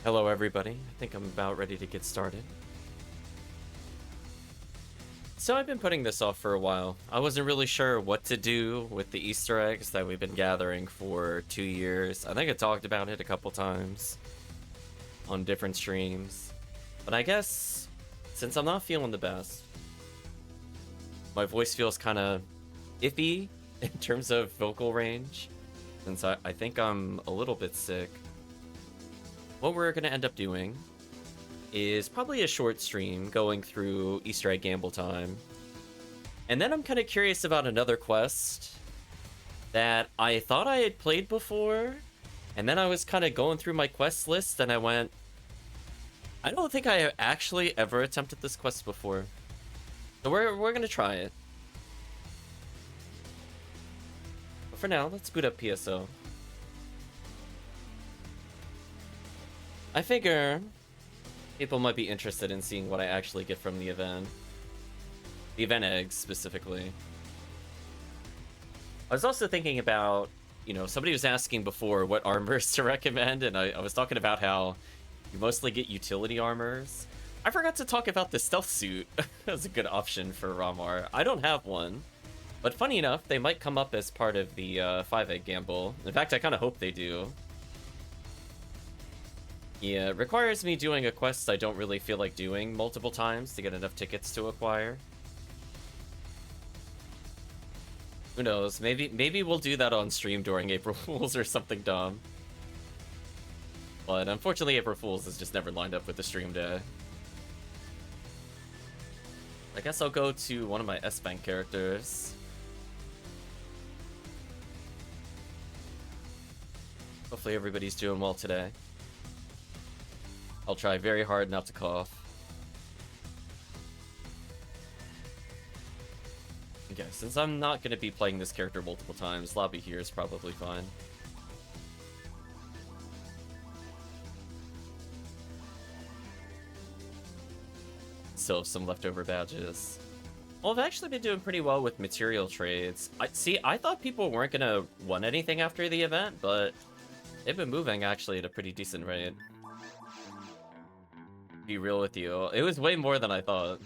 Hello everybody, I think I'm about ready to get started. So I've been putting this off for a while. I wasn't really sure what to do with the Easter eggs that we've been gathering for 2 years. I think I talked about it a couple times on different streams. But I guess, since I'm not feeling the best, my voice feels kind of iffy in terms of vocal range, since I think I'm a little bit sick. What we're going to end up doing is probably a short stream going through Easter egg gamble time. And then I'm kind of curious about another quest that I thought I had played before. And then I was kind of going through my quest list and I went, I don't think I have actually ever attempted this quest before. So we're going to try it. But for now, let's boot up PSO. I figure people might be interested in seeing what I actually get from the event. The event eggs, specifically. I was also thinking about, you know, somebody was asking before what armors to recommend, and I was talking about how you mostly get utility armors. I forgot to talk about the stealth suit as a good option for Ramar. I don't have one, but funny enough, they might come up as part of the 5-egg gamble. In fact, I kind of hope they do. Yeah, it requires me doing a quest I don't really feel like doing multiple times to get enough tickets to acquire. Who knows? Maybe we'll do that on stream during April Fools or something dumb. But unfortunately, April Fools has just never lined up with the stream day. I guess I'll go to one of my S-Bank characters. Hopefully everybody's doing well today. I'll try very hard not to cough. Okay, since I'm not going to be playing this character multiple times, lobby here is probably fine. Still have some leftover badges. Well, I've actually been doing pretty well with material trades. I thought people weren't going to want anything after the event, but they've been moving actually at a pretty decent rate. Be real with you, it was way more than I thought.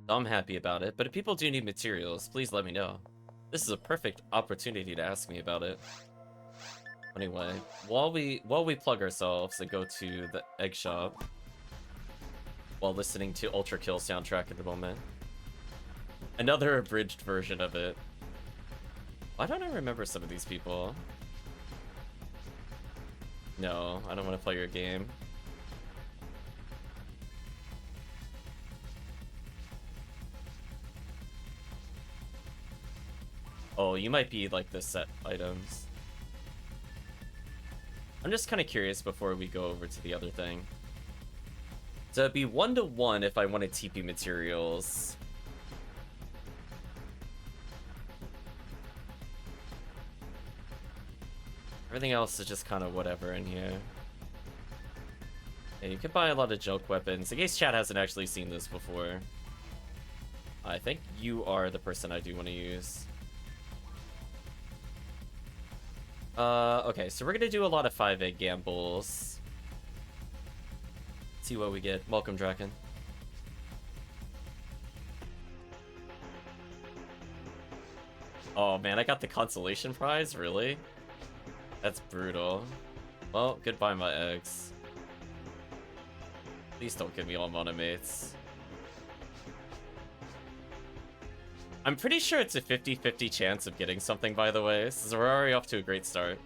So I'm happy about it, but if people do need materials, please let me know. This is a perfect opportunity to ask me about it. Anyway, while we plug ourselves and go to the egg shop, while listening to Ultra Kill soundtrack at the moment. Another abridged version of it. Why don't I remember some of these people? No, I don't want to play your game. Oh, you might be like the set items. I'm just kind of curious before we go over to the other thing. So it'd be 1-to-1 if I wanted TP materials. Everything else is just kind of whatever in here. Yeah, you can buy a lot of junk weapons. In case chat hasn't actually seen this before. I think you are the person I do want to use. Okay, so we're gonna do a lot of 5-egg gambles. See what we get. Welcome, Draken. Oh man, I got the consolation prize? Really? That's brutal. Well, goodbye my eggs. Please don't give me all monomates. I'm pretty sure it's a 50-50 chance of getting something, by the way, so we're already off to a great start.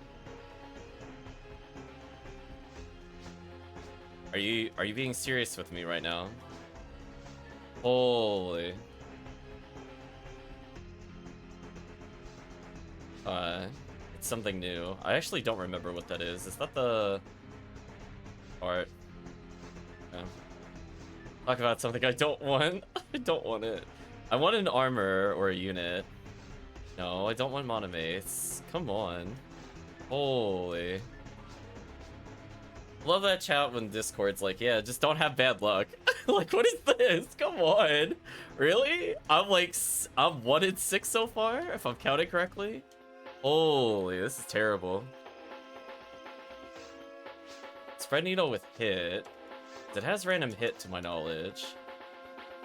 Are you being serious with me right now? Holy. It's something new. I actually don't remember what that is. Is that the art? Yeah. Talk about something I don't want. I don't want it. I want an armor or a unit. No, I don't want monomates. Come on. Holy. Love that chat when Discord's like, yeah, just don't have bad luck. Like, what is this? Come on. Really? I'm 1-in-6 so far, if I'm counting correctly. Holy, this is terrible. Spread Needle with hit. It has random hit to my knowledge.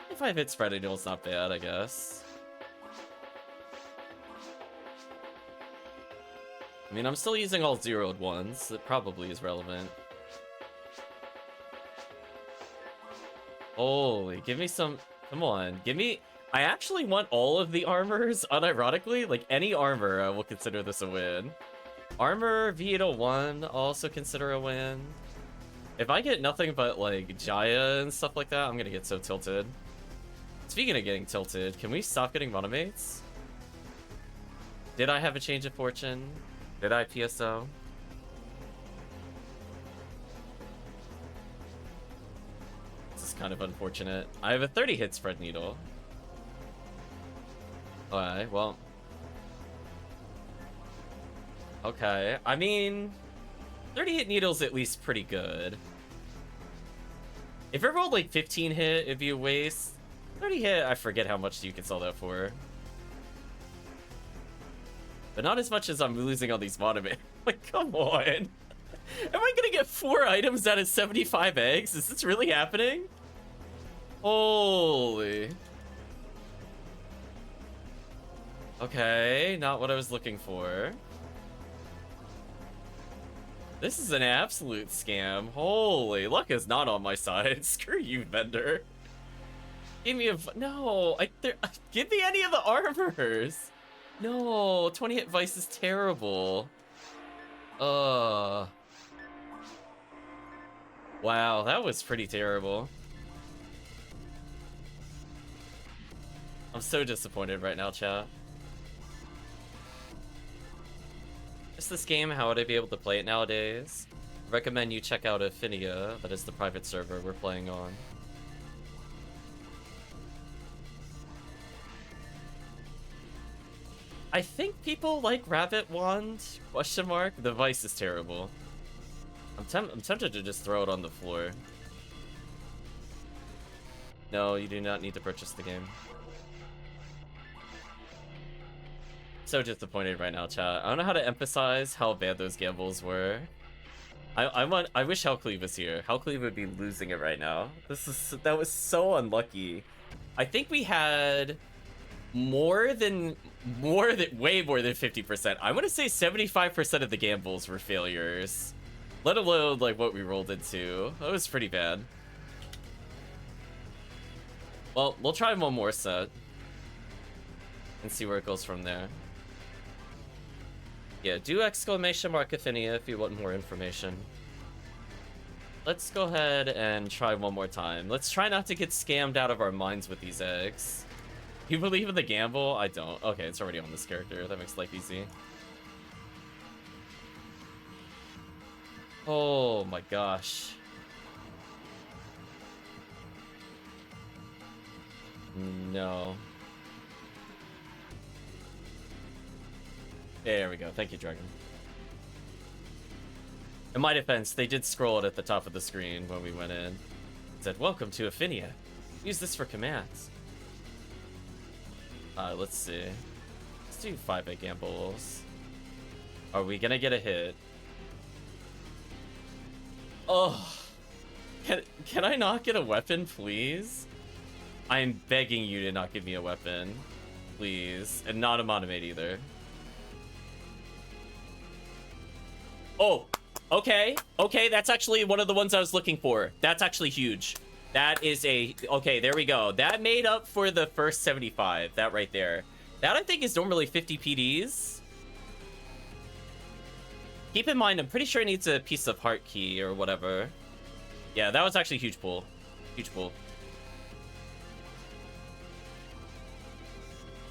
If I hit Spread Needle, it's not bad, I guess. I mean, I'm still using all zeroed ones. It probably is relevant. Holy, give me some... Come on, give me... I actually want all of the armors, unironically. Like, any armor, I will consider this a win. Armor, V801, also consider a win. If I get nothing but, like, Jaya and stuff like that, I'm gonna get so tilted. Speaking of getting tilted, can we stop getting monomates? Did I have a change of fortune? Did I PSO? This is kind of unfortunate. I have a 30 hit Spread Needle. Alright, well. Okay, I mean, 30 hit needle's at least pretty good. If it rolled like 15 hit, it'd be a waste. 30 hit, I forget how much you can sell that for. But not as much as I'm losing on these monomates. Like, come on. Am I gonna get 4 items out of 75 eggs? Is this really happening? Holy. Okay, not what I was looking for. This is an absolute scam. Holy, luck is not on my side. Screw you, vendor. Give me a... No, give me any of the armors. No, 20 hit Vice is terrible. Wow, that was pretty terrible. I'm so disappointed right now, chat. Is this game, how would I be able to play it nowadays? Recommend you check out Ephinea, that is the private server we're playing on. I think people like Rabbit Wand? Question mark? The Vice is terrible. I'm tempted to just throw it on the floor. No, you do not need to purchase the game. So disappointed right now, chat. I don't know how to emphasize how bad those gambles were. I wish HellCleave was here. HellCleave would be losing it right now. That was so unlucky. I think we had way more than 50%. I want to say 75% of the gambles were failures. Let alone like what we rolled into. That was pretty bad. Well, we'll try one more set and see where it goes from there. Yeah, do exclamation mark Ephinea if you want more information. Let's go ahead and try one more time. Let's try not to get scammed out of our minds with these eggs. You believe in the gamble? I don't. Okay, it's already on this character. That makes life easy. Oh my gosh. No. There we go. Thank you, Dragon. In my defense, they did scroll it at the top of the screen when we went in. It said, "Welcome to Ephinea. Use this for commands." Let's see. Let's do 5-egg gambles. Are we gonna get a hit? Oh. Can I not get a weapon, please? I am begging you to not give me a weapon. Please. And not a monomate either. Oh, okay. Okay, that's actually one of the ones I was looking for. That's actually huge. That is a... Okay, there we go. That made up for the first 75. That right there. That, I think, is normally 50 PDs. Keep in mind, I'm pretty sure it needs a piece of heart key or whatever. Yeah, that was actually a huge pull. Huge pull.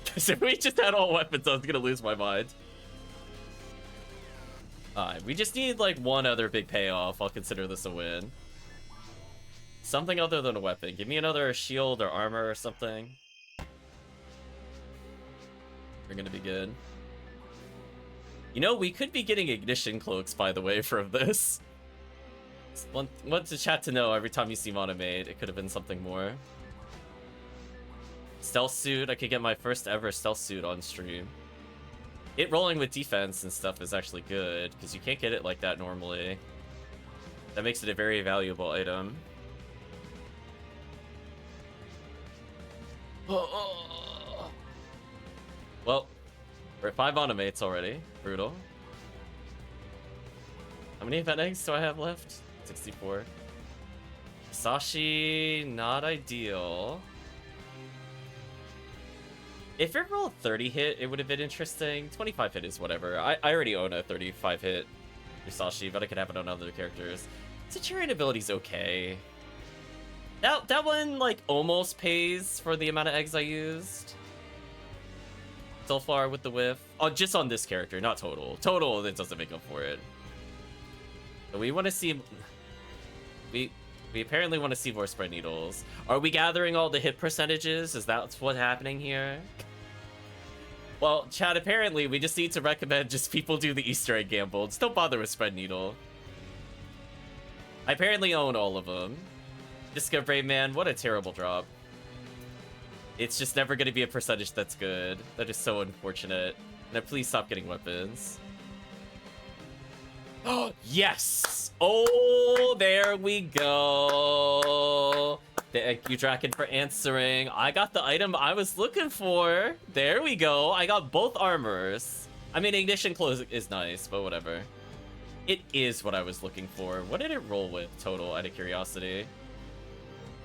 Because if we just had all weapons, I was going to lose my mind. We just need, like, one other big payoff. I'll consider this a win. Something other than a weapon. Give me another shield or armor or something. We're gonna be good. You know, we could be getting ignition cloaks, by the way, from this. Want the chat to know every time you see monomate, it could have been something more. Stealth suit. I could get my first ever stealth suit on stream. It rolling with defense and stuff is actually good, because you can't get it like that normally. That makes it a very valuable item. Oh. Well, we're at 5 automates already. Brutal. How many event eggs do I have left? 64. Sashi, not ideal. If it rolled 30 hit, it would have been interesting. 25 hit is whatever. I already own a 35 hit Musashi, but I could have it on other characters. Centurion ability's okay. That one, like, almost pays for the amount of eggs I used so far with the whiff. Oh, just on this character, not total. Total, it doesn't make up for it. So we want to see... We apparently want to see more spread needles. Are we gathering all the hit percentages? Is that what's happening here? Well, chat, apparently we just need to recommend just people do the Easter egg gamble. Just don't bother with spread needle. I apparently own all of them. Disco Brave Man, what a terrible drop. It's just never going to be a percentage that's good. That is so unfortunate. Now please stop getting weapons. Oh, yes! Oh, there we go. Thank you, Draken, for answering. I got the item I was looking for. There we go. I got both armors. I mean, Ignition Close is nice, but whatever. It is what I was looking for. What did it roll with total, out of curiosity?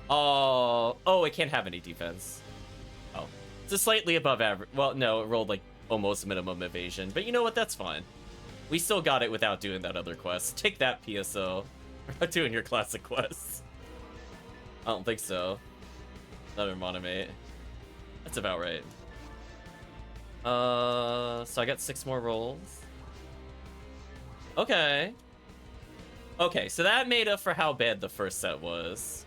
Oh, it can't have any defense. Oh, it's a slightly above average. Well, no, it rolled like almost minimum evasion, but you know what? That's fine. We still got it without doing that other quest. Take that, PSO. We're not doing your classic quests. I don't think so. Another monomate. That's about right. So I got 6 more rolls. Okay. Okay, so that made up for how bad the first set was.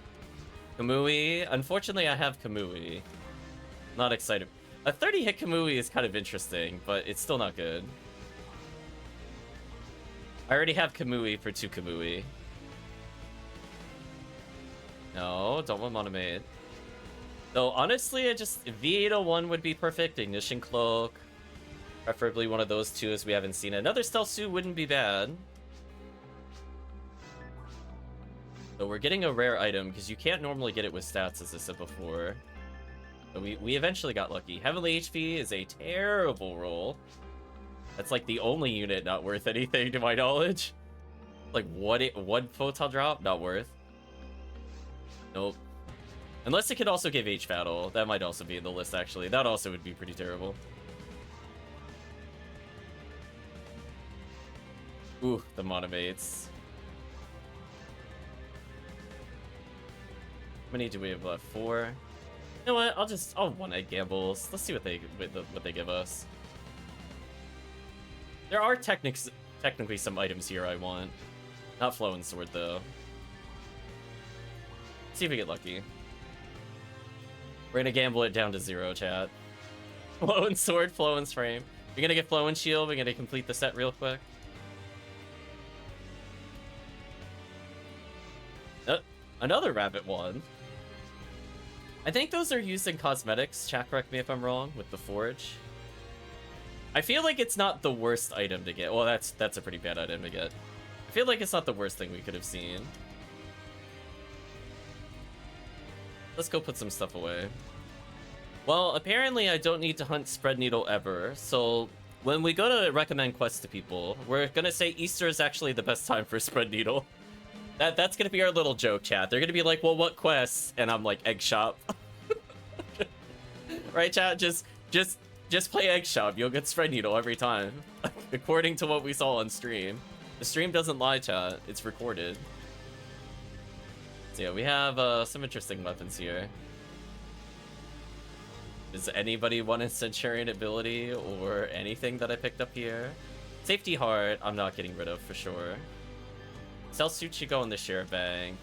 Kamui. Unfortunately, I have Kamui. Not excited. A 30 hit Kamui is kind of interesting, but it's still not good. I already have Kamui for 2 Kamui. No, don't want monomate. Though, honestly, V801 would be perfect. Ignition Cloak. Preferably one of those 2 as we haven't seen it. Another Stealth Suit wouldn't be bad. So we're getting a rare item, because you can't normally get it with stats, as I said before. But we eventually got lucky. Heavenly HP is a terrible roll. That's like the only unit not worth anything to my knowledge. Like, one photon drop? Not worth. Nope. Unless it could also give H-Battle. That might also be in the list, actually. That also would be pretty terrible. Ooh, the monomates. How many do we have left? 4? You know what? I'll one-egg gambles. Let's see what they give us. There are technically some items here I want. Not Flowing Sword, though. Let's see if we get lucky. We're gonna gamble it down to 0, chat. Flowing Sword, Flowing Frame. We're gonna get Flowing Shield. We're gonna complete the set real quick. Another rabbit one. I think those are used in cosmetics. Chat, correct me if I'm wrong, with the Forge. I feel like it's not the worst item to get. Well, that's a pretty bad item to get. I feel like it's not the worst thing we could have seen. Let's go put some stuff away. Well, apparently I don't need to hunt Spread Needle ever, so when we go to recommend quests to people, we're gonna say Easter is actually the best time for Spread Needle. That's gonna be our little joke, chat. They're gonna be like, well, what quests? And I'm like, Egg Shop. Right, chat? Just play Egg Shop. You'll get Spread Needle every time. According to what we saw on stream. The stream doesn't lie, chat. It's recorded. So yeah, we have some interesting weapons here. Does anybody want a Centurion ability or anything that I picked up here? Safety Heart, I'm not getting rid of for sure. Cell Suit should go in the share bank.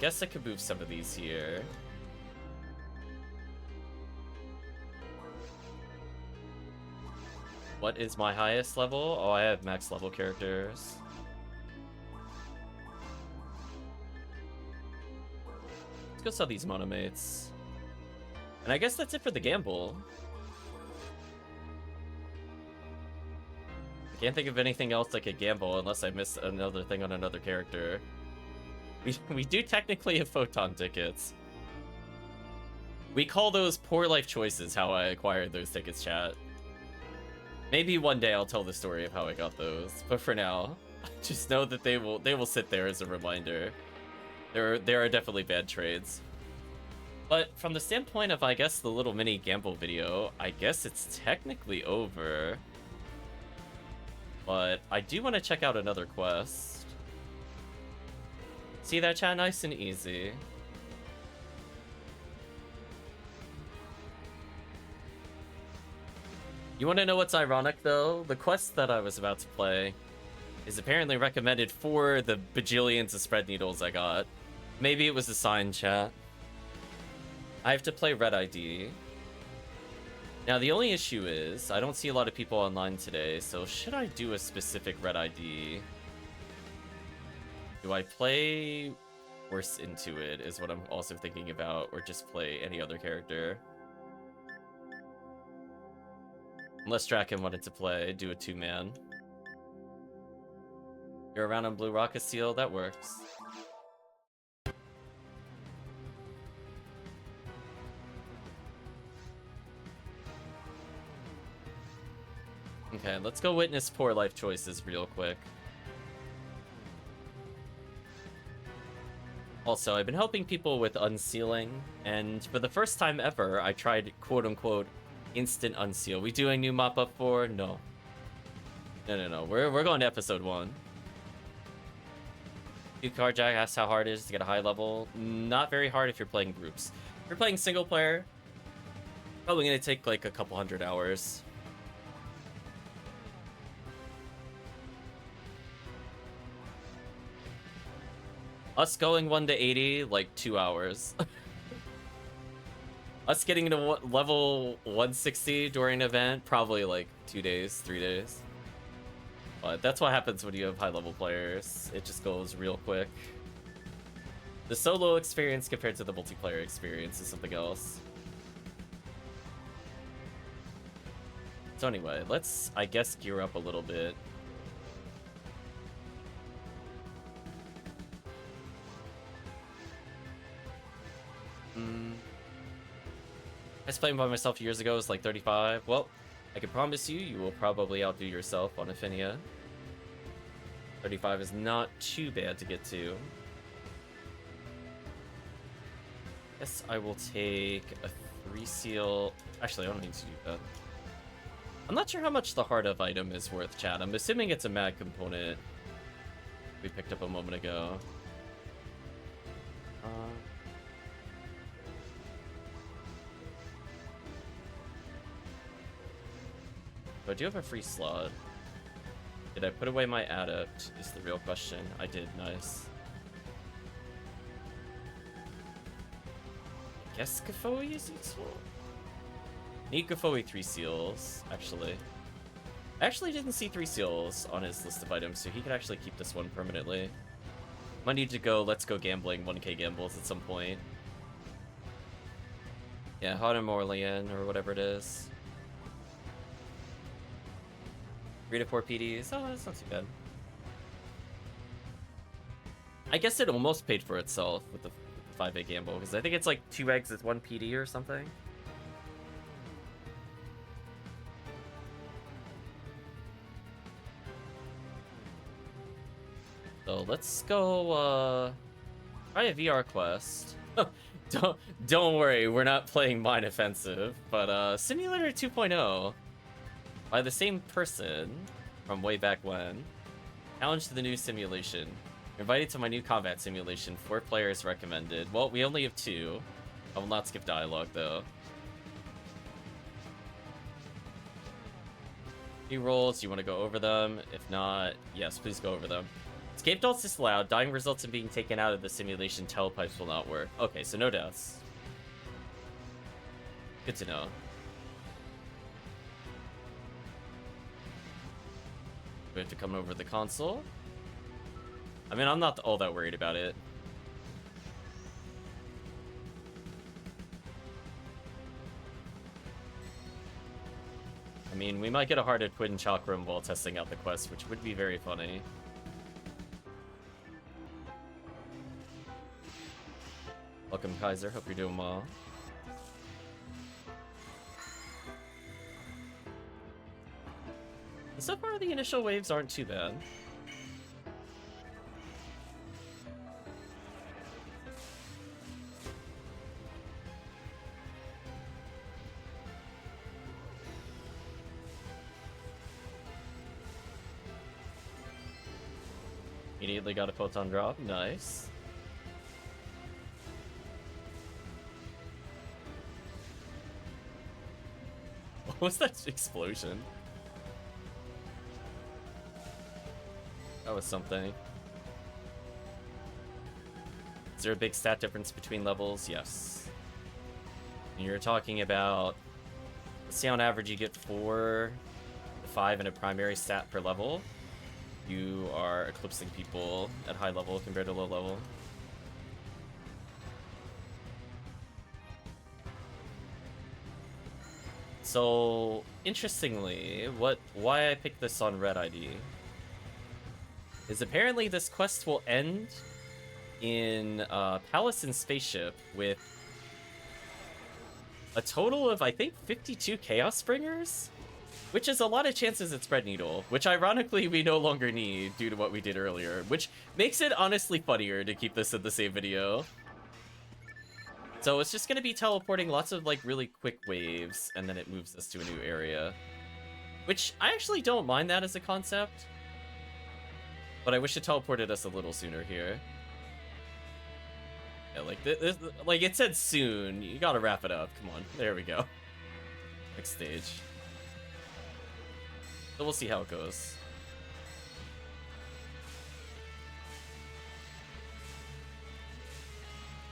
Guess I could move some of these here. What is my highest level? Oh, I have max level characters. Let's go sell these monomates. And I guess that's it for the gamble. The Can't think of anything else I could gamble unless I miss another thing on another character. We do technically have photon tickets. We call those poor life choices how I acquired those tickets, chat. Maybe one day I'll tell the story of how I got those, but for now, just know that they will sit there as a reminder. There are definitely bad trades. But from the standpoint of, I guess, the little mini gamble video, I guess it's technically over. But I do want to check out another quest. See that, chat? Nice and easy. You want to know what's ironic, though? The quest that I was about to play is apparently recommended for the bajillions of spread needles I got. Maybe it was a sign, chat. I have to play Red ID. Now, the only issue is, I don't see a lot of people online today, so should I do a specific Red ID? Do I play Worse Into It, is what I'm also thinking about, or just play any other character? Unless Draken wanted to play, do a 2-man. You're around on Blue Rocket Seal, that works. Okay, let's go witness poor life choices real quick. Also, I've been helping people with unsealing, and for the first time ever, I tried quote-unquote instant unseal. We doing new mop-up 4? No. No. We're going to episode 1. Carjack asks how hard it is to get a high level. Not very hard if you're playing groups. If you're playing single player, probably gonna take like a couple hundred hours. Us going 1 to 80, like 2 hours. Us getting to level 160 during an event, probably like 2 days, 3 days. But that's what happens when you have high level players. It just goes real quick. The solo experience compared to the multiplayer experience is something else. So anyway, let's, I guess, gear up a little bit. I was playing by myself years ago, it was like 35. Well, I can promise you, you will probably outdo yourself on Ephinea. 35 is not too bad to get to. Guess I will take a 3 seal. Actually, I don't need to do that. I'm not sure how much the heart of item is worth, chat. I'm assuming it's a mag component we picked up a moment ago. But I do have a free slot. Did I put away my adept? Is the real question. I did, nice. I guess Gafoe is useful. Need Gafoe 3 seals, actually. I actually didn't see 3 seals on his list of items, so he could actually keep this one permanently. Might need to go, let's go gambling 1k gambles at some point. Yeah, Hot and Morlian, or whatever it is. 3 to 4 PDs. Oh, that's not too bad. I guess it almost paid for itself with the 5A gamble, because I think it's like 2 eggs is 1 PD or something. So let's go try a VR quest. don't worry, we're not playing Mine Offensive, but Simulator 2.0 by the same person from way back when. Challenge to the new simulation. You're invited to my new combat simulation. 4 players recommended. Well, we only have 2. I will not skip dialogue though. New rolls, you want to go over them? If not, yes, please go over them. Escape adults disallowed. Dying results in being taken out of the simulation. Telepipes will not work. Okay, so no deaths. Good to know. We have to come over the console. I mean, I'm not all that worried about it. I mean, we might get a hearted Quid and Chakram while testing out the quest, which would be very funny. Welcome, Kaiser. Hope you're doing well. So far, the initial waves aren't too bad. Immediately got a photon drop. Nice. What was that explosion? That was something. Is there a big stat difference between levels? Yes. And you're talking about, let's say on average you get 4 to 5 in a primary stat per level. You are eclipsing people at high level compared to low level. So, interestingly, why I picked this on Red ID is apparently this quest will end in Palace and Spaceship with a total of, I think, 52 Chaos Springers? Which is a lot of chances at Spread Needle, which ironically we no longer need due to what we did earlier, which makes it honestly funnier to keep this in the same video. So it's just going to be teleporting lots of like really quick waves, and then it moves us to a new area. Which I actually don't mind that as a concept, but I wish it teleported us a little sooner here. Yeah, like this, like it said soon, you gotta wrap it up, come on, there we go. Next stage. So we'll see how it goes.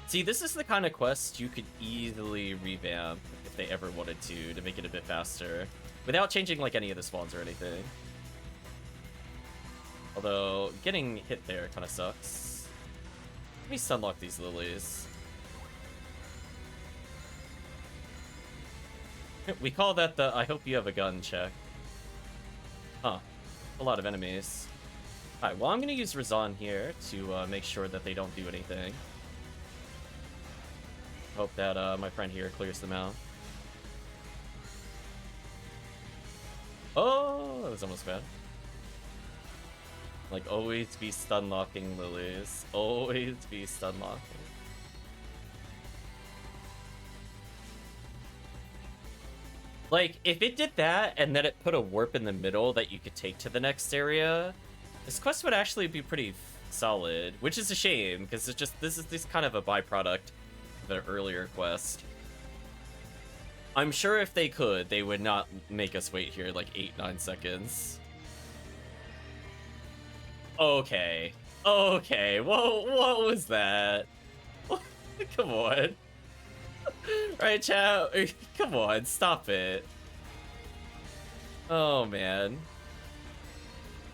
See, this is the kind of quest you could easily revamp if they ever wanted to make it a bit faster, without changing like any of the spawns or anything. Although, getting hit there kind of sucks. Let me sunlock these lilies. We call that the I hope you have a gun check. Huh. A lot of enemies. Alright, well I'm gonna use Razan here to make sure that they don't do anything. Hope that my friend here clears them out. Oh, that was almost bad. Like, always be stun locking lilies. Always be stun locking. Like, if it did that, and then it put a warp in the middle that you could take to the next area, this quest would actually be pretty solid, which is a shame, because it's just, this is kind of a byproduct of an earlier quest. I'm sure if they could, they would not make us wait here like 8-9 seconds. Okay. Okay, what was that? Come on. Right, chat? Come on, stop it. Oh, man.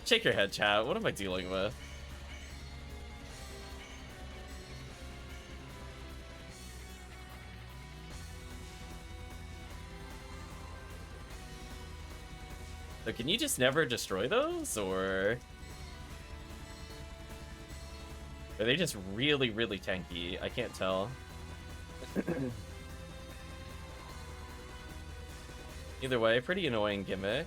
Shake your head, chat. What am I dealing with? So can you just never destroy those, or are they just really, really tanky? I can't tell. Either way, pretty annoying gimmick.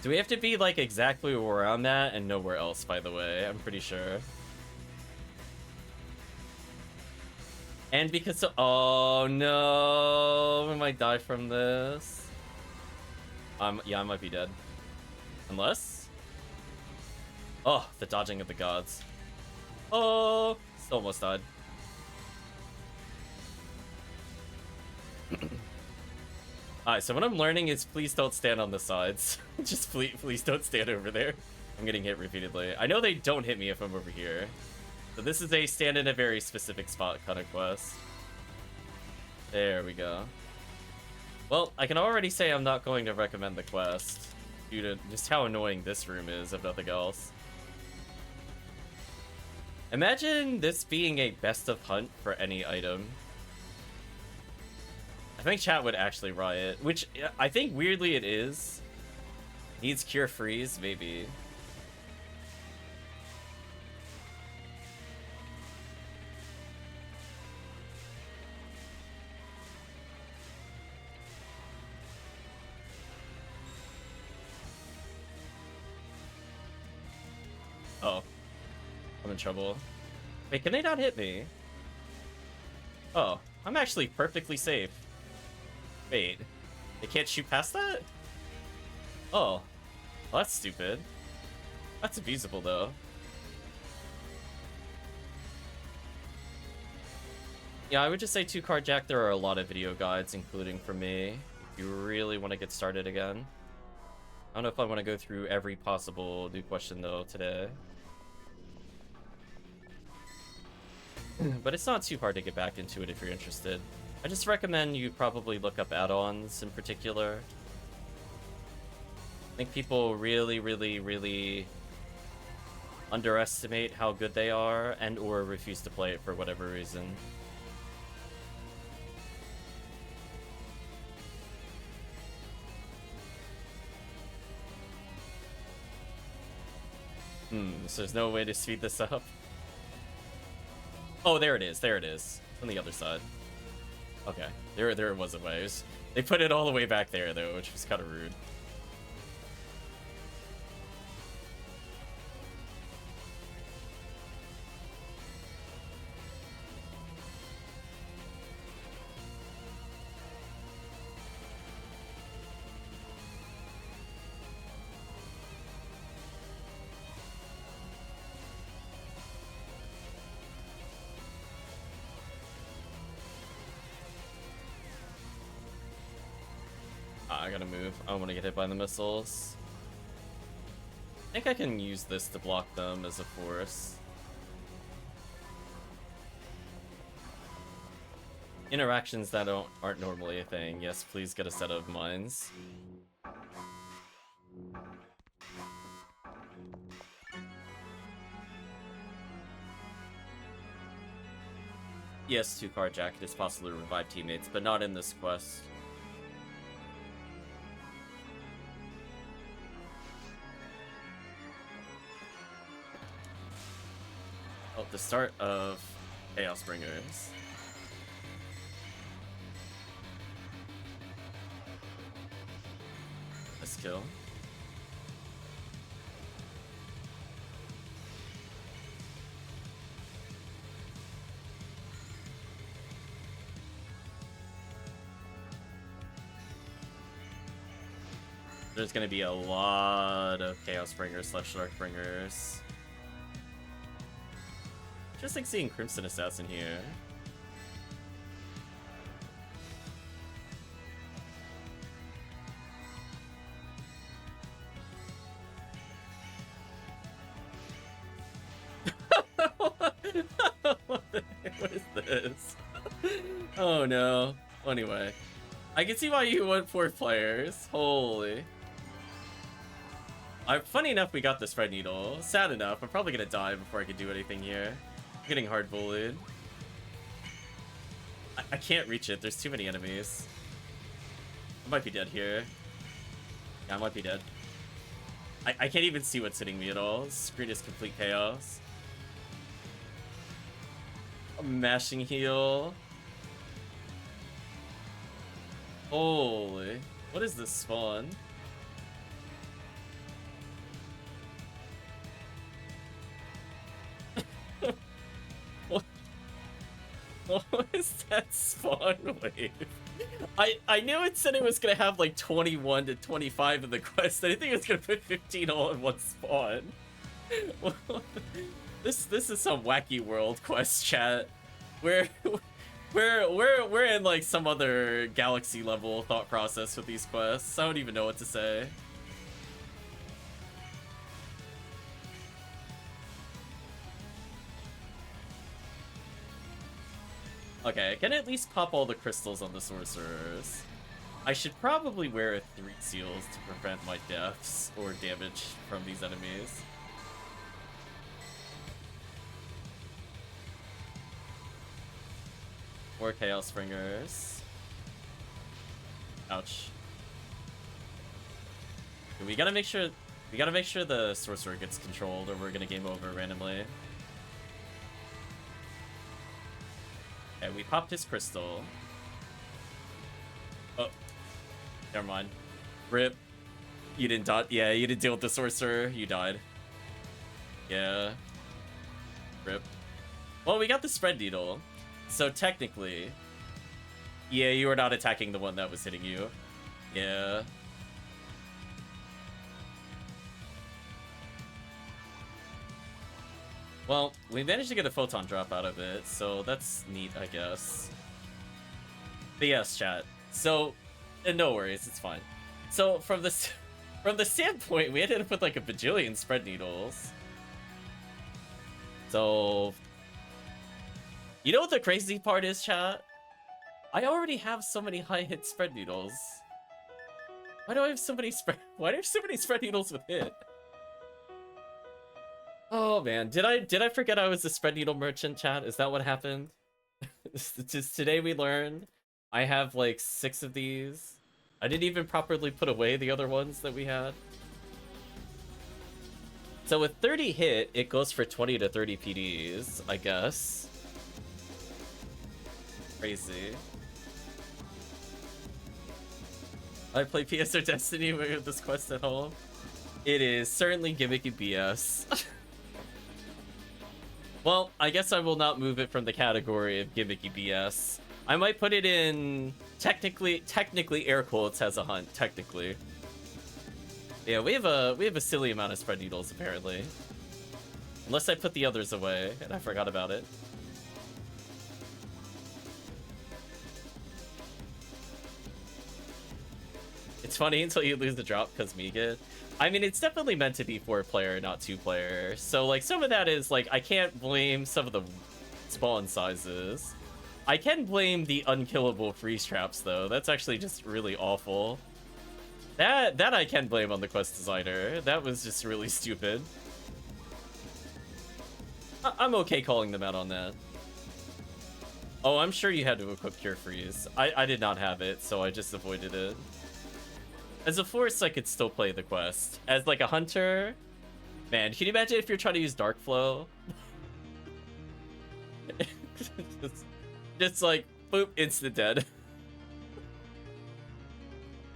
Do we have to be like exactly where I'm at and nowhere else, by the way? I'm pretty sure. And because oh no, we might die from this. Yeah, I might be dead. Unless? Oh, the dodging of the gods. Oh, still almost died. Alright, so what I'm learning is please don't stand on the sides. Just please don't stand over there. I'm getting hit repeatedly. I know they don't hit me if I'm over here. So this is a stand in a very specific spot kind of quest. There we go. Well, I can already say I'm not going to recommend the quest due to just how annoying this room is, if nothing else. Imagine this being a best of hunt for any item. I think chat would actually riot, which I think weirdly it is. Needs cure freeze, maybe. Oh. I'm in trouble. Wait, can they not hit me? Oh, I'm actually perfectly safe. Wait, they can't shoot past that? Oh, well, that's stupid. That's abusable, though. Yeah, I would just say 2-card jack. There are a lot of video guides, including for me, if you really want to get started again. I don't know if I want to go through every possible new question, though, today. But it's not too hard to get back into it if you're interested. I just recommend you probably look up add-ons in particular. I think people really underestimate how good they are and or refuse to play it for whatever reason. So there's no way to speed this up? Oh, there it is. There it is. On the other side. Okay. There was a way. They put it all the way back there, though, which was kind of rude. I gotta move. I don't want to get hit by the missiles. I think I can use this to block them as a force. Interactions that aren't normally a thing. Yes, please get a set of mines. Yes, 2-card jacket is possible to revive teammates, but not in this quest. Oh, the start of Chaos Bringers. Nice kill. There's gonna be a lot of Chaos Bringers / Shark Bringers. Just like seeing Crimson Assassin here. What is this? Oh no. Anyway. I can see why you want 4 players. Holy. Funny enough, we got the Spread Needle. Sad enough, I'm probably gonna die before I can do anything here. I'm getting hard bullied. I can't reach it, there's too many enemies. I might be dead here. Yeah, I might be dead. I can't even see what's hitting me at all. Screen is complete chaos. A mashing heal. Holy. What is this spawn? What is that spawn wave? I knew it said it was gonna have like 21 to 25 in the quest. I didn't think it was gonna put 15 all in one spawn. This is some wacky world quest, chat. We're in like some other galaxy level thought process with these quests. I don't even know what to say. Okay, I can at least pop all the crystals on the sorcerers. I should probably wear 3 seals to prevent my deaths or damage from these enemies. More Chaos Springers. Ouch. We gotta make sure the sorcerer gets controlled, or we're gonna game over randomly. Okay, we popped his crystal. Oh, never mind. Rip. You didn't dot. Yeah, you didn't deal with the sorcerer. You died. Yeah. Rip. Well, we got the spread needle, so technically, yeah, you were not attacking the one that was hitting you. Yeah. Well, we managed to get a photon drop out of it, so that's neat, I guess. But yes, chat. So, no worries, it's fine. So from the standpoint, we ended up with like a bajillion spread needles. So, you know what the crazy part is, chat? I already have so many high hit spread needles. Why do I have so many Why do I have so many spread needles with hit? Oh man, did I forget I was a spread needle merchant, chat? Is that what happened? Just today we learned I have like 6 of these. I didn't even properly put away the other ones that we had. So with 30 hit, it goes for 20 to 30 PDs, I guess. Crazy. I play PSO Destiny with this quest at home. It is certainly gimmicky BS. Well, I guess I will not move it from the category of gimmicky BS. I might put it in technically air quotes as a hunt, technically. Yeah, we have a silly amount of spread needles apparently. Unless I put the others away and I forgot about it. It's funny until you lose the drop because Megan. I mean, it's definitely meant to be 4-player, not 2-player. So, like, some of that is, like, I can't blame some of the spawn sizes. I can blame the unkillable freeze traps, though. That's actually just really awful. That I can blame on the quest designer. That was just really stupid. I'm okay calling them out on that. Oh, I'm sure you had to equip Cure Freeze. I did not have it, so I just avoided it. As a force, I could still play the quest. As like a hunter, man, can you imagine if you're trying to use Dark Flow? just like, boop, instant dead.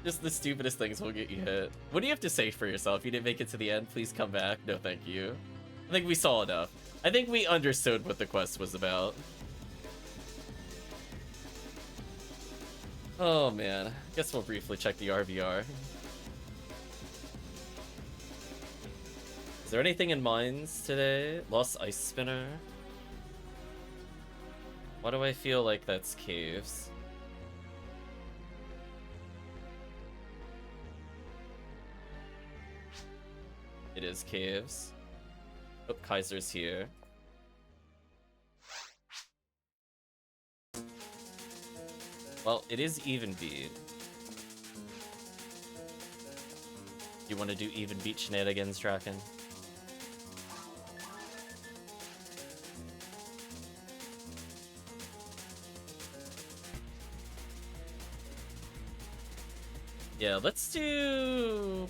Just the stupidest things will get you hit. What do you have to say for yourself? You didn't make it to the end? Please come back. No, thank you. I think we saw enough. I think we understood what the quest was about. Oh man, guess we'll briefly check the RBR. Is there anything in mines today? Lost Ice Spinner. Why do I feel like that's caves? It is caves. Oh, Kaiser's here. Well, it is even beat. You want to do even beat shenanigans, Draken? Yeah, let's do...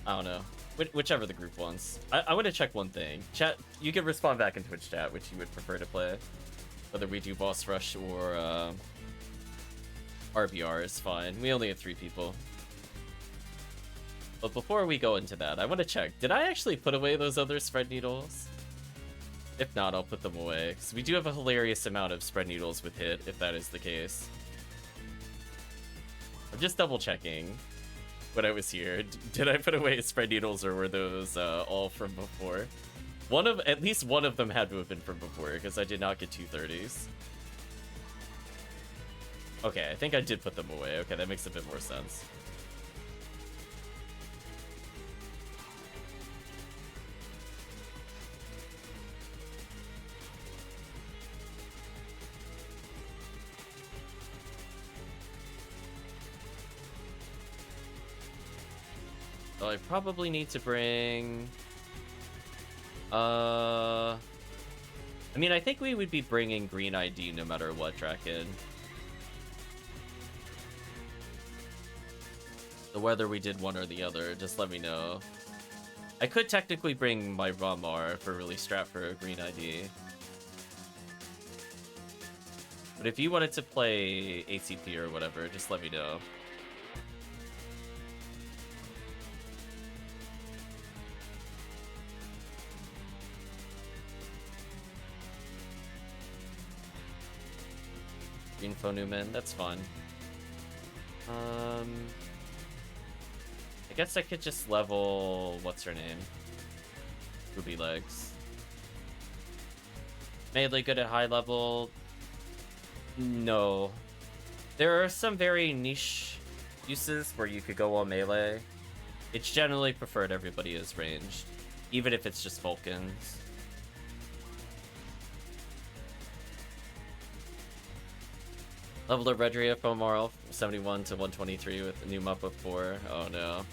I don't know. Whichever the group wants. I want to check one thing. Chat, you can respond back in Twitch chat which you would prefer to play. Whether we do Boss Rush or RBR is fine. We only have 3 people. But before we go into that, I want to check. Did I actually put away those other spread needles? If not, I'll put them away. Because we do have a hilarious amount of spread needles with hit, if that is the case. I'm just double checking when I was here. Did I put away spread needles, or were those all from before? At least one of them had to have been from before, because I did not get 230s. Okay, I think I did put them away. Okay, that makes a bit more sense. So I probably need to bring... I mean, I think we would be bringing green ID no matter what, Draken. So whether we did one or the other, just let me know. I could technically bring my RBR for really Strat for a green ID. But if you wanted to play ACP or whatever, just let me know. Green Newman, that's fun. I guess I could just level... what's her name? Ruby Legs. Melee good at high level... No. There are some very niche uses where you could go all melee. It's generally preferred everybody is ranged, even if it's just Vulcans. Level of Redria from Marl 71 to 123 with a new map of 4. Oh no.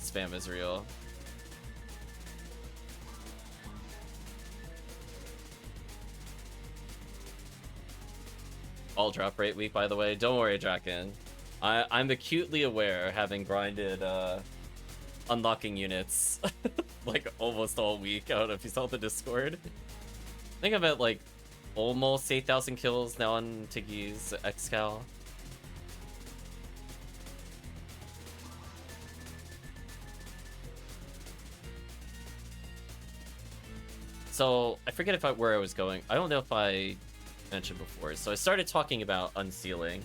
Spam is real. All drop rate week, by the way. Don't worry, Draken. I'm acutely aware, having grinded unlocking units like almost all week. I don't know if you saw the Discord. I think I'm at like almost 8,000 kills now on Tiggy's Xcal. So I forget where I was going. I don't know if I mentioned before. So I started talking about unsealing.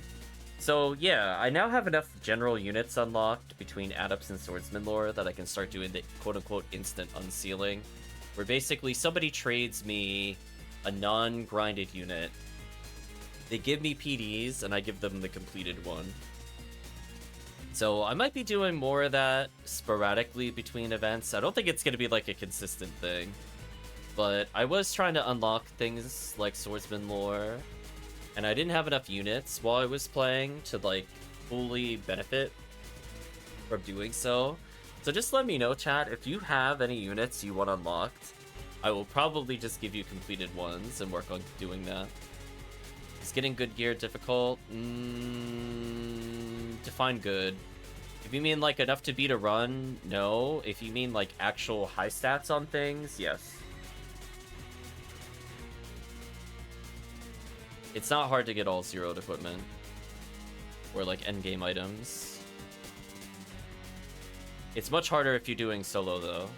So yeah, I now have enough general units unlocked between Adepts and Swordsman lore that I can start doing the quote-unquote instant unsealing, where basically somebody trades me a non-grinded unit. They give me PDs and I give them the completed one. So I might be doing more of that sporadically between events. I don't think it's going to be like a consistent thing. But I was trying to unlock things like Swordsman lore, and I didn't have enough units while I was playing to like fully benefit from doing so. So just let me know, chat, if you have any units you want unlocked. I will probably just give you completed ones and work on doing that. Is getting good gear difficult? Define good. If you mean like enough to beat a run, no. If you mean like actual high stats on things, yes. It's not hard to get all zeroed equipment. Or like endgame items. It's much harder if you're doing solo though.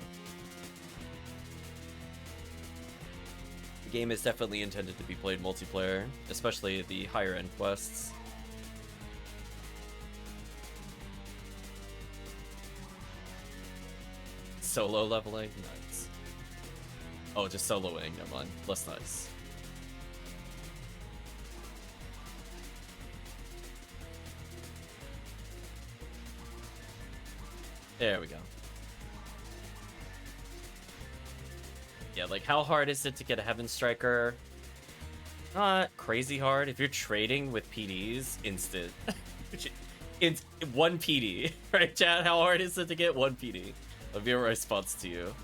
The game is definitely intended to be played multiplayer, especially the higher end quests. Solo leveling? Nice. Oh, just soloing, never mind. Less nice. There we go. Yeah, like how hard is it to get a Heaven Striker? Not crazy hard. If you're trading with PDs, instant. It's 1 PD, right, chat? How hard is it to get 1 PD? That'll be a response to you.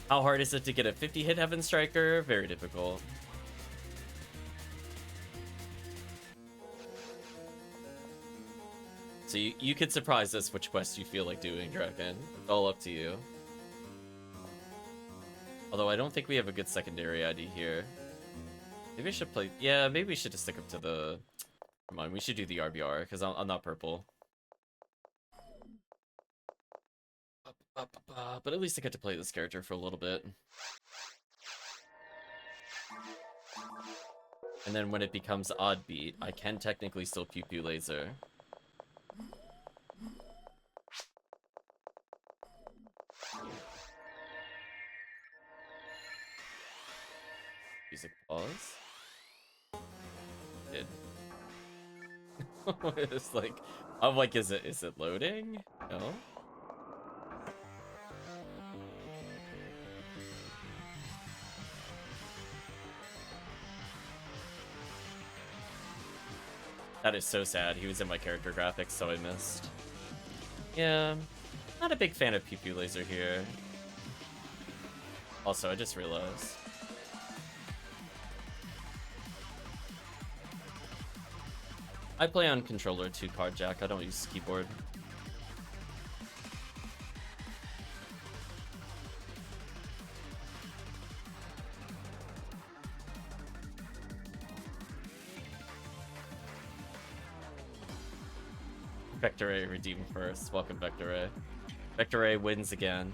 How hard is it to get a 50-hit Heaven Striker? Very difficult. So you could surprise us which quest you feel like doing, Draken. It's all up to you. Although I don't think we have a good secondary ID here. Maybe I should play... Yeah, maybe we should just stick up to the... Come on, we should do the RBR, because I'm not purple. But at least I get to play this character for a little bit. And then when it becomes odd beat, I can technically still pew pew laser. Music pause. Did. It's like, I'm like, is it loading? No. That is so sad. He was in my character graphics, so I missed. Yeah, not a big fan of pew pew laser here. Also, I just realized I play on controller 2 card jack. I don't use keyboard. Vector A redeem first. Welcome, Vector A. Vector A wins again.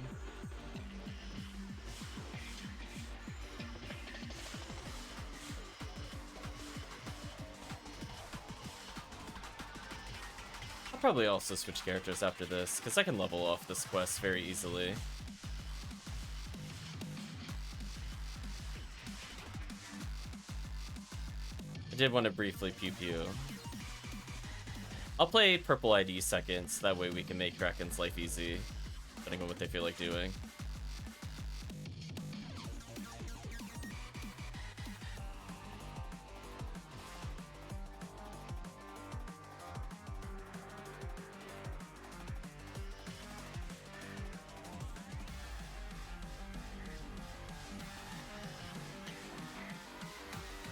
I'll probably also switch characters after this, because I can level off this quest very easily. I did want to briefly pew-pew. I'll play purple ID second, so that way we can make Kraken's life easy, depending on what they feel like doing.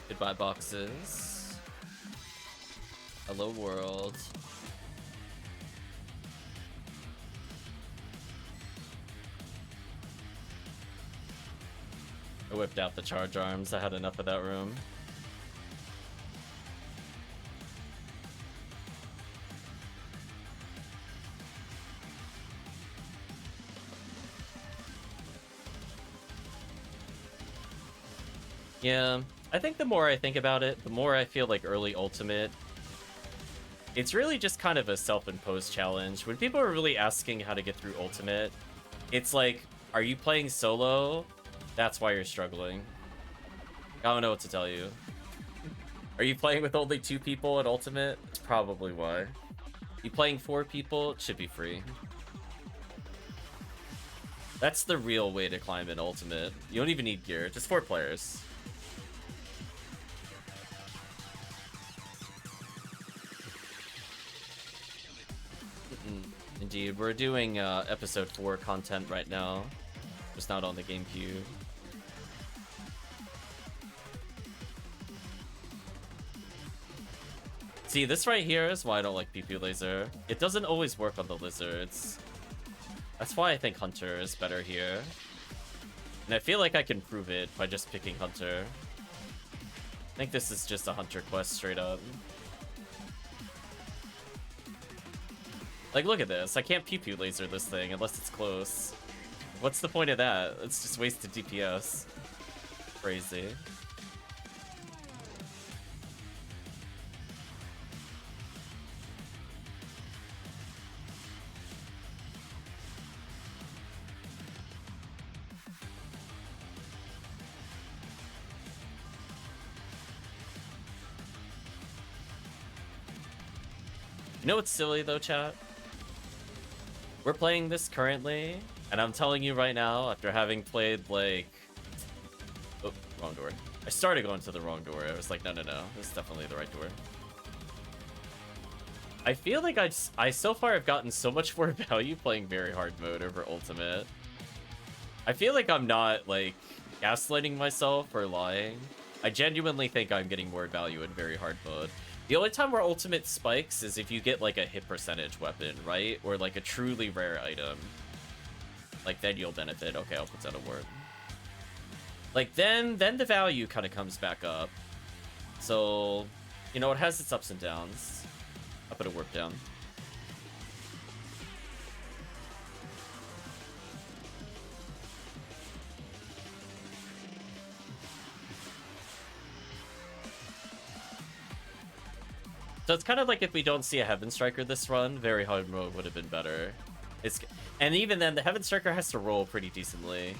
Goodbye, boxes. Hello, world. I whipped out the charge arms. I had enough of that room. Yeah, I think the more I think about it, the more I feel like early ultimate, it's really just kind of a self-imposed challenge. When people are really asking how to get through ultimate, it's like, are you playing solo? That's why you're struggling. I don't know what to tell you. Are you playing with only 2 people at ultimate? That's probably why. You playing 4 people? It should be free. That's the real way to climb in ultimate. You don't even need gear, just 4 players. Indeed, we're doing episode 4 content right now. Just not on the GameCube. See, this right here is why I don't like PP Laser. It doesn't always work on the lizards. That's why I think Hunter is better here. And I feel like I can prove it by just picking Hunter. I think this is just a Hunter quest straight up. Like, look at this. I can't PP Laser this thing unless it's close. What's the point of that? It's just wasted DPS. Crazy. You know what's silly though, chat? We're playing this currently, and I'm telling you right now, after having played like... Oh, wrong door. I started going to the wrong door. I was like, no, this is definitely the right door. I feel like I so far have gotten so much more value playing very hard mode over ultimate. I feel like I'm not like gaslighting myself or lying. I genuinely think I'm getting more value in very hard mode. The only time where ultimate spikes is if you get like a hit percentage weapon, right? Or like a truly rare item. Like then you'll benefit. Okay, I'll put that a word. Like then the value kind of comes back up. So, you know, it has its ups and downs. I'll put a warp down. So it's kind of like if we don't see a Heaven Striker this run, very hard mode would have been better. And even then, the Heaven Striker has to roll pretty decently.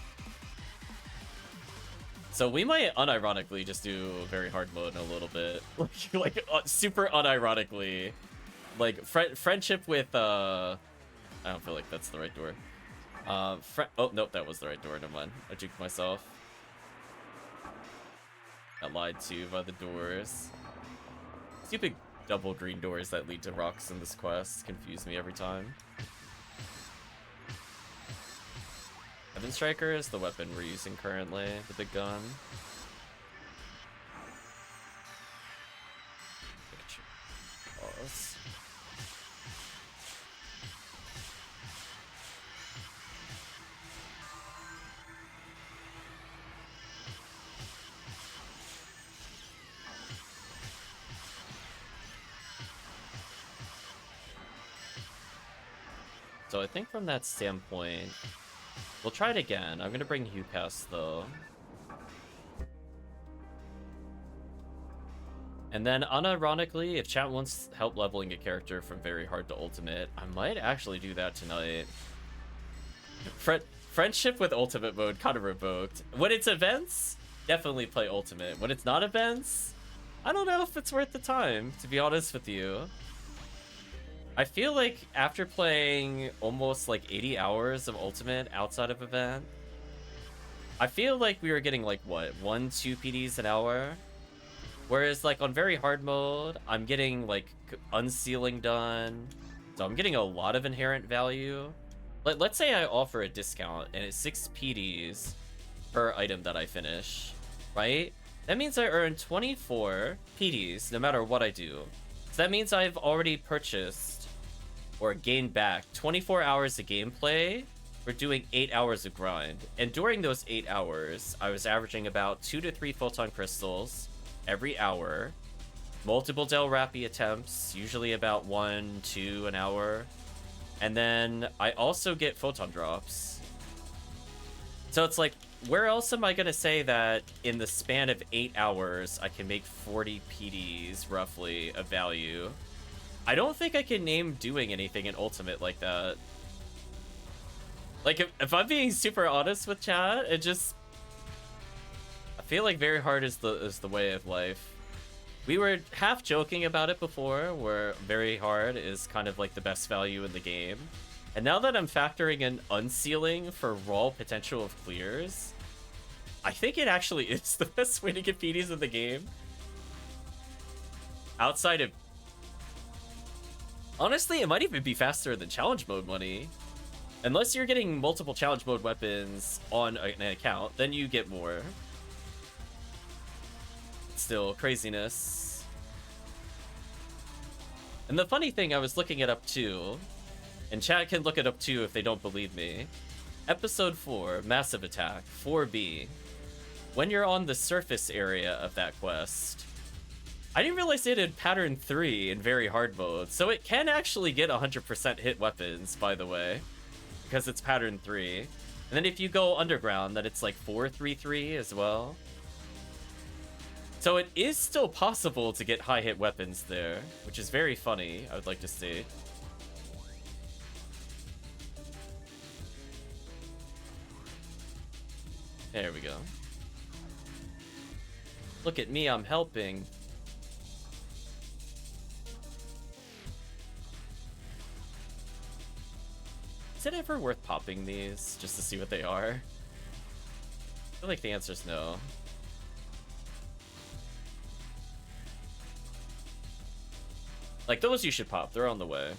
So we might unironically just do very hard mode in a little bit. Super unironically. Like, friendship with, I don't feel like that's the right door. Oh, nope, that was the right door, never mind. I juked myself. Got lied to by the doors. Stupid double green doors that lead to rocks in this quest confuse me every time. Heaven Striker is the weapon we're using currently, the big gun. Oh, Pause. So I think from that standpoint, we'll try it again. I'm gonna bring Hugh past though. And then unironically, if chat wants help leveling a character from very hard to ultimate, I might actually do that tonight. Friendship with ultimate mode kind of revoked. When it's events, definitely play ultimate. When it's not events, I don't know if it's worth the time, to be honest with you. I feel like after playing almost like 80 hours of ultimate outside of event, I feel like we were getting like, what, 1-2 PDs an hour? Whereas like on very hard mode, I'm getting like unsealing done. So I'm getting a lot of inherent value. Let's say I offer a discount and it's 6 PDs per item that I finish, right? That means I earn 24 PDs no matter what I do. So that means I've already purchased or gained back 24 hours of gameplay for doing 8 hours of grind. And during those 8 hours, I was averaging about 2 to 3 photon crystals every hour, multiple Del Rappy attempts, usually about 1-2 an hour, and then I also get photon drops. So it's like, where else am I gonna say that in the span of 8 hours I can make 40 PDs roughly of value? I don't think I can name doing anything in Ultimate like that. Like, if I'm being super honest with chat, it just, I feel like very hard is the way of life. We were half joking about it before, where very hard is kind of like the best value in the game. And now that I'm factoring in unsealing for raw potential of clears, I think it actually is the best way to get PDs in the game. Outside of... Honestly, it might even be faster than challenge mode money. Unless you're getting multiple challenge mode weapons on an account, then you get more. Still craziness. And the funny thing, I was looking it up too, and chat can look it up too if they don't believe me. Episode 4, Massive Attack, 4B. When you're on the surface area of that quest, I didn't realize it had pattern 3 in very hard mode, so it can actually get 100% hit weapons, by the way, because it's pattern 3. And then if you go underground, then it's like 4-3-3 as well. So it is still possible to get high hit weapons there, which is very funny, I would like to see. There we go. Look at me, I'm helping. Is it ever worth popping these just to see what they are? I feel like the answer's no. Like, those you should pop. They're on the way.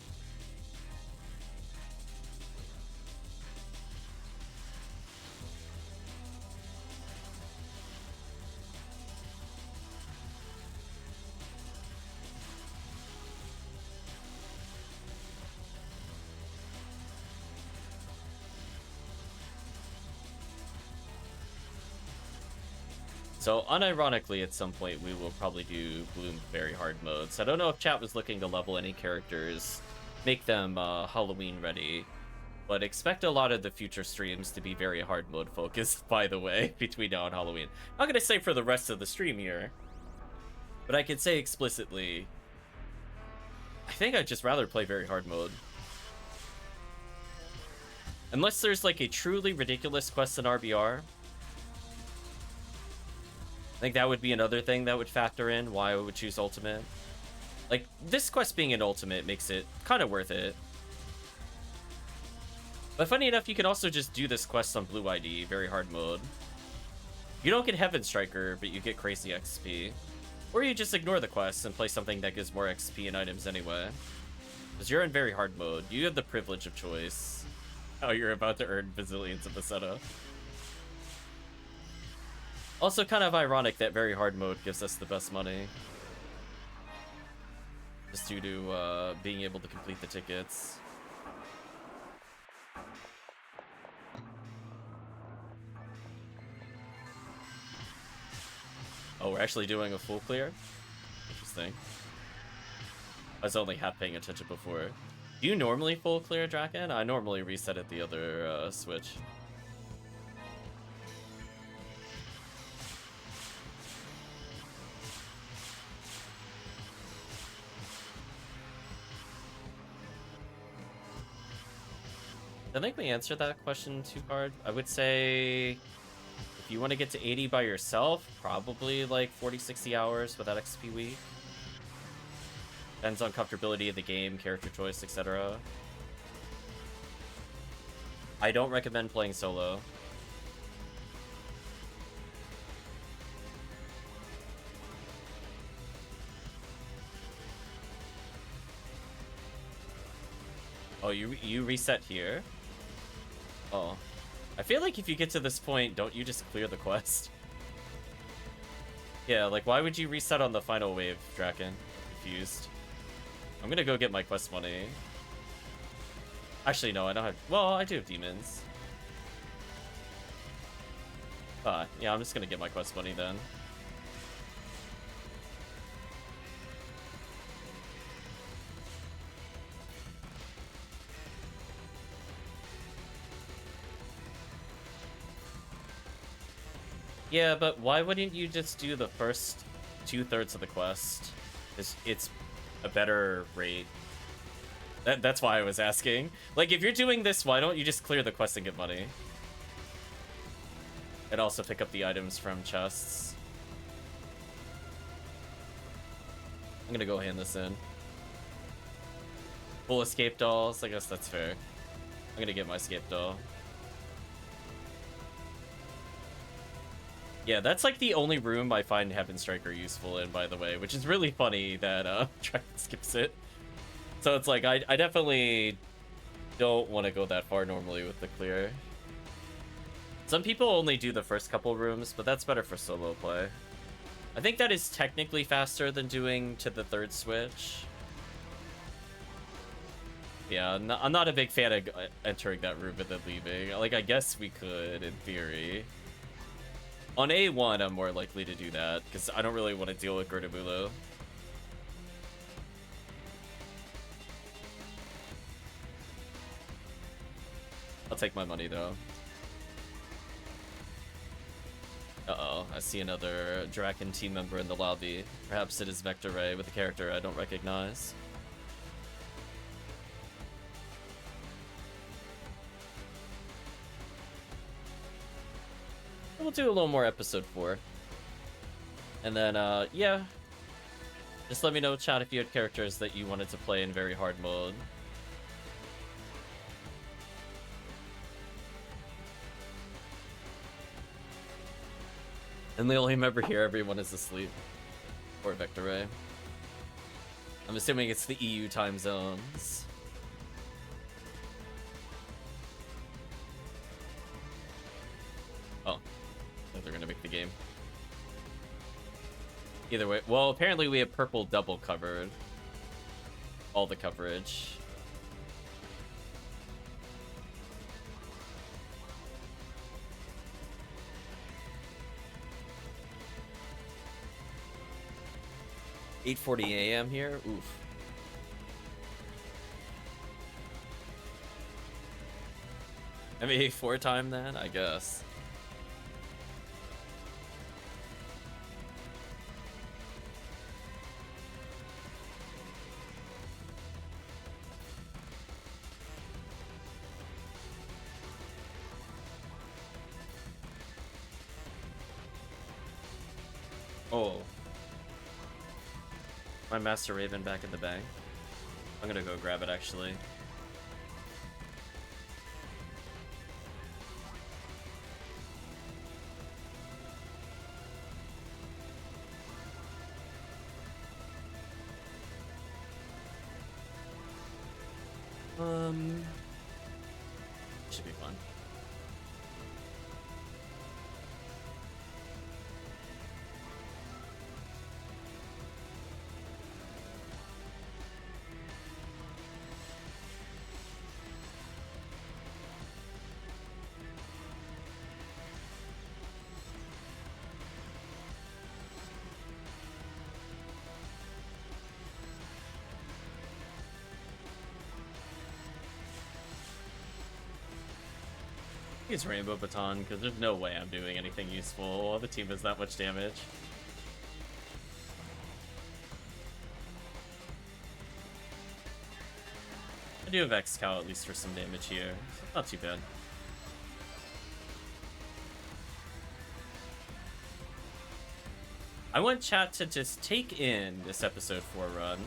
So, unironically, at some point, we will probably do Bloom very hard modes. I don't know if chat was looking to level any characters, make them Halloween ready, but expect a lot of the future streams to be very hard mode focused, by the way, between now and Halloween. I'm not going to say for the rest of the stream here, but I can say explicitly, I think I'd just rather play very hard mode. Unless there's like a truly ridiculous quest in RBR. I think that would be another thing that would factor in why I would choose Ultimate. Like, this quest being an Ultimate makes it kind of worth it. But funny enough, you can also just do this quest on Blue ID, very hard mode. You don't get Heaven Striker, but you get crazy XP. Or you just ignore the quest and play something that gives more XP and items anyway. Because you're in very hard mode, you have the privilege of choice. How you're about to earn bazillions of the setup. Also kind of ironic that very hard mode gives us the best money. just due to being able to complete the tickets. Oh, we're actually doing a full clear? Interesting. I was only half paying attention before. Do you normally full clear Draken? I normally reset it the other switch. I think we answered that question too hard. I would say if you want to get to 80 by yourself, probably like 40-60 hours with that XP week. Depends on comfortability of the game, character choice, etc. I don't recommend playing solo. Oh, you reset here? Oh. I feel like if you get to this point, don't you just clear the quest? Yeah, like why would you reset on the final wave, Draken? Confused. I'm gonna go get my quest money. Actually, no, I don't have... Well, I do have demons. Yeah, I'm just gonna get my quest money then. Yeah, but why wouldn't you just do the first 2/3 of the quest? It's a better rate. That's why I was asking. Like, if you're doing this, why don't you just clear the quest and get money? And also pick up the items from chests. I'm gonna go hand this in. Full escape dolls, I guess that's fair. I'm gonna get my escape doll. Yeah, that's like the only room I find Heaven Striker useful in, by the way, which is really funny that Draken skips it. So it's like, I definitely don't want to go that far normally with the clear. Some people only do the first couple rooms, but that's better for solo play. I think that is technically faster than doing to the 3rd switch. Yeah, I'm not a big fan of entering that room and then leaving. Like, I guess we could, in theory. On A1, I'm more likely to do that, because I don't really want to deal with Gerdamulo. I'll take my money, though. Uh-oh, I see another Draken team member in the lobby. Perhaps it is Vector Ray with a character I don't recognize. We'll do a little more episode 4. And then, yeah. Just let me know, chat, if you had characters that you wanted to play in very hard mode. And the only member here, everyone is asleep. Or Vector Ray. I'm assuming it's the EU time zones. Oh. They're gonna make the game. Either way. Well, apparently we have purple double covered. All the coverage. $8:40 a.m. here? Oof. MA4 time then? I guess. Oh. My Master Raven back in the bank. I'm gonna go grab it, actually. Should be fun. use Rainbow Baton, because there's no way I'm doing anything useful while the team has that much damage. I do have X-Cow at least for some damage here, so not too bad. I want chat to just take in this episode 4 run.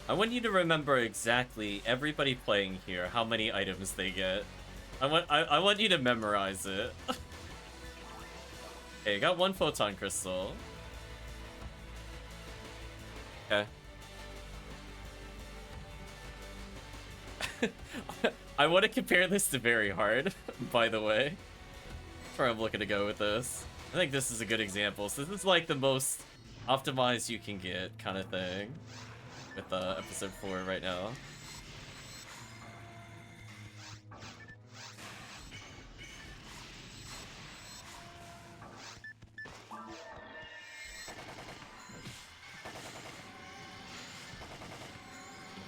I want you to remember exactly everybody playing here, how many items they get. I want you to memorize it. Okay, got 1 photon crystal. Okay. I want to compare this to Very Hard, by the way. That's where I'm looking to go with this. I think this is a good example. So this is like the most optimized you can get kind of thing with episode 4 right now.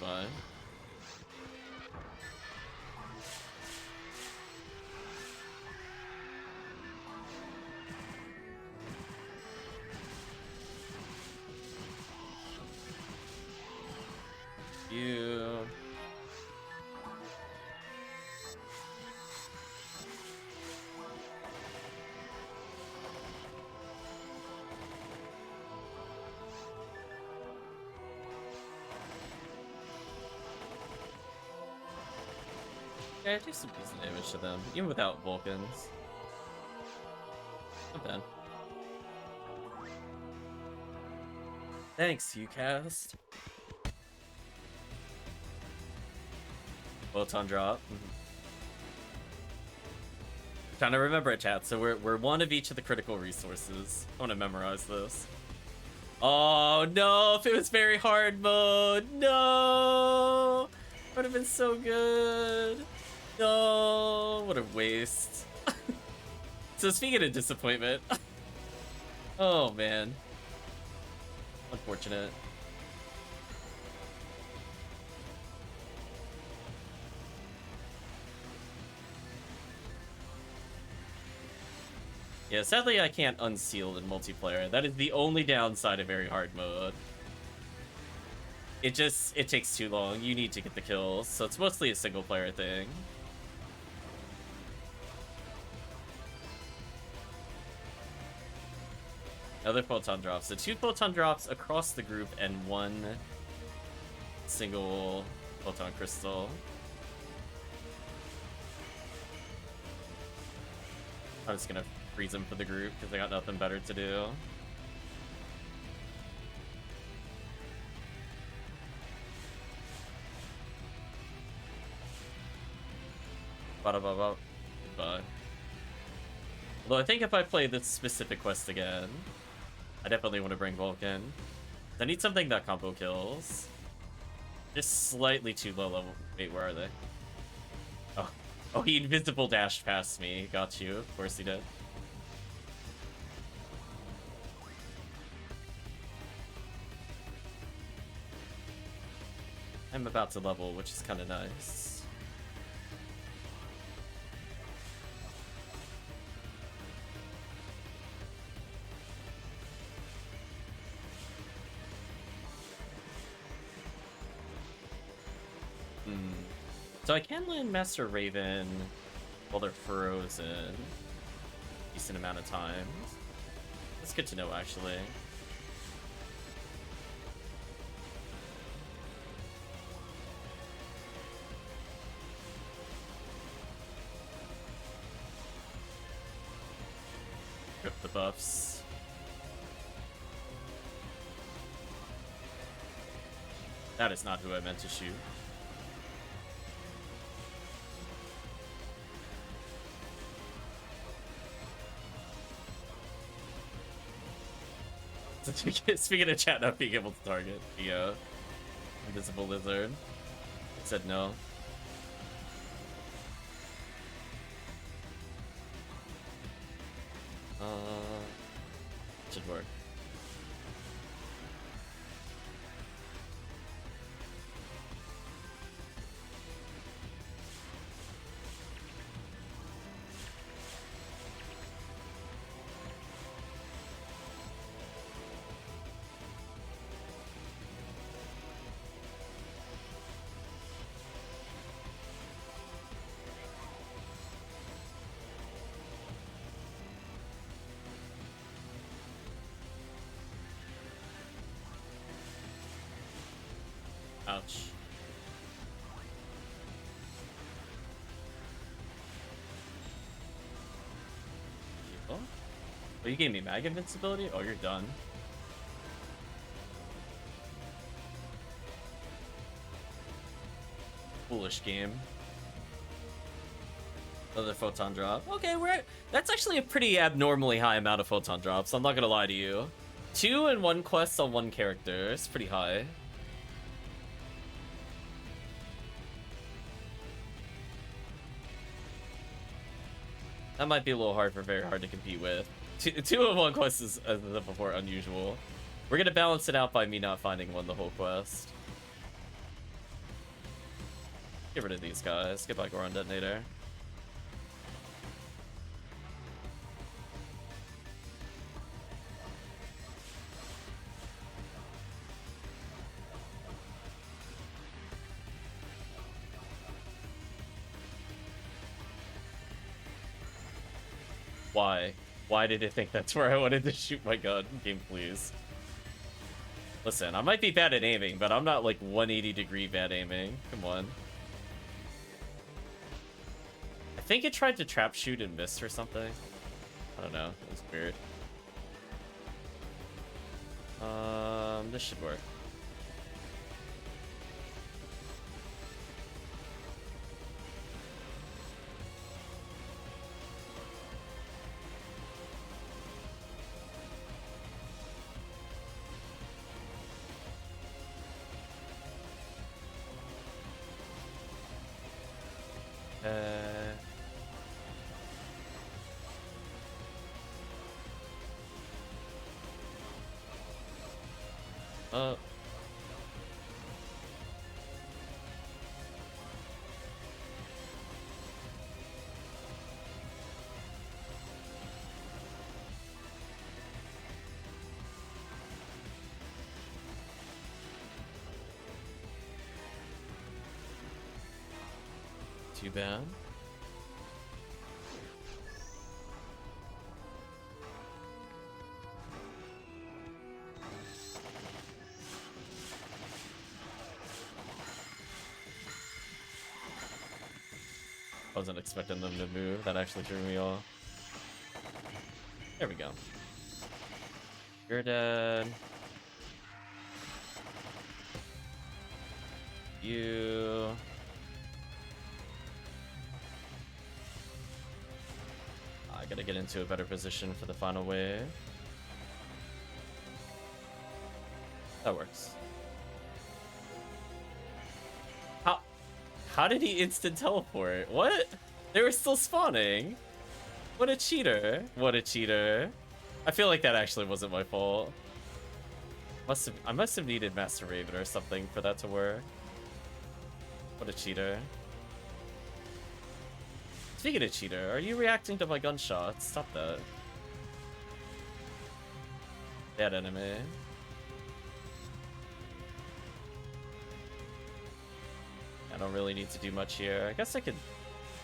Goodbye. You. Yeah, do some decent damage to them, even without Vulcans. Not bad. Thanks, UCast. Photon drop. Trying to remember it, chat. So we're one of each of the critical resources. I want to memorize this. Oh no! If it was Very Hard mode, no! Would have been so good. No, what a waste. So speaking of disappointment, oh man, unfortunate. Yeah, sadly I can't unseal in multiplayer. That is the only downside of Very Hard mode. It takes too long. You need to get the kills, so it's mostly a single player thing. Another photon drops. So 2 photon drops across the group and 1 single photon crystal. I'm just gonna freeze them for the group because I got nothing better to do. Goodbye. Although I think if I play this specific quest again, I definitely want to bring Vulcan. I need something that combo kills. Just slightly too low level. Wait, where are they? Oh, he invisible dashed past me. Got you. Of course he did. I'm about to level, which is kind of nice. So I can land Master Raven while they're frozen a decent amount of times. That's good to know, actually. Rip the buffs. That is not who I meant to shoot. Speaking of chat not being able to target the invisible lizard, it said no. Should work. much. Oh, you gave me mag invincibility? Oh, you're done. Foolish game. Another photon drop. Okay, that's actually a pretty abnormally high amount of photon drops. I'm not gonna lie to you. 2 and 1 quests on 1 character. It's pretty high. That might be a little hard for very hard to compete with. 2 and 1 quests is, as I said before, unusual. We're gonna balance it out by me not finding one the whole quest. Get rid of these guys. Goodbye, Goron Detonator. Why? Why did it think that's where I wanted to shoot my gun? Game, please. Listen, I might be bad at aiming, but I'm not like 180-degree bad aiming. Come on. I think it tried to trap shoot and missed or something. I don't know. It was weird. This should work. Too bad. Wasn't expecting them to move. That actually threw me off. There we go. You're dead. You. I gotta get into a better position for the final wave. That works. How did he instant teleport? What? They were still spawning. What a cheater. What a cheater. I feel like that actually wasn't my fault. I must have needed Master Raven or something for that to work. What a cheater. Speaking of cheater, are you reacting to my gunshots? Stop that. Bad enemy. I don't really need to do much here. I guess I could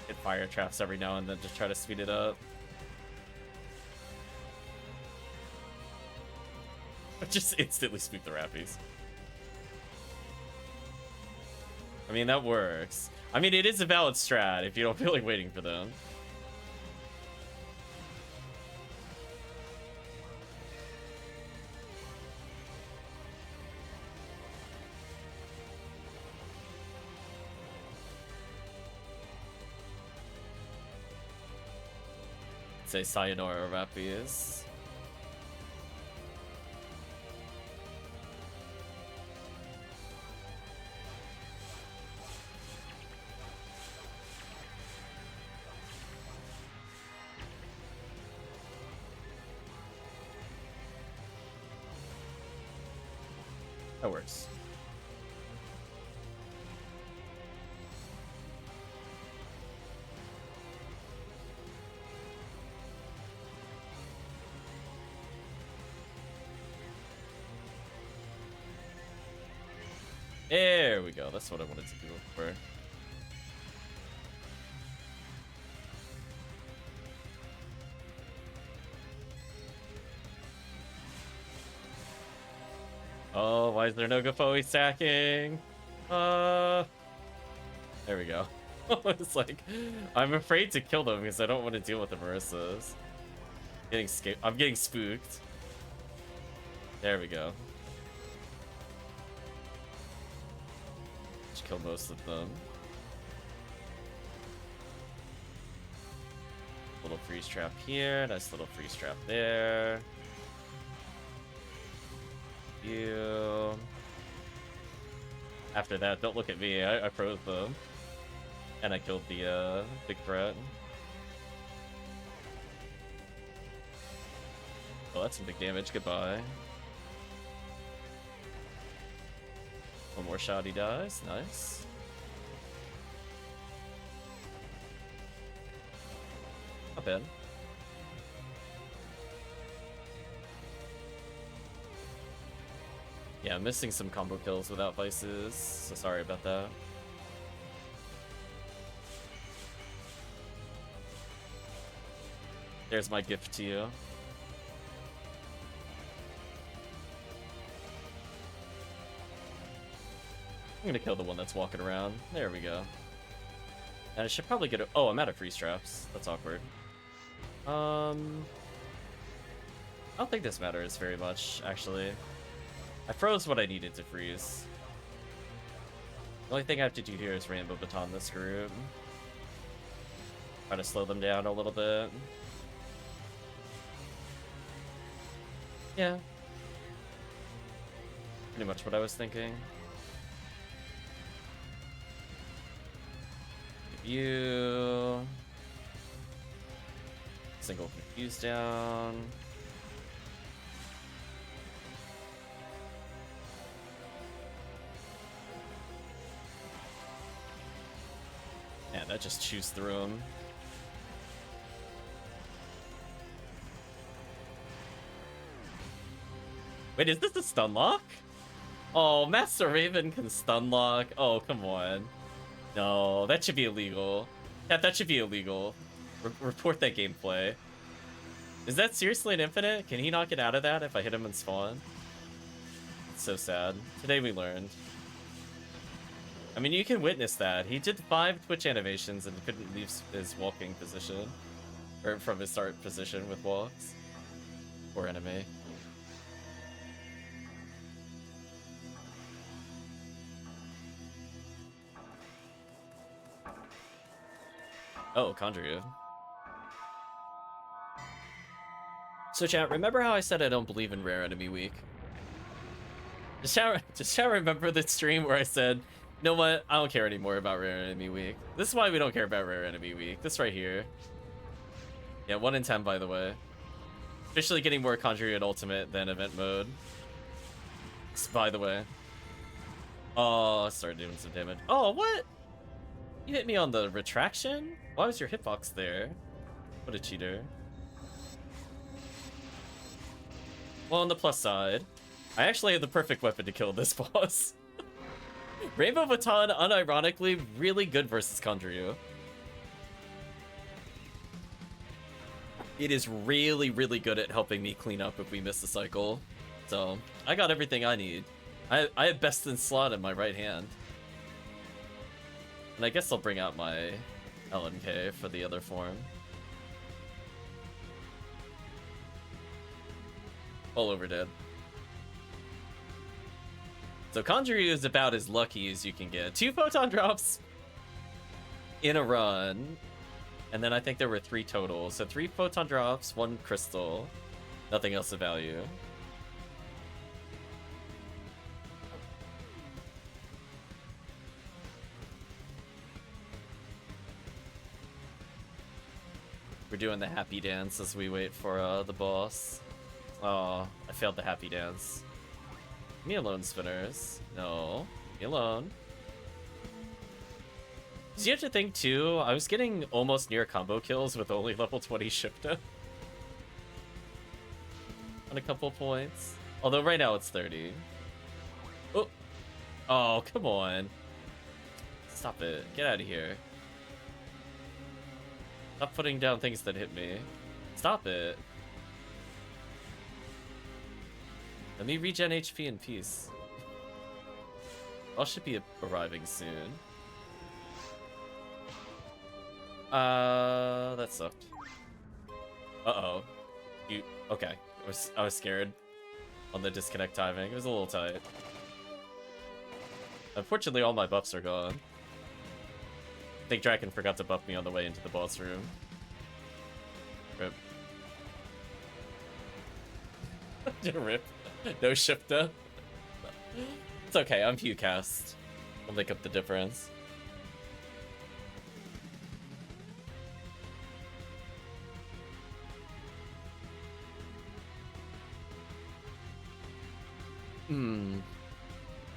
hit fire traps every now and then to try to speed it up. Just instantly spook the Rappies. I mean, that works. I mean, it is a valid strat if you don't feel like waiting for them. Say sayonara, Rappies. That works. There we go. That's what I wanted to do for. Oh, why is there no Gafoe stacking? There we go. It's like, I'm afraid to kill them because I don't want to deal with the Marisas. I'm getting spooked. There we go. Just kill most of them. Little freeze trap here, nice little freeze trap there. You. After that, don't look at me. I froze them, and I killed the big threat. Oh, that's some big damage. Goodbye. One more shot, he dies. Nice. Not bad. Yeah, I'm missing some combo kills without vices, so sorry about that. There's my gift to you. I'm gonna kill the one that's walking around. There we go. And I should probably get a... Oh, I'm out of freeze traps. That's awkward. I don't think this matters very much, actually. I froze what I needed to freeze. The only thing I have to do here is Rainbow Baton this group. Try to slow them down a little bit. Yeah. Pretty much what I was thinking. You. Single confuse down. Yeah, that just chews through him. Wait, is this a stun lock? Oh, Master Raven can stun lock. Oh, come on. No, that should be illegal. That should be illegal. Report that gameplay. Is that seriously an infinite? Can he not get out of that if I hit him in spawn? It's so sad. Today we learned. I mean, you can witness that. He did 5 Twitch animations and couldn't leave his walking position. Or from his start position with walks. Poor enemy. Oh, Conjure. So chat, remember how I said I don't believe in Rare Enemy Week? Just chat remember the stream where I said, you know what, I don't care anymore about Rare Enemy Week. This is why we don't care about Rare Enemy Week. This right here. Yeah, 1 in 10 by the way. Officially getting more Conjure at Ultimate than Event Mode. By the way. Oh, I started doing some damage. Oh, what? You hit me on the retraction? Why was your hitbox there? What a cheater. Well, on the plus side, I actually have the perfect weapon to kill this boss. Rainbow Baton, unironically, really good versus Conjure. It is really, really good at helping me clean up if we miss the cycle. So, I got everything I need. I have best in slot in my right hand. And I guess I'll bring out my LNK for the other form. All over dead. So Conjure is about as lucky as you can get. 2 photon drops in a run. And then I think there were 3 total. So 3 photon drops, 1 crystal. Nothing else of value. We're doing the happy dance as we wait for the boss. Oh, I failed the happy dance. Leave me alone, spinners. No, leave me alone. So you have to think too, I was getting almost near combo kills with only level 20 Shipta. On a couple points. Although right now it's 30. Oh, oh, come on. Stop it. Get out of here. Stop putting down things that hit me. Stop it. Let me regen HP in peace. All should be arriving soon. That sucked. Uh-oh. Okay. I was scared on the disconnect timing. It was a little tight. Unfortunately, all my buffs are gone. I think Draken forgot to buff me on the way into the boss room. Rip. Rip. No shifter. It's okay, I'm Pewcast. I'll make up the difference.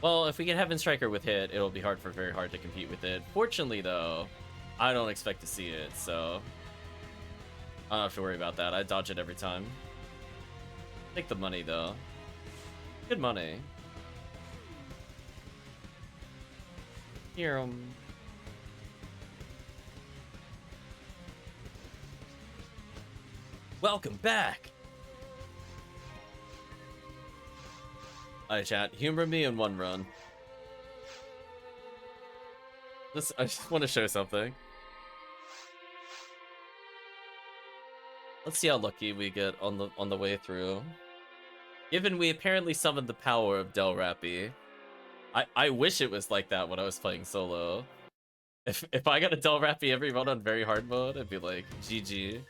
Well, if we get Heaven Striker with hit, it'll be very hard to compete with it. Fortunately, though, I don't expect to see it, so I don't have to worry about that. I dodge it every time. Take the money, though. Good money. Here, Welcome back! Alright, chat. Humor me in one run. I just want to show something. Let's see how lucky we get on the way through. Given we apparently summoned the power of Del Rappy, I wish it was like that when I was playing solo. If I got a Del Rappy every run on very hard mode, I'd be like, GG.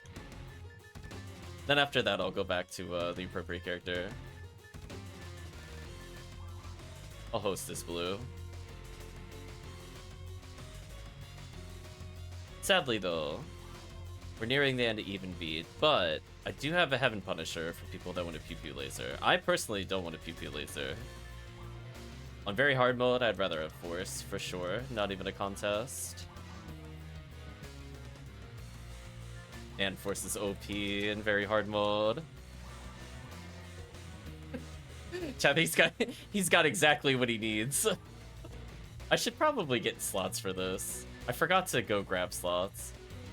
Then after that, I'll go back to the appropriate character. I'll host this blue. Sadly, though, we're nearing the end of even beat, but I do have a Heaven Punisher for people that want a Pew Pew Laser. I personally don't want a Pew Pew Laser. On very hard mode, I'd rather have Force, for sure. Not even a contest. And Force is OP in very hard mode. Chat, he's got exactly what he needs. I should probably get slots for this. I forgot to go grab slots.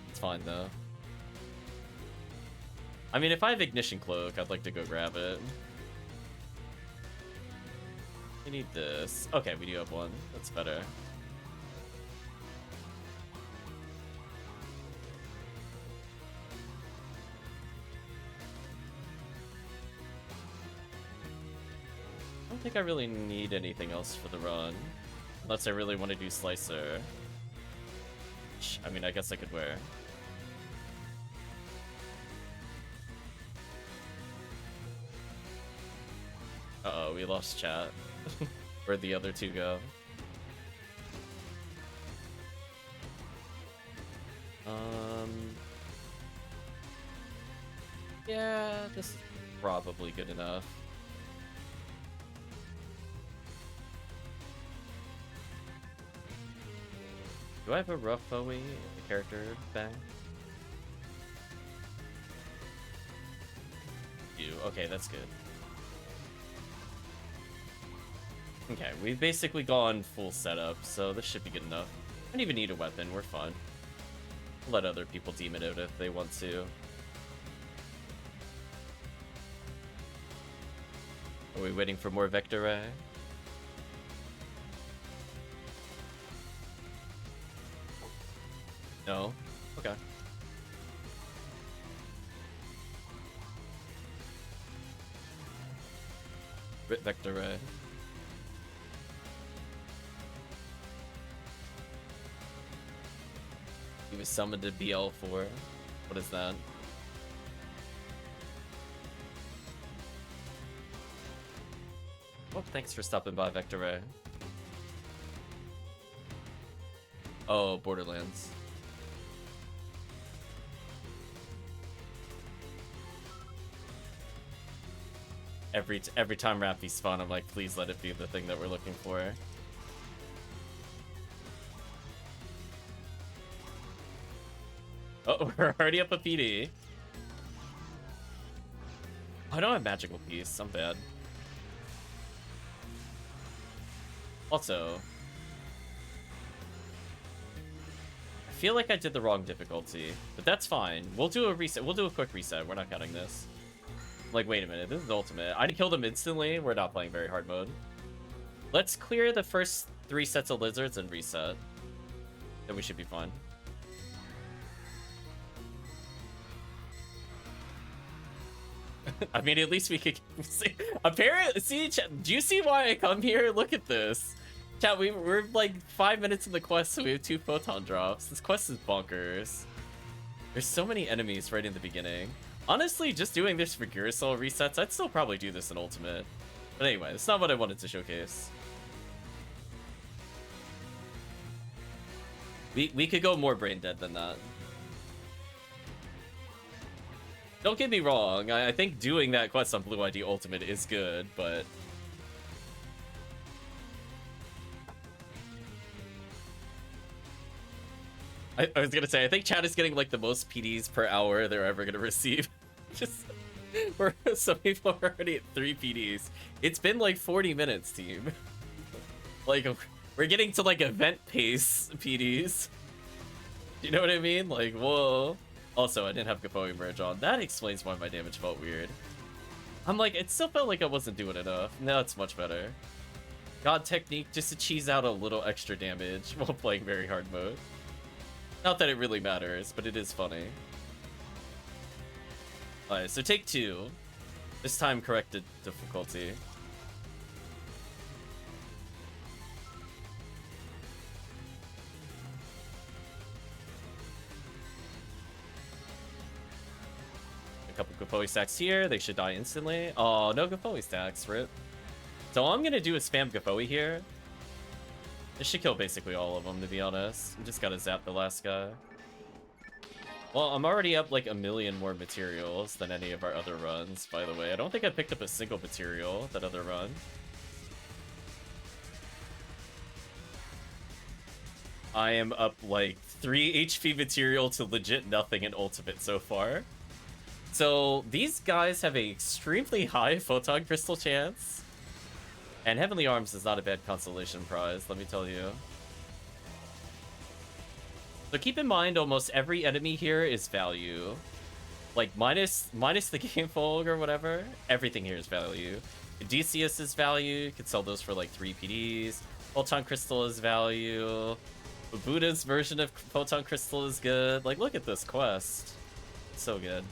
It's fine though. I mean, if I have Ignition Cloak, I'd like to go grab it. We need this. Okay, we do have one. That's better. I don't think I really need anything else for the run. Unless I really want to do Slicer. Which, I mean, I guess I could wear. Uh-oh, we lost chat. Where'd the other two go? Yeah, this is probably good enough. Do I have a rough Bowie character back? Okay, that's good. Okay, we've basically gone full setup, so this should be good enough. I don't even need a weapon, we're fine. Let other people deem it out if they want to. Are we waiting for more Vector Ray? No? Okay. Vector Ray. He was summoned to BL4. What is that? Well, thanks for stopping by, Vector Ray. Oh, Borderlands. Every time Rappy spawn, I'm like, please let it be the thing that we're looking for. Oh, we're already up a PD. I don't have Magical Piece, I'm bad. Also, I feel like I did the wrong difficulty, but that's fine. We'll do a reset. We'll do a quick reset. We're not counting this. Like, wait a minute, this is ultimate. I killed him instantly. We're not playing very hard mode. Let's clear the first 3 sets of lizards and reset. Then we should be fine. I mean, at least we could see. Apparently, see, do you see why I come here? Look at this. Chat, we're like 5 minutes in the quest, so we have 2 photon drops. This quest is bonkers. There's so many enemies right in the beginning. Honestly, just doing this for Gear Soul resets, I'd still probably do this in Ultimate. But anyway, it's not what I wanted to showcase. We could go more brain dead than that. Don't get me wrong, I think doing that quest on Blue ID Ultimate is good, but... I was gonna say, I think chat is getting like the most PDs per hour they're ever gonna receive. Just... some people are already at 3 PDs. It's been like 40 minutes, team. Like, we're getting to like event pace PDs. You know what I mean? Like, whoa. Also, I didn't have Decoy merge on. That explains why my damage felt weird. I'm like, it still felt like I wasn't doing enough. Now it's much better. God technique just to cheese out a little extra damage while playing very hard mode. Not that it really matters, but it is funny. Alright, so take 2. This time corrected difficulty. A couple Gapoe stacks here. They should die instantly. Oh, no Gapoe stacks, rip. So all I'm gonna do is spam Gapoe here. This should kill basically all of them, to be honest. We just gotta zap the last guy. Well, I'm already up like 1 million more materials than any of our other runs, by the way. I don't think I picked up a single material that other run. I am up like 3 HP material to legit nothing in Ultimate so far. So these guys have a extremely high Photon Crystal chance. And Heavenly Arms is not a bad consolation prize, let me tell you. So keep in mind, almost every enemy here is value. Like, minus the Game Folk or whatever, everything here is value. Odysseus is value, you could sell those for like 3 PDs. Photon Crystal is value. Buddha's version of Photon Crystal is good. Like, look at this quest. So good.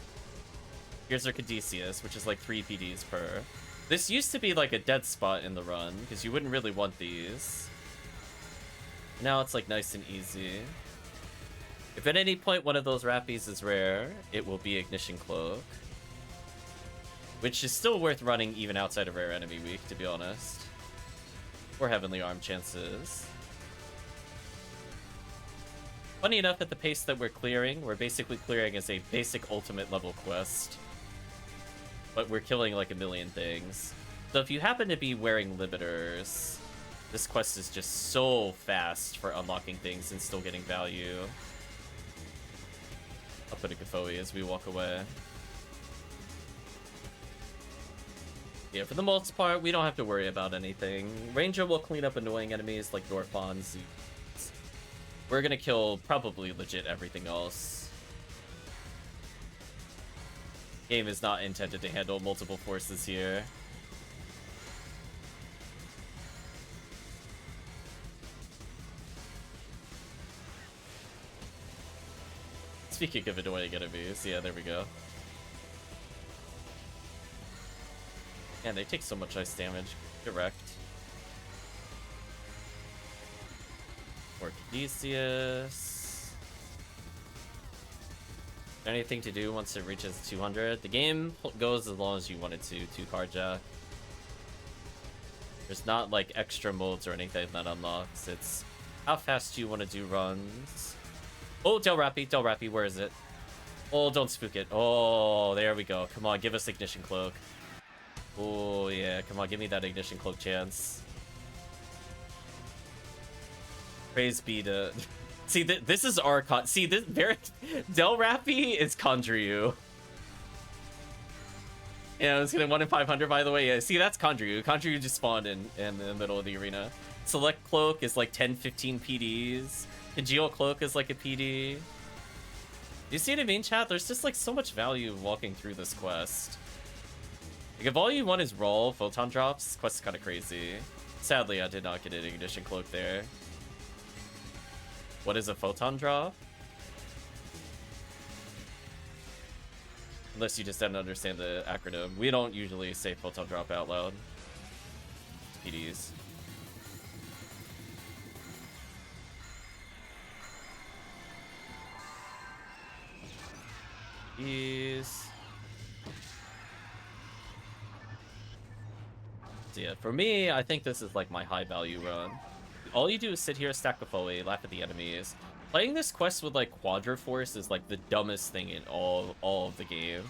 Here's our Odysseus, which is like 3 PDs per. This used to be like a dead spot in the run, because you wouldn't really want these. Now it's like nice and easy. If at any point one of those Rappies is rare, it will be Ignition Cloak. Which is still worth running even outside of Rare Enemy Week, to be honest. Or Heavenly Arm chances. Funny enough, at the pace that we're clearing, we're basically clearing as a basic Ultimate level quest. But we're killing like 1 million things. So if you happen to be wearing limiters, this quest is just so fast for unlocking things and still getting value. I'll put a Gafoe as we walk away. Yeah, for the most part, we don't have to worry about anything. Ranger will clean up annoying enemies like Dorphons. We're gonna kill probably legit everything else. Game is not intended to handle multiple forces here. Speaking of annoying enemies, yeah, there we go. Man, they take so much ice damage. Direct. Or Odysseus. Anything to do once it reaches 200. The game goes as long as you want it to 2-card jack. There's not like extra modes or anything that unlocks. It's how fast you want to do runs. Oh, Del Rappy, where is it? Oh, don't spook it. Oh, there we go. Come on, give us Ignition Cloak. Oh, yeah, come on, give me that Ignition Cloak chance. Praise be to... See, this is our con. See, this Del Rappy is Condryu. Yeah, it's gonna 1 in 500, by the way. Yeah, see, that's Condryu. Condryu just spawned in the middle of the arena. Select Cloak is like 10-15 PDs. Congeal Cloak is like a PD. You see what I mean, chat? There's just like so much value walking through this quest. Like, if all you want is roll photon drops, this quest is kind of crazy. Sadly, I did not get an ignition cloak there. What is a photon drop? Unless you just didn't understand the acronym. We don't usually say photon drop out loud. PDs. So yeah, for me, I think this is like my high value run. All you do is sit here, stack a Foe, laugh at the enemies. Playing this quest with like Quadra-Force is like the dumbest thing in all of the game.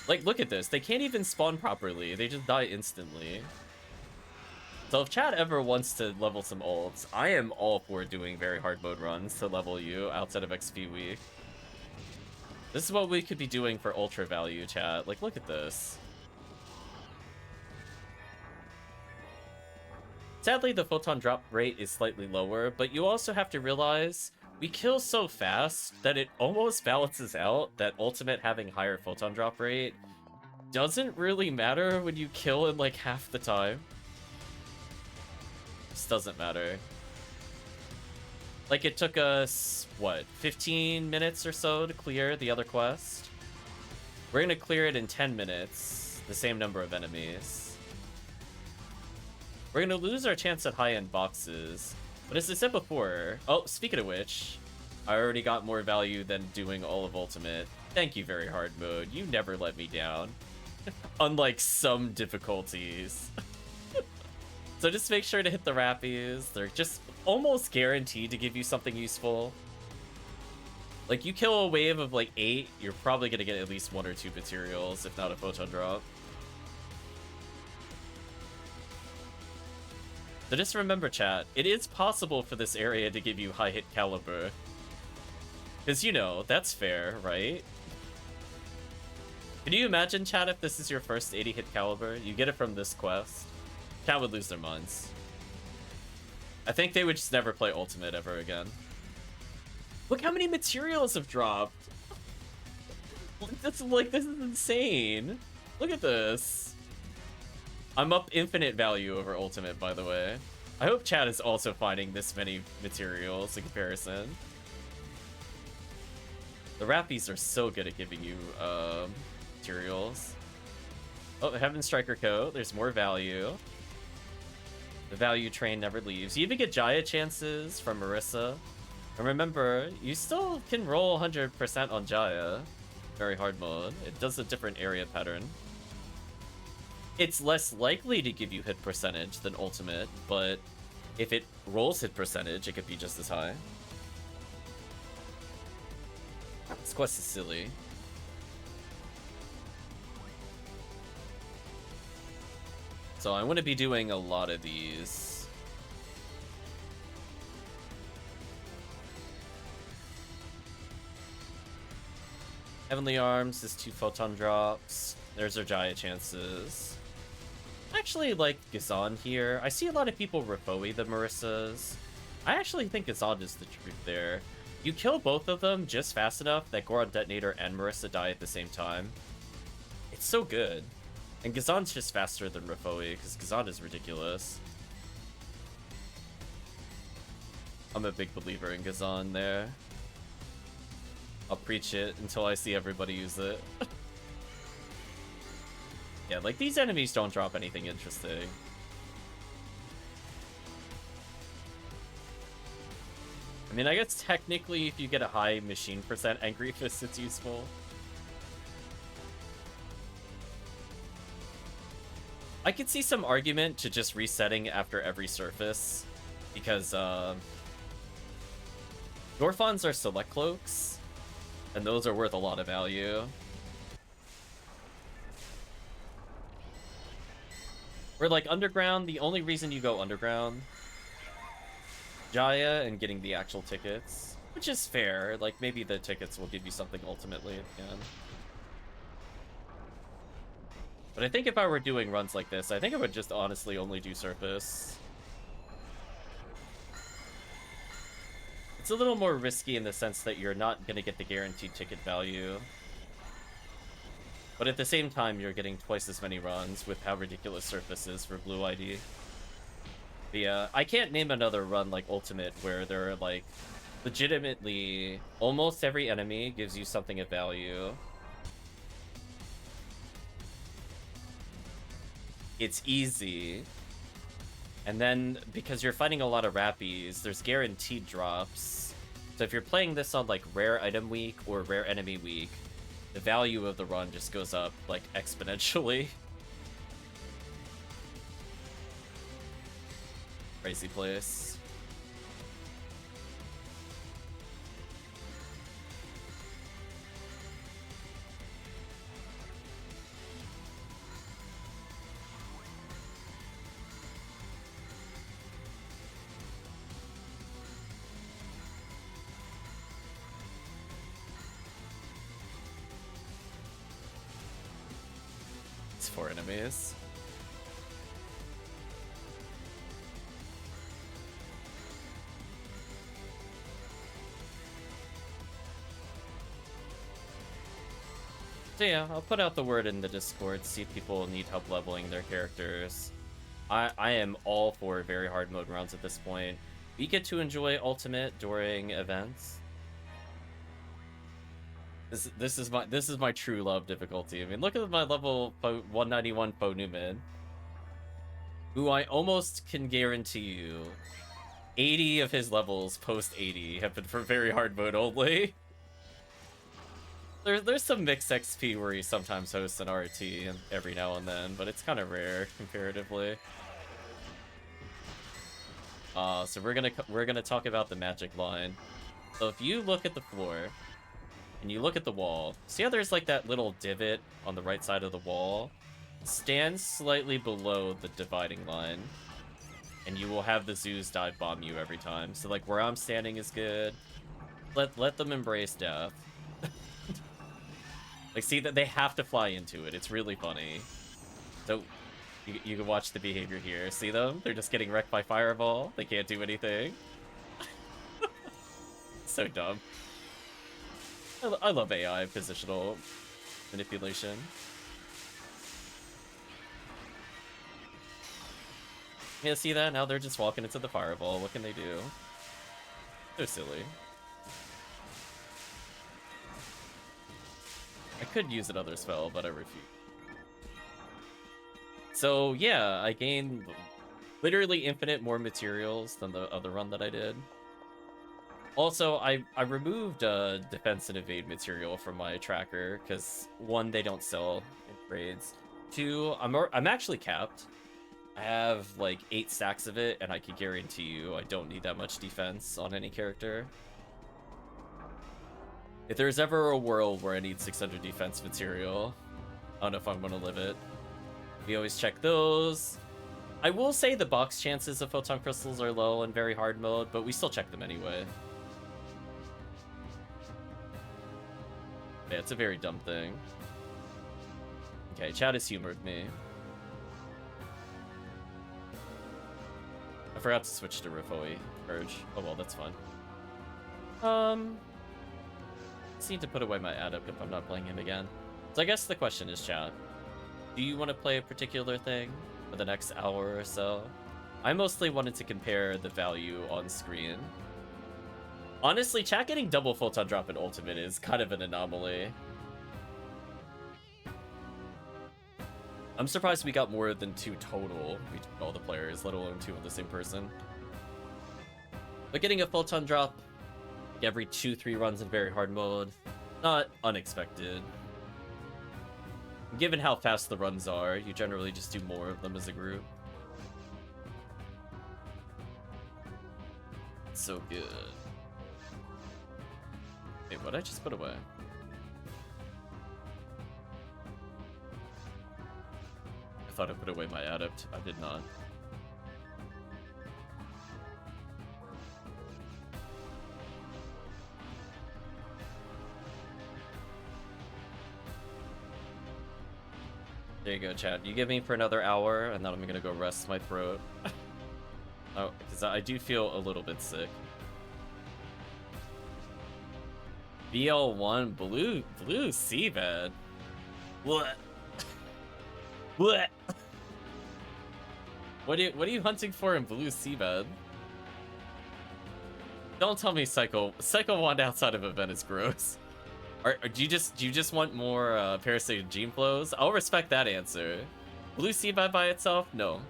Like, look at this. They can't even spawn properly. They just die instantly. So if Chad ever wants to level some ults, I am all for doing very hard mode runs to level you outside of XP week. This is what we could be doing for ultra value, chat. Like, look at this. Sadly, the photon drop rate is slightly lower, but you also have to realize we kill so fast that it almost balances out that ultimate having higher photon drop rate doesn't really matter when you kill in like half the time. This doesn't matter. Like, it took us, what, 15 minutes or so to clear the other quest? We're gonna clear it in 10 minutes, the same number of enemies. We're gonna lose our chance at high-end boxes, but as I said before... Oh, speaking of which, I already got more value than doing all of Ultimate. Thank you, very hard mode. You never let me down. Unlike some difficulties. So just make sure to hit the Rappies. They're just almost guaranteed to give you something useful. Like, you kill a wave of like 8, you're probably gonna get at least 1 or 2 materials, if not a photon drop. So just remember, chat, it is possible for this area to give you high hit caliber. Because, you know, that's fair, right? Can you imagine, chat, if this is your first 80 hit caliber? You get it from this quest. Chat would lose their minds. I think they would just never play Ultimate ever again. Look how many materials have dropped! This is insane! Look at this! I'm up infinite value over Ultimate, by the way. I hope chat is also finding this many materials in comparison. The Rappies are so good at giving you materials. Oh, the Heaven Striker coat. There's more value. The value train never leaves. You even get Jaya chances from Marissa. And remember, you still can roll 100% on Jaya. Very hard mode. It does a different area pattern. It's less likely to give you hit percentage than Ultimate, but if it rolls hit percentage, it could be just as high. This quest is silly. So I want to be doing a lot of these. Heavenly Arms is 2 photon drops. There's our Jaya chances. I actually like Gazan here. I see a lot of people refoe the Marissas. I actually think Gazan is the truth there. You kill both of them just fast enough that Goron Detonator and Marissa die at the same time. It's so good. And Gazan's just faster than Refoe, because Gazan is ridiculous. I'm a big believer in Gazan there. I'll preach it until I see everybody use it. Yeah, like, these enemies don't drop anything interesting. I mean, I guess technically if you get a high machine percent Angry Fist, it's useful. I could see some argument to just resetting after every surface, because Dorphons are select cloaks, and those are worth a lot of value. Where, like, underground, the only reason you go underground, Jaya and getting the actual tickets, which is fair. Like, maybe the tickets will give you something ultimately at the end. But I think if I were doing runs like this, I think I would just honestly only do surface. It's a little more risky in the sense that you're not going to get the guaranteed ticket value. But at the same time, you're getting twice as many runs with how ridiculous surface is for Blue ID. But yeah, I can't name another run like Ultimate where there are like legitimately almost every enemy gives you something of value. It's easy. And then, because you're fighting a lot of rappies, there's guaranteed drops. So if you're playing this on, like, rare item week or rare enemy week, the value of the run just goes up, like, exponentially. Crazy place. It's 4 enemies. So yeah, I'll put out the word in the Discord, see if people need help leveling their characters. I am all for very hard mode rounds at this point. We get to enjoy Ultimate during events. This is my true love difficulty. I mean, look at my level 191 Poe Newman, who I almost can guarantee you 80 of his levels post 80 have been for very hard mode only. There's some mixed XP where he sometimes hosts an RT and every now and then, but it's kind of rare comparatively. So we're gonna talk about the magic line. So if you look at the floor and you look at the wall, see how there's like that little divot on the right side of the wall? Stand slightly below the dividing line, and you will have the Zeus dive bomb you every time. So like where I'm standing is good. Let them embrace death. Like, see that they have to fly into it. It's really funny. So you can watch the behavior here. See them? They're just getting wrecked by fireball. They can't do anything. So dumb. I love AI positional manipulation. Yeah, see that? Now they're just walking into the fireball. What can they do? So silly. I could use another spell, but I refuse. So yeah, I gained literally infinite more materials than the other run that I did. Also, I removed defense and evade material from my tracker because 1, they don't sell in trades. 2, I'm actually capped. I have like 8 stacks of it, and I can guarantee you I don't need that much defense on any character. If there's ever a world where I need 600 defense material, I don't know if I'm gonna live it. We always check those. I will say the box chances of photon crystals are low in very hard mode, but we still check them anyway. Yeah, it's a very dumb thing. Okay, chat has humored me. I forgot to switch to Rifoi Purge. Oh well, that's fine. Just need to put away my adept if I'm not playing him again. So I guess the question is, chat, do you want to play a particular thing for the next hour or so? I mostly wanted to compare the value on screen. Honestly, chat getting double photon drop in Ultimate is kind of an anomaly. I'm surprised we got more than 2 total between all the players, let alone 2 of the same person. But getting a photon drop every 2-3 runs in very hard mode, not unexpected. Given how fast the runs are, you generally just do more of them as a group. It's so good. Wait, what did I just put away? I thought I put away my adept. I did not. There you go, Chad. You give me for another hour, and then I'm gonna go rest my throat. Oh, because I do feel a little bit sick. BL1 blue seabed. What? What? What are you hunting for in blue seabed? Don't tell me Psycho Wand outside of event is gross. Do you just want more parasitic gene flows? I'll respect that answer. Blue seabed by itself? No.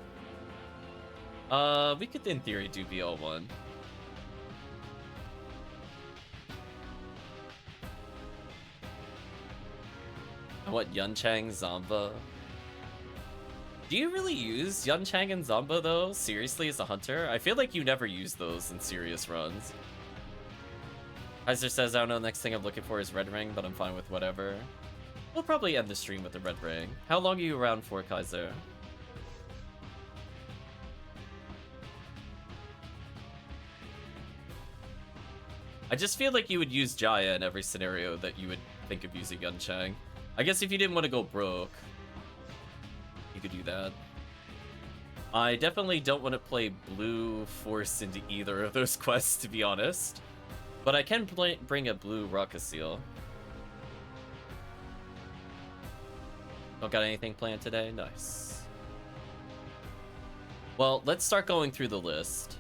We could in theory do BL1. I want Yunchang Zamba. Do you really use Yunchang and Zamba though? Seriously, as a hunter? I feel like you never use those in serious runs. Kaiser says, I don't know, next thing I'm looking for is Red Ring, but I'm fine with whatever. We'll probably end the stream with the Red Ring. How long are you around for, Kaiser? I just feel like you would use Jaya in every scenario that you would think of using Yunchang. I guess if you didn't want to go broke, you could do that. I definitely don't want to play blue force into either of those quests, to be honest. But I can bring a blue Rocket Seal. Don't got anything planned today? Nice. Well, let's start going through the list.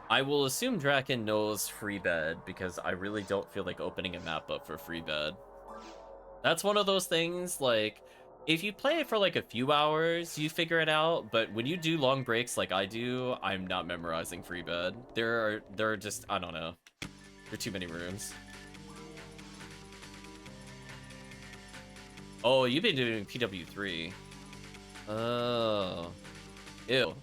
I will assume Draken knows free bed because I really don't feel like opening a map up for free bed. That's one of those things, like, if you play it for like a few hours, you figure it out, but when you do long breaks like I do, I'm not memorizing free bed. There are just, I don't know. There are too many rooms. Oh, you've been doing PW3. Oh. Ew.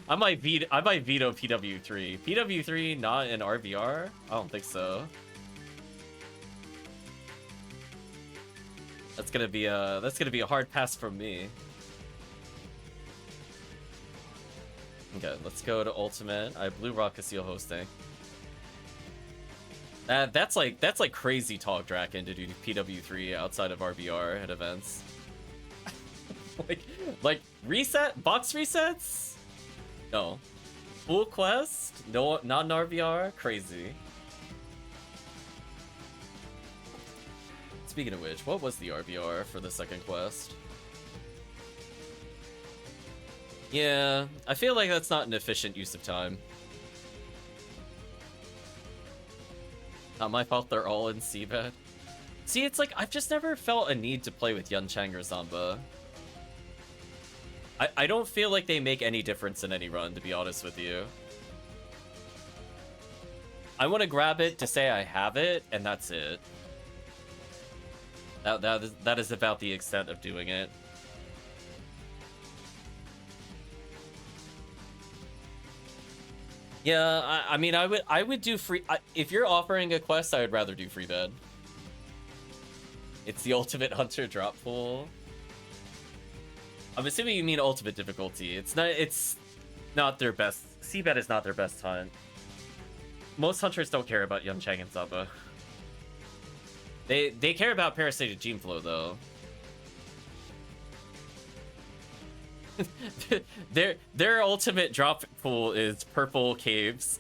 I might veto PW3. PW3 not in RBR? I don't think so. That's gonna be a hard pass from me. Okay, let's go to Ultimate. I have Blue Rocket Seal hosting. That's like crazy talk, Draken, to do PW3 outside of RBR at events. like reset box resets? No. Full quest? No, not an RBR? Crazy. Speaking of which, what was the RBR for the second quest? Yeah, I feel like that's not an efficient use of time. Not my fault they're all in Seabed. See, it's like, I've just never felt a need to play with Yunchang or Zamba. I don't feel like they make any difference in any run, to be honest with you. I want to grab it to say I have it, and that's it. That is about the extent of doing it. Yeah, I mean, I would do free. If you're offering a quest, I would rather do free bed. It's the ultimate hunter drop pool. I'm assuming you mean ultimate difficulty. It's not their best. Seabed is not their best hunt. Most hunters don't care about Yunchang and Zamba. They care about parasitic gene flow though. their ultimate drop pool is purple caves.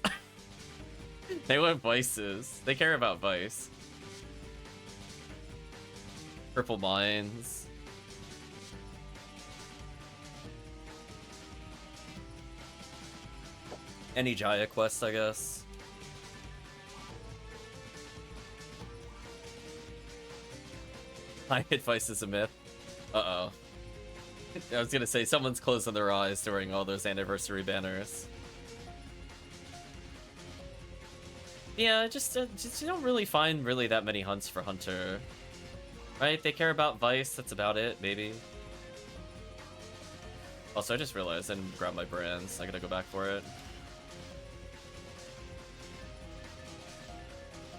They want vices. They care about vice. Purple mines. Any Jaya quests, I guess. High advice is a myth. Uh-oh. I was gonna say, someone's closing their eyes during all those anniversary banners. Yeah, just you don't really find really that many hunts for Hunter. Right? They care about Vice, that's about it, maybe. Also, I just realized I didn't grab my brands. I gotta go back for it.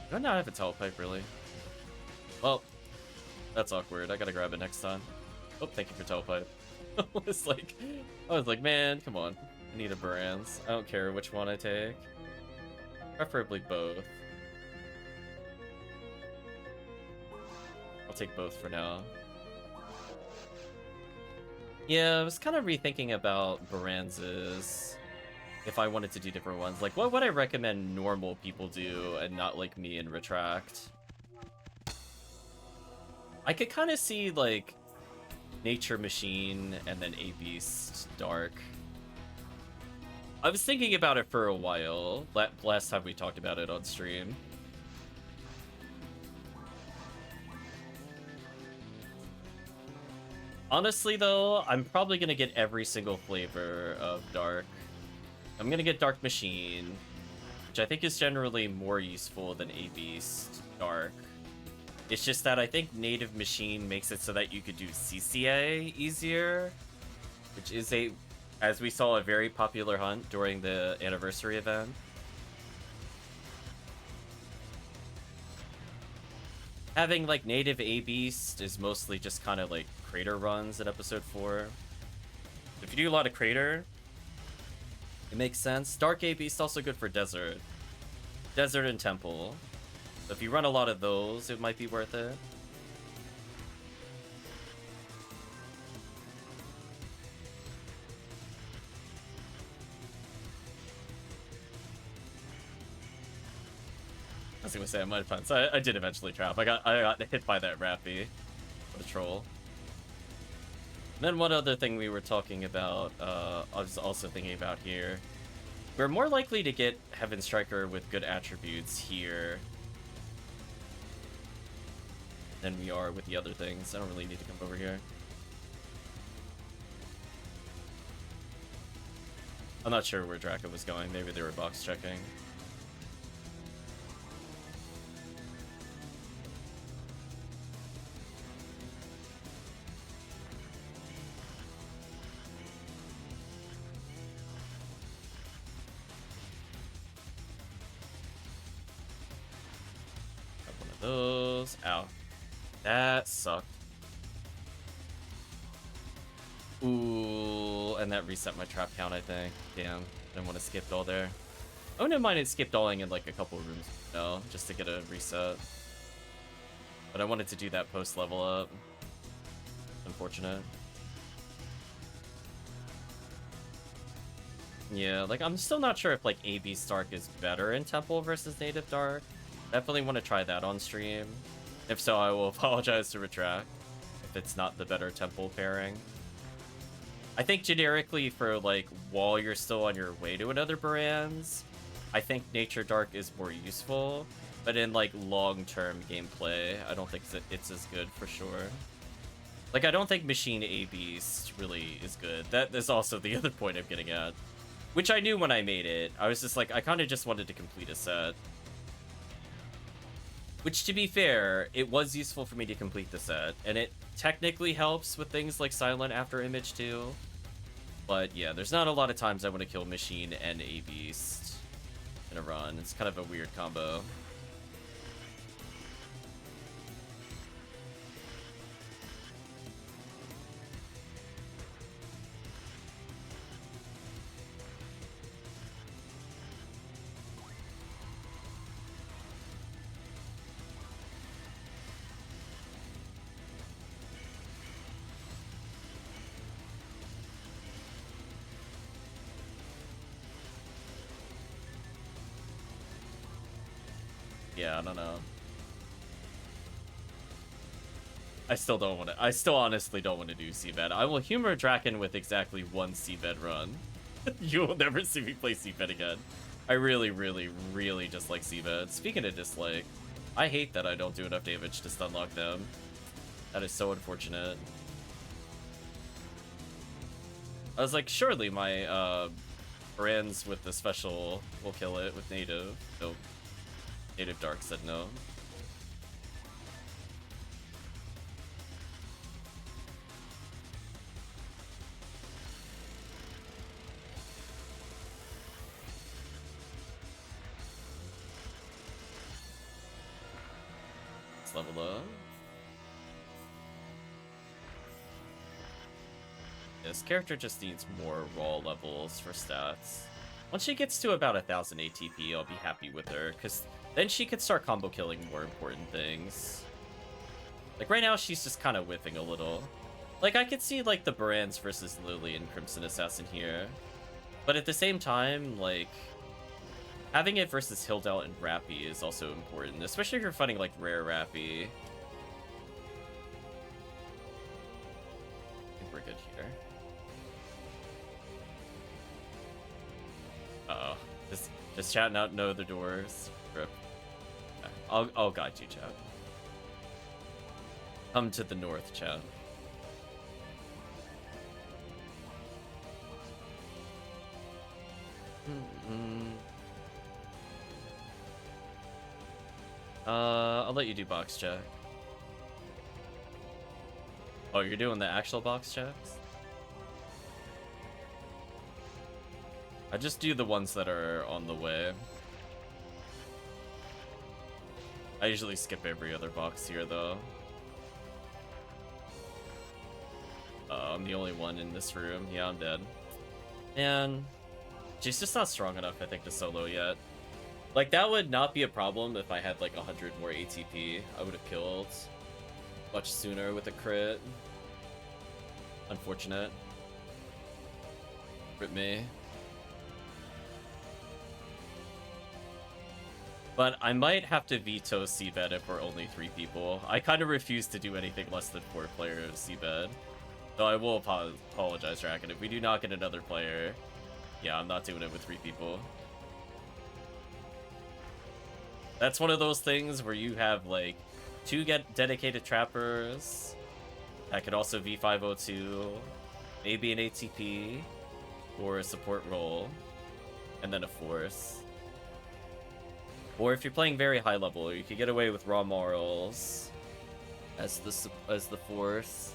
Do I not have a telepipe, really? Well, that's awkward. I gotta grab it next time. Oh, thank you for telepipe. I was like, man, come on. I need a brands. I don't care which one I take. Preferably both. I'll take both for now. Yeah, I was kind of rethinking about Baranzas. if I wanted to do different ones. Like, what would I recommend normal people do and not like me and Retract? I could kind of see like Nature Machine and then A Beast Dark. I was thinking about it for a while, last time we talked about it on stream. Honestly though, I'm probably gonna get every single flavor of Dark. I'm gonna get Dark Machine, which I think is generally more useful than A Beast Dark. It's just that I think Native Machine makes it so that you could do CCA easier, which is as we saw, a very popular hunt during the anniversary event. Having like native A-Beast is mostly just kind of like crater runs in episode 4. If you do a lot of crater, it makes sense. Dark A-Beast also good for desert. Desert and temple. So if you run a lot of those, it might be worth it. I was gonna say I might have found, so I did eventually trap. I got hit by that Rappy. What a troll. And then one other thing we were talking about, I was also thinking about here. We're more likely to get Heaven Striker with good attributes here than we are with the other things. I don't really need to come over here. I'm not sure where Draco was going. Maybe they were box checking. Those. Ow. That sucked. Ooh, and that reset my trap count, I think. Damn, didn't want to skip all there. I wouldn't mind it skipped alling in like a couple of rooms, no, just to get a reset. But I wanted to do that post level up. Unfortunate. Yeah, like I'm still not sure if like AB Stark is better in Temple versus Native Dark. Definitely want to try that on stream. If so, I will apologize to Retract if it's not the better Temple pairing. I think generically for like while you're still on your way to another Baran's, I think Nature Dark is more useful, but in like long-term gameplay, I don't think it's as good for sure. Like I don't think Machine A Beast really is good. That is also the other point I'm getting at, which I knew when I made it. I was just like, I kind of just wanted to complete a set. Which, to be fair, it was useful for me to complete the set, and it technically helps with things like Silent After Image too. But yeah, there's not a lot of times I want to kill Machine and A Beast in a run. It's kind of a weird combo. Yeah, I don't know. I still don't want to. I still honestly don't want to do Seabed. I will humor Draken with exactly one Seabed run. You will never see me play Seabed again. I really, really, really dislike Seabed. Speaking of dislike, I hate that I don't do enough damage to stunlock them. That is so unfortunate. I was like, surely my brands with the special will kill it with native. Nope. Native Dark said no. Let's level up. This character just needs more raw levels for stats. Once she gets to about 1000 ATP, I'll be happy with her, because then she could start combo killing more important things. Like right now, she's just kind of whiffing a little. Like I could see like the Baran's versus Lily and Crimson Assassin here. But at the same time, like, having it versus Hilldelt and Rappy is also important, especially if you're fighting, like, rare Rappy. I think we're good here. Uh-oh. Does chat not know the doors? Rip. Okay. I'll guide you, chat. Come to the north, chat. I'll let you do box check. Oh, you're doing the actual box checks? I just do the ones that are on the way. I usually skip every other box here, though. I'm the only one in this room. Yeah, I'm dead. And she's just not strong enough, I think, to solo yet. Like, that would not be a problem if I had, like, 100 more ATP. I would have killed much sooner with a crit. Unfortunate. Rip me. But I might have to veto Seabed if we're only 3 people. I kind of refuse to do anything less than 4 players Seabed. So I will apologize, Draken. If we do not get another player, yeah, I'm not doing it with 3 people. That's one of those things where you have, like, 2 dedicated trappers that could also V502, maybe an ATP, or a support role, and then a force. Or if you're playing very high level, you could get away with raw morals as the force.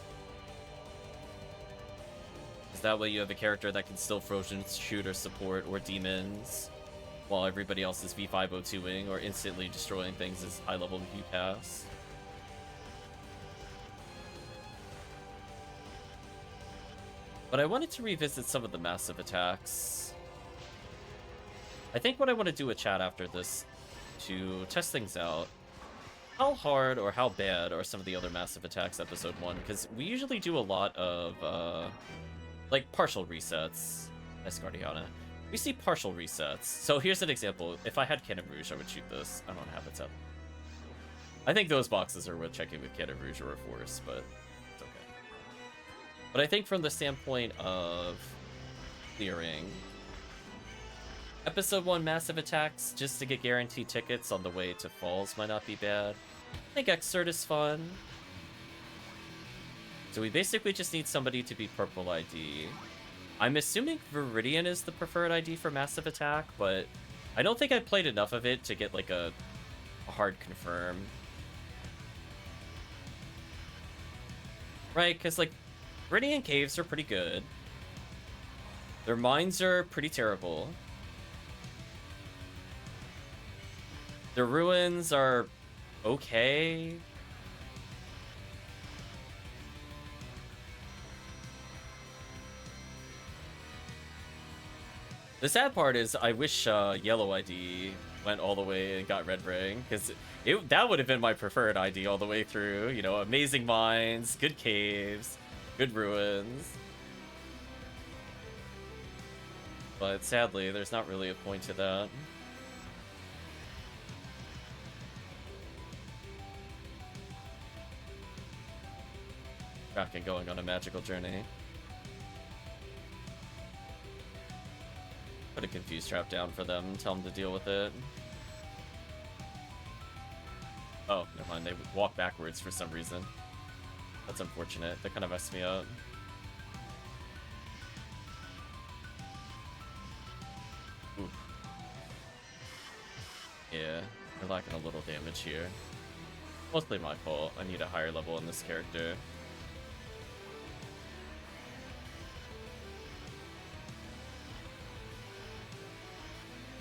Because that way you have a character that can still frozen shoot or support or demons, while everybody else is V502ing or instantly destroying things as high level you pass. But I wanted to revisit some of the massive attacks. I think what I want to do with chat after this, to test things out, how hard or how bad are some of the other massive attacks episode 1? Because we usually do a lot of, like, partial resets. Escardiana. We see partial resets. So here's an example. If I had Cannon Rouge, I would shoot this. I don't have it up. I think those boxes are worth checking with Cannon Rouge or a Force, but it's okay. But I think from the standpoint of clearing, Episode 1 massive attacks, just to get guaranteed tickets on the way to Falls might not be bad. I think XRD is fun. So we basically just need somebody to be purple ID. I'm assuming Viridian is the preferred ID for massive attack, but I don't think I played enough of it to get like a hard confirm. Right, because like Viridian caves are pretty good. Their mines are pretty terrible. The ruins are okay. The sad part is I wish Yellow ID went all the way and got Red Ring, because that would have been my preferred ID all the way through. You know, amazing mines, good caves, good ruins. But sadly, there's not really a point to that. Kraken going on a magical journey. Put a confused trap down for them, tell them to deal with it. Oh, never mind, they walk backwards for some reason. That's unfortunate, that kind of messed me up. Ooh. Yeah, we're lacking a little damage here. Mostly my fault, I need a higher level in this character.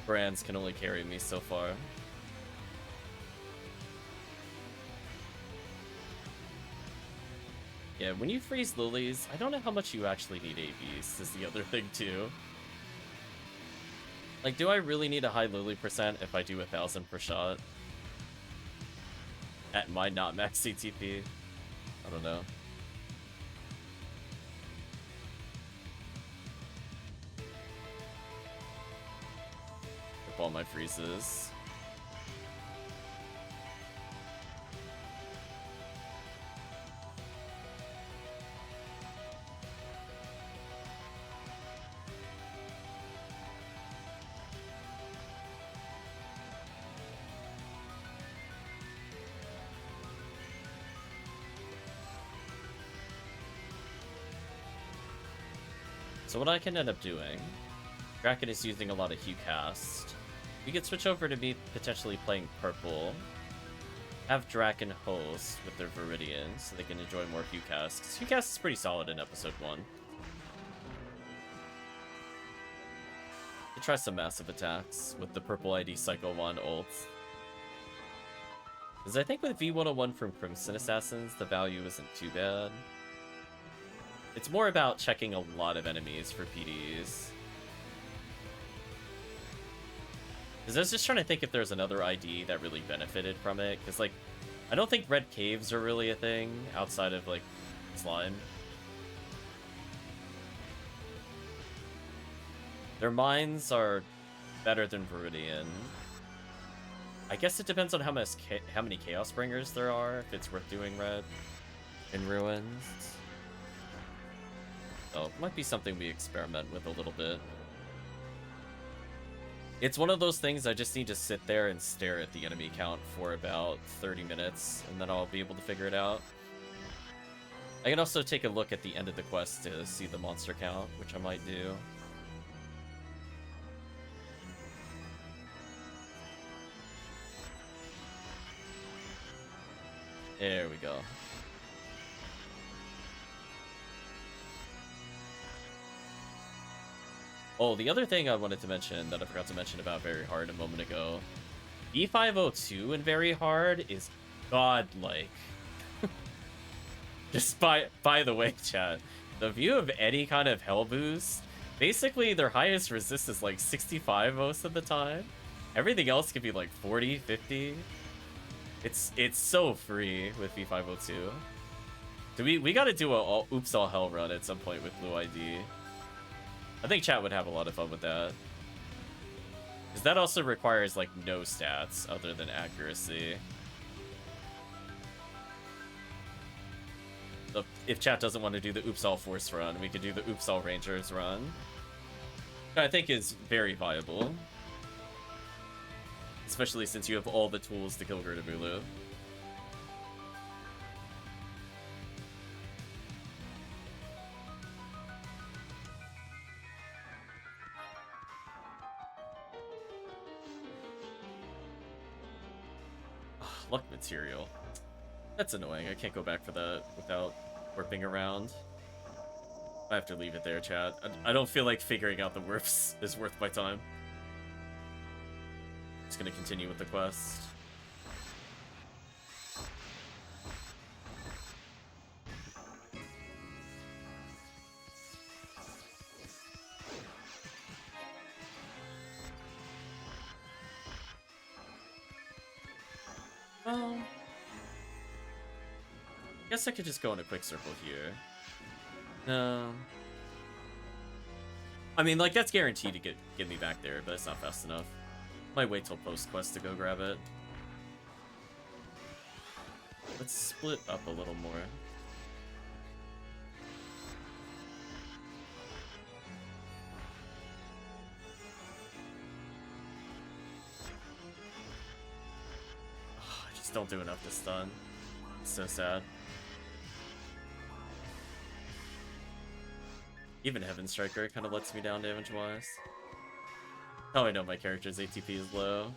Brands can only carry me so far. Yeah, when you freeze lilies, I don't know how much you actually need ABs, is the other thing too. Like, do I really need a high lily percent if I do 1,000 per shot? At my not max CTP? I don't know. all my freezes. So what I can end up doing, Kraken is using a lot of HuCast. We could switch over to me potentially playing purple. Have Draken host with their Viridian so they can enjoy more HuCast. Because HuCast is pretty solid in episode 1. You try some massive attacks with the purple ID Cycle 1 ult. Because I think with V101 from Crimson Assassins, the value isn't too bad. It's more about checking a lot of enemies for PDs. Because I was just trying to think if there's another ID that really benefited from it. Because, like, I don't think red caves are really a thing outside of, like, slime. Their mines are better than Viridian. I guess it depends on how many Chaos Bringers there are, if it's worth doing red in Ruins. So, it might be something we experiment with a little bit. It's one of those things I just need to sit there and stare at the enemy count for about 30 minutes, and then I'll be able to figure it out. I can also take a look at the end of the quest to see the monster count, which I might do. There we go. Oh, the other thing I wanted to mention that I forgot to mention about Very Hard a moment ago. E502 in Very Hard is godlike. Just by the way, chat, the view of any kind of hell boost, basically their highest resist is like 65 most of the time. Everything else could be like 40, 50. It's so free with V502. So we gotta do a Oops All Hell run at some point with Blue ID. I think chat would have a lot of fun with that. Because that also requires, like, no stats other than accuracy. So if chat doesn't want to do the Oops All Force run, we could do the Oops All Rangers run. I think is very viable. Especially since you have all the tools to kill Gerdamulu. Luck material. That's annoying. I can't go back for that without warping around. I have to leave it there, chat. I don't feel like figuring out the warps is worth my time. Just gonna continue with the quest. Guess I could just go in a quick circle here. No. I mean, like, that's guaranteed to get me back there, but it's not fast enough. Might wait till post-quest to go grab it. Let's split up a little more. Oh, I just don't do enough to stun. It's so sad. Even Heaven Striker kind of lets me down damage-wise. Oh, I know my character's ATP is low.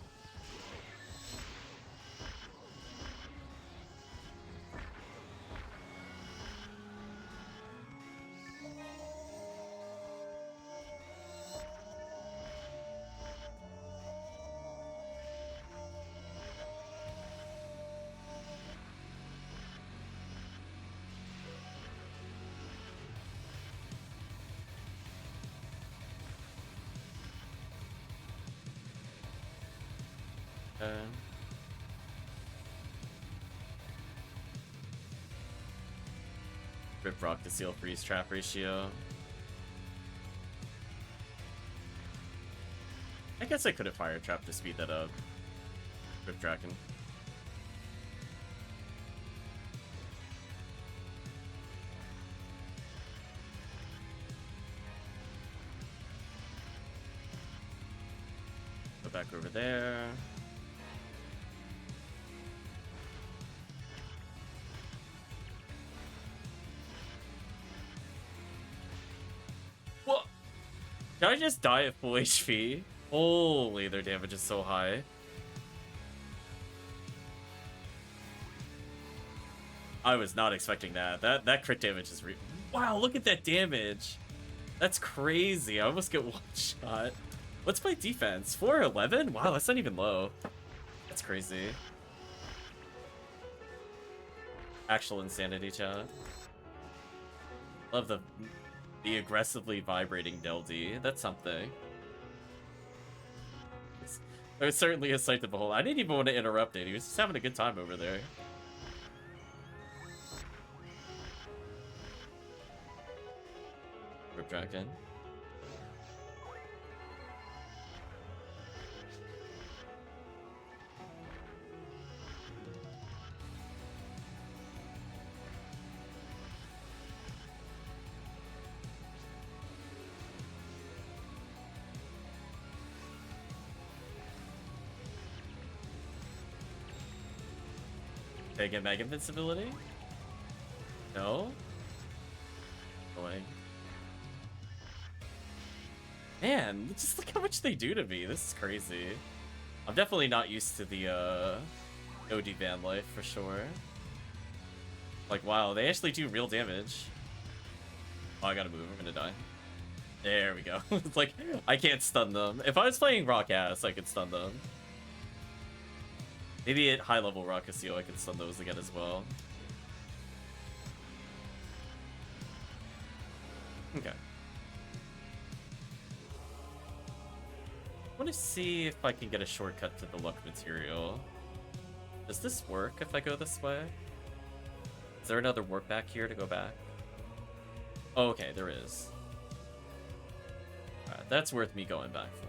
Rip Rock to Seal Freeze Trap ratio. I guess I could have fire trap to speed that up. With Draken. Go back over there. What? Did I just die at full HP? Holy, their damage is so high. I was not expecting that. That crit damage is wow, look at that damage. That's crazy. I almost get one shot. What's my defense? 411? Wow, that's not even low. That's crazy. Actual insanity, chat. Love the aggressively vibrating Del D. That's something. It was certainly a sight to behold. I didn't even want to interrupt it. He was just having a good time over there. Rip Dragon. Did I get Mega Invincibility? No? Going. Man, just look how much they do to me. This is crazy. I'm definitely not used to the OD van life for sure. Like, wow, they actually do real damage. Oh, I gotta move. I'm gonna die. There we go. It's like, I can't stun them. If I was playing Rock Ass, I could stun them. Maybe at high level Rockaseo, I could stun those again as well. Okay. I want to see if I can get a shortcut to the luck material. Does this work if I go this way? Is there another warp back here to go back? Oh, okay, there is. Alright, that's worth me going back for.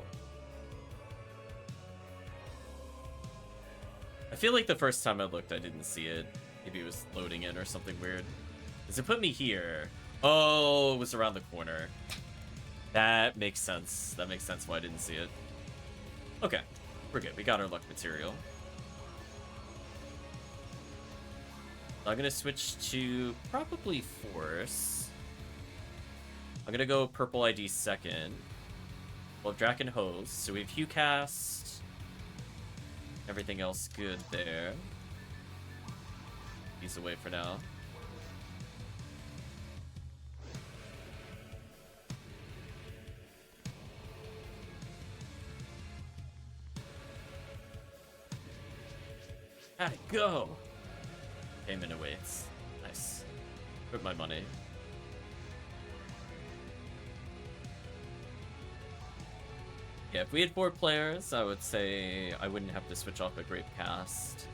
I feel like the first time I looked, I didn't see it. Maybe it was loading in or something weird. Does it put me here? Oh, it was around the corner. That makes sense. That makes sense why I didn't see it. Okay, we're good. We got our luck material. I'm gonna switch to probably Force. I'm gonna go Purple ID second. We'll have Draken Hose. So we have Hue Cast. Everything else good there. He's away for now. How'd it go? Payment awaits. Nice. Put my money. Yeah, if we had 4 players, I would say I wouldn't have to switch off a Grape Cast.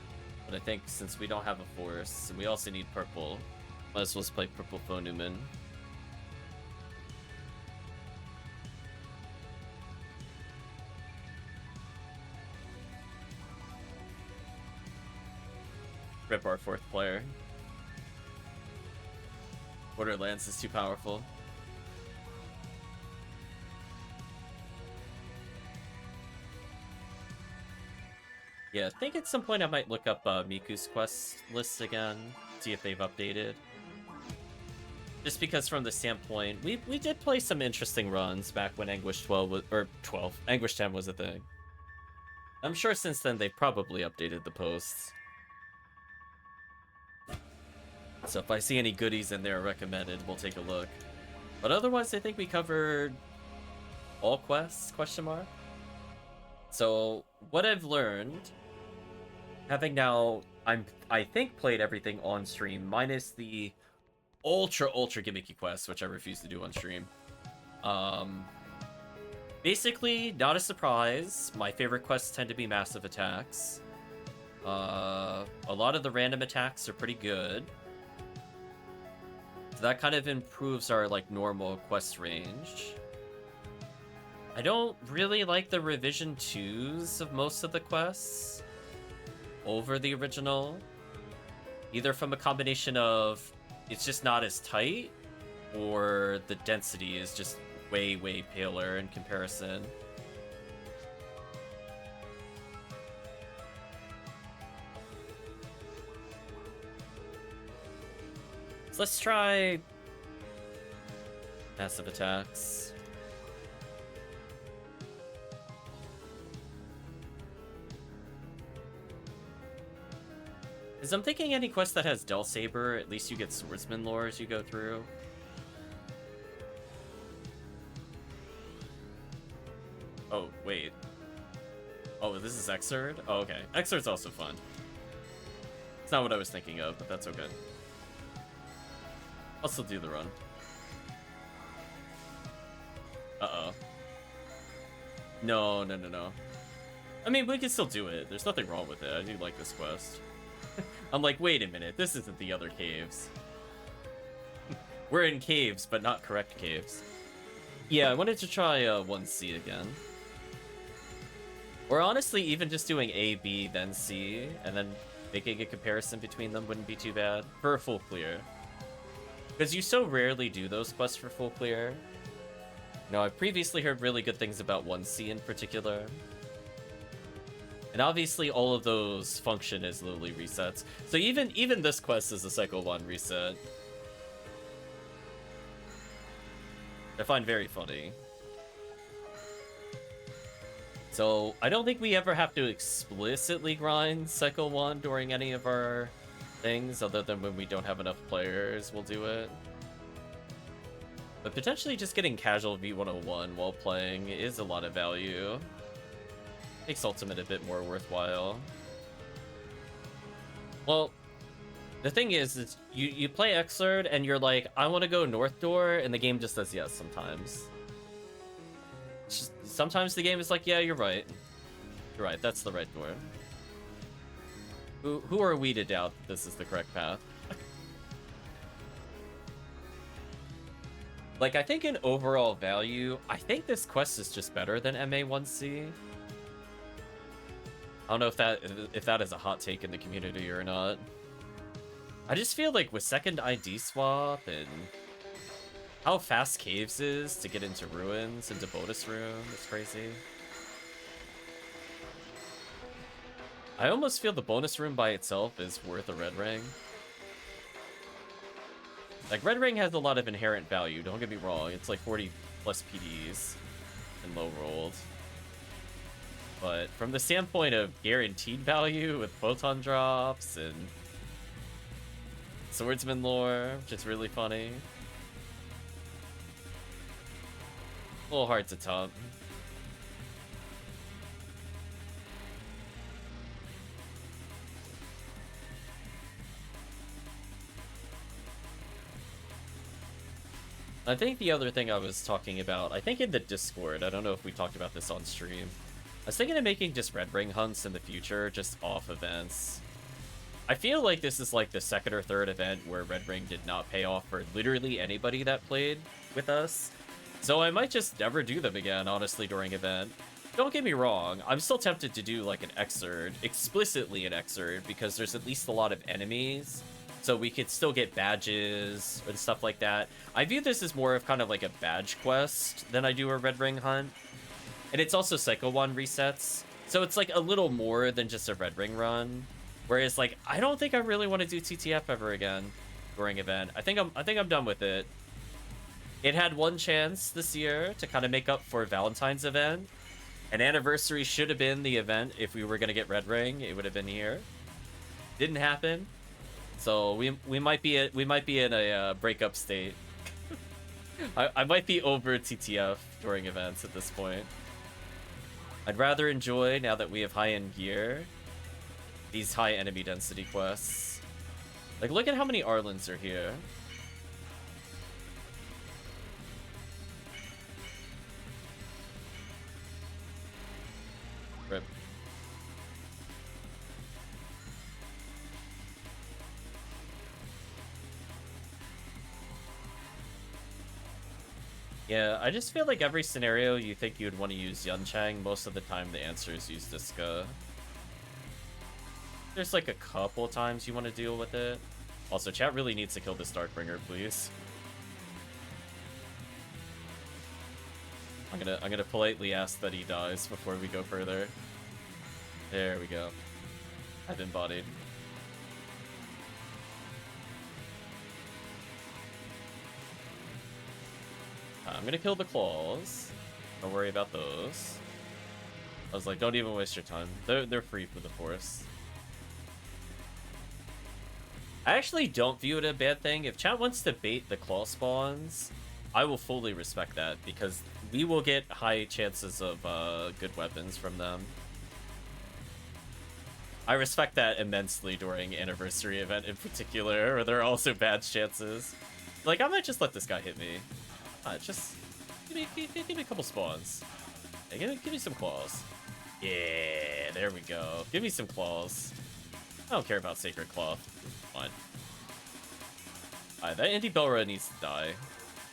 But I think since we don't have a Force, and we also need purple, might as well play Purple Phonuman. Rip our 4th player. Borderlands is too powerful. Yeah, I think at some point I might look up Miku's quest lists again, see if they've updated. Just because from the standpoint, we did play some interesting runs back when Anguish 12 was, or 12, Anguish 10 was a thing. I'm sure since then they've probably updated the posts. So if I see any goodies in there recommended, we'll take a look. But otherwise, I think we covered all quests, question mark. So what I've learned, having now, I think played everything on stream, minus the ultra gimmicky quests, which I refuse to do on stream. Basically, not a surprise, my favorite quests tend to be massive attacks. A lot of the random attacks are pretty good. So that kind of improves our like normal quest range. I don't really like the revision 2s of most of the quests over the original. Either from a combination of it's just not as tight, or the density is just way, way paler in comparison. So let's try massive attacks. Because I'm thinking any quest that has Del Saber, at least you get swordsman lore as you go through. Oh, wait. Oh, this is XRD? Oh, okay. XRD's also fun. It's not what I was thinking of, but that's okay. I'll still do the run. Uh-oh. No. I mean, we can still do it. There's nothing wrong with it. I do like this quest. I'm like, wait a minute. This isn't the other caves. We're in caves, but not correct caves. Yeah, I wanted to try 1C again. Or honestly, even just doing A, B, then C, and then making a comparison between them wouldn't be too bad for a full clear. Because you so rarely do those quests for full clear. Now, I've previously heard really good things about 1C in particular. And obviously, all of those function as lowly resets. So even this quest is a Cycle 1 reset. I find very funny. So, I don't think we ever have to explicitly grind Cycle 1 during any of our things, other than when we don't have enough players, we'll do it. But potentially just getting casual V101 while playing is a lot of value. Makes Ultimate a bit more worthwhile. Well, the thing is you play XRD and you're like, I want to go North Door, and the game just says yes sometimes. Sometimes the game is like, yeah, you're right. You're right, that's the right door. Who are we to doubt that this is the correct path? Like, I think in overall value, I think this quest is just better than MA1C. I don't know if that is a hot take in the community or not. I just feel like with second ID swap and how fast Caves is to get into Ruins, into Bonus Room, it's crazy. I almost feel the Bonus Room by itself is worth a Red Ring. Like, Red Ring has a lot of inherent value, don't get me wrong. It's like 40 plus PDs and low rolled. But from the standpoint of guaranteed value with photon drops and swordsman lore, which is really funny. A little hard to top. I think the other thing I was talking about, I think in the Discord, I don't know if we talked about this on stream. I was thinking of making just Red Ring hunts in the future, just off events. I feel like this is like the second or third event where Red Ring did not pay off for literally anybody that played with us. So I might just never do them again, honestly, during event. Don't get me wrong, I'm still tempted to do like an XRD, explicitly an XRD, because there's at least a lot of enemies. So we could still get badges and stuff like that. I view this as more of kind of like a badge quest than I do a Red Ring hunt. And it's also Cycle 1 resets. So it's like a little more than just a Red Ring run. Whereas like, I don't think I really want to do TTF ever again during event. I think I'm done with it. It had one chance this year to kind of make up for Valentine's event. An anniversary should have been the event if we were going to get Red Ring. It would have been here. Didn't happen. So we might be in a breakup state. I might be over TTF during events at this point. I'd rather enjoy, now that we have high-end gear, these high enemy density quests. Like, look at how many Arlens are here. Rip. Yeah, I just feel like every scenario you think you'd want to use Yunchang, most of the time the answer is use Diska. There's like a couple times you want to deal with it. Also, chat really needs to kill this Darkbringer, please. I'm gonna politely ask that he dies before we go further. There we go. I've been bodied. I'm gonna kill the claws. Don't worry about those. I was like, don't even waste your time. They're free for the force. I actually don't view it a bad thing. If chat wants to bait the claw spawns, I will fully respect that, because we will get high chances of good weapons from them. I respect that immensely during Anniversary event in particular, where there are also bad chances. Like, I might just let this guy hit me. Just give me a couple spawns. Hey, give me some claws. Yeah, there we go. Give me some claws. I don't care about Sacred Cloth. Fine. Alright, that Indie Belra needs to die.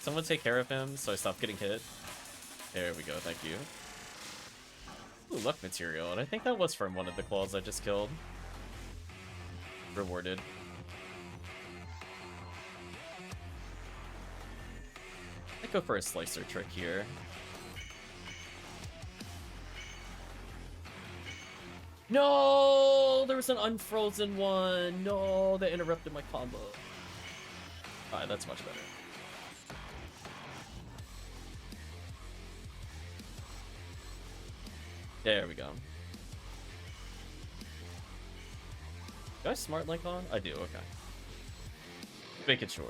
Someone take care of him so I stop getting hit. There we go, thank you. Ooh, luck material, and I think that was from one of the claws I just killed. Rewarded. I'd go for a slicer trick here. No, there was an unfrozen one. No, that interrupted my combo. Alright, that's much better. There we go. Do I smart link on? I do, okay. Making sure.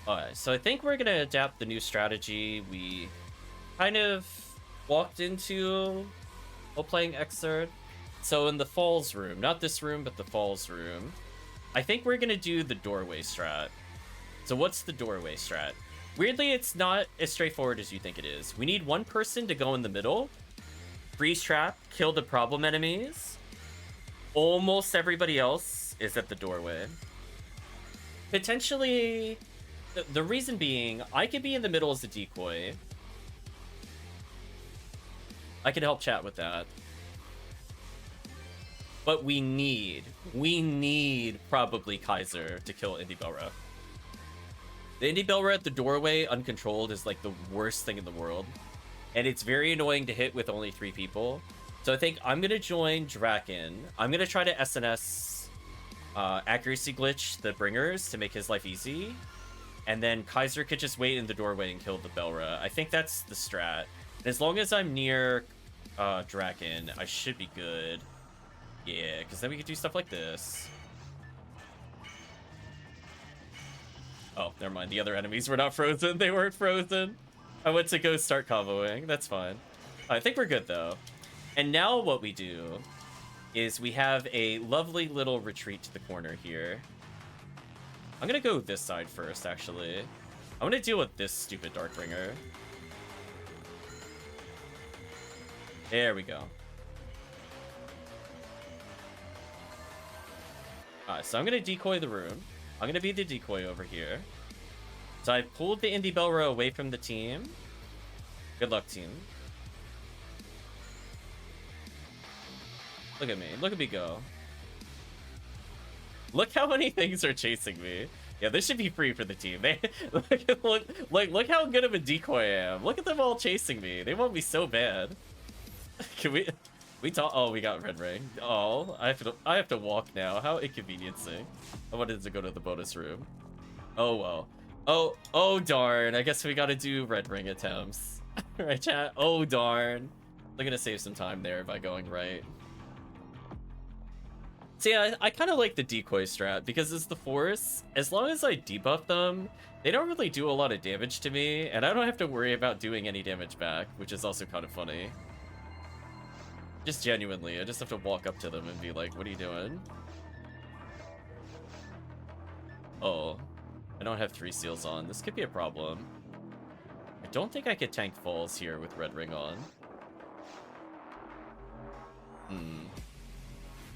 Alright, so I think we're gonna adapt the new strategy we kind of walked into while playing XRD. So in the Falls room, not this room, but the Falls room, I think we're gonna do the doorway strat. So what's the doorway strat? Weirdly, it's not as straightforward as you think it is. We need one person to go in the middle, freeze trap, kill the problem enemies. Almost everybody else is at the doorway. Potentially, the reason being, I could be in the middle as a decoy. I could help chat with that. But we need probably Kaiser to kill Indie Belra. The Indie Belra at the doorway, uncontrolled, is like the worst thing in the world. And it's very annoying to hit with only 3 people. So I think I'm going to join Draken. I'm going to try to SNS accuracy glitch the bringers to make his life easy. And then Kaiser could just wait in the doorway and kill the Belra. I think that's the strat. And as long as I'm near Draken, I should be good. Yeah, because then we could do stuff like this. Oh, never mind. The other enemies were not frozen. They weren't frozen. I went to go start comboing. That's fine. I think we're good, though. And now what we do is we have a lovely little retreat to the corner here. I'm going to go this side first, actually. I'm going to deal with this stupid Darkbringer. There we go. Alright, so I'm going to decoy the room. I'm going to be the decoy over here. So I pulled the Indie Belra away from the team. Good luck, team. Look at me. Look at me go. Look how many things are chasing me. Yeah, this should be free for the team. They look how good of a decoy I am. Look at them all chasing me. They want me so bad. Can we talk? Oh, we got red ring. Oh, I have to walk now. How inconveniencing. I wanted to go to the bonus room. Oh well. Oh darn. I guess we gotta do red ring attempts. Right, chat? Oh darn. They're gonna save some time there by going right. So yeah, I kind of like the decoy strat because it's the force. As long as I debuff them, they don't really do a lot of damage to me, and I don't have to worry about doing any damage back, which is also kind of funny. Just genuinely, I just have to walk up to them and be like, what are you doing? Oh, I don't have 3 seals on. This could be a problem. I don't think I could tank falls here with red ring on.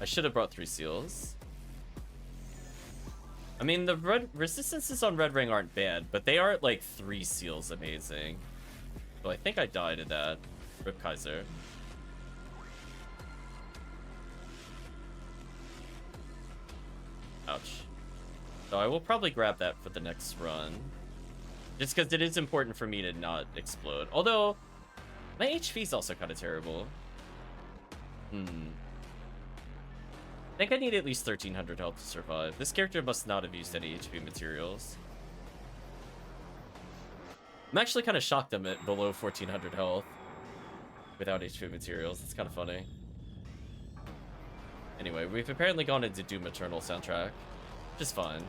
I should have brought 3 seals. I mean, the red resistances on Red Ring aren't bad, but they are at like 3 seals amazing. So I think I died in that. Rip Kaiser. Ouch. So I will probably grab that for the next run. Just because it is important for me to not explode. Although, my HP is also kind of terrible. I think I need at least 1300 health to survive. This character must not have used any HP materials. I'm actually kind of shocked I'm at below 1400 health without HP materials. It's kind of funny. Anyway, we've apparently gone into Doom Eternal soundtrack, which is fine.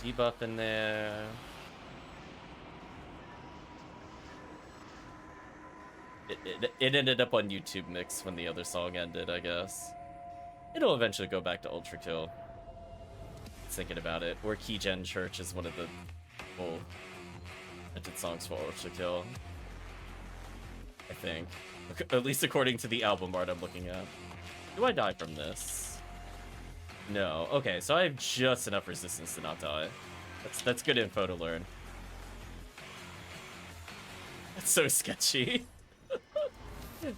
Debuff in there. It ended up on YouTube Mix when the other song ended, I guess. It'll eventually go back to Ultra Kill. Thinking about it. Or Keygen Church is one of the full edited songs for Ultra Kill. I think. At least according to the album art I'm looking at. Do I die from this? No. Okay, so I have just enough resistance to not die. That's good info to learn. That's so sketchy.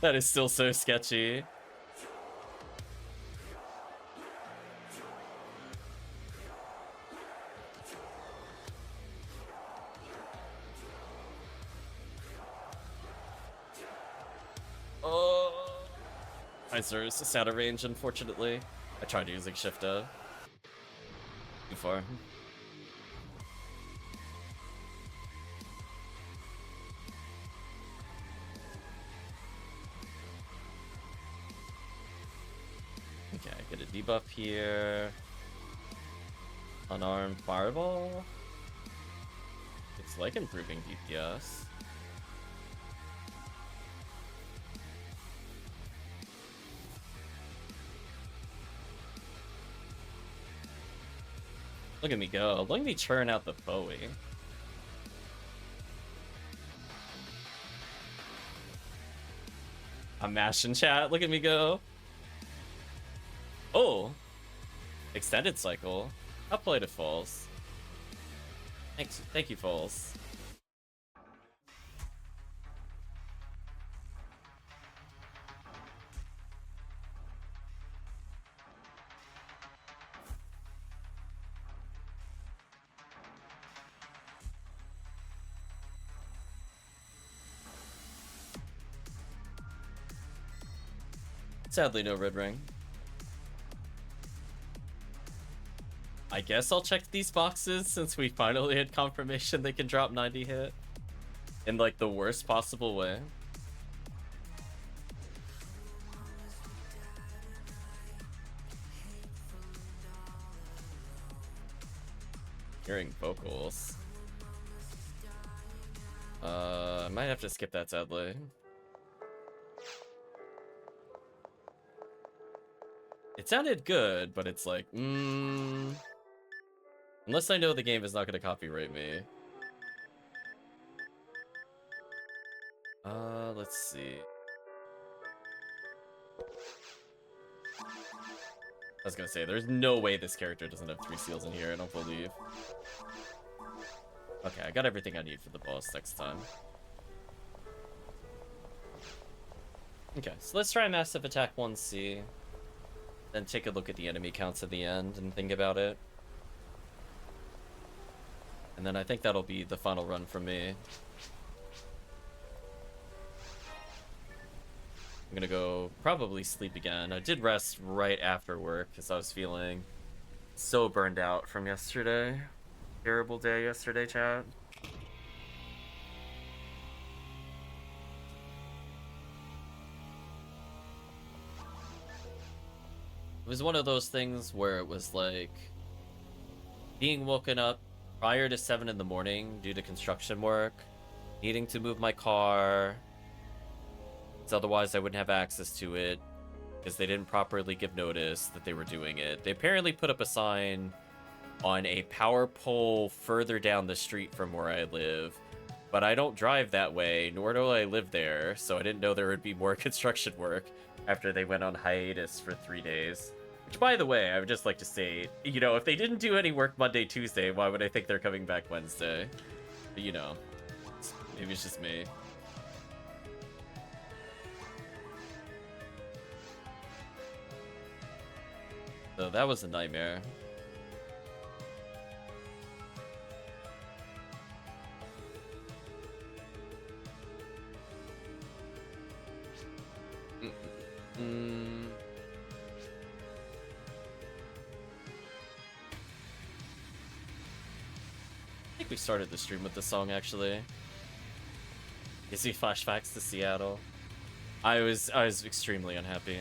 That is still so sketchy. Oh, Kaiser's is out of range, unfortunately. I tried using Shifta. Too far. Okay, get a debuff here. Unarmed Fireball. It's like improving DPS. Look at me go. Look at me churn out the Bowie. I'm mashing chat. Look at me go. Oh. Extended cycle. I'll play to Falls. Thanks. Thank you, Falls. Sadly, no red ring. I guess I'll check these boxes since we finally had confirmation they can drop 90 hit. In like the worst possible way. Hearing vocals. I might have to skip that sadly. It sounded good, but it's like, unless I know the game is not going to copyright me. Let's see. I was going to say, there's no way this character doesn't have 3 seals in here, I don't believe. Okay, I got everything I need for the boss next time. Okay, so let's try Massive Attack 1C. Then take a look at the enemy counts at the end and think about it. And then I think that'll be the final run for me. I'm gonna go probably sleep again. I did rest right after work because I was feeling so burned out from yesterday. Terrible day yesterday, chat. It was one of those things where it was like being woken up prior to 7 in the morning due to construction work, needing to move my car, because otherwise I wouldn't have access to it, because they didn't properly give notice that they were doing it. They apparently put up a sign on a power pole further down the street from where I live, but I don't drive that way, nor do I live there, so I didn't know there would be more construction work after they went on hiatus for 3 days. Which, by the way, I would just like to say, you know, if they didn't do any work Monday, Tuesday, why would I think they're coming back Wednesday? But, you know, maybe it's just me. So that was a nightmare. I think we started the stream with this song, actually. Gives me flashbacks to Seattle. I was extremely unhappy.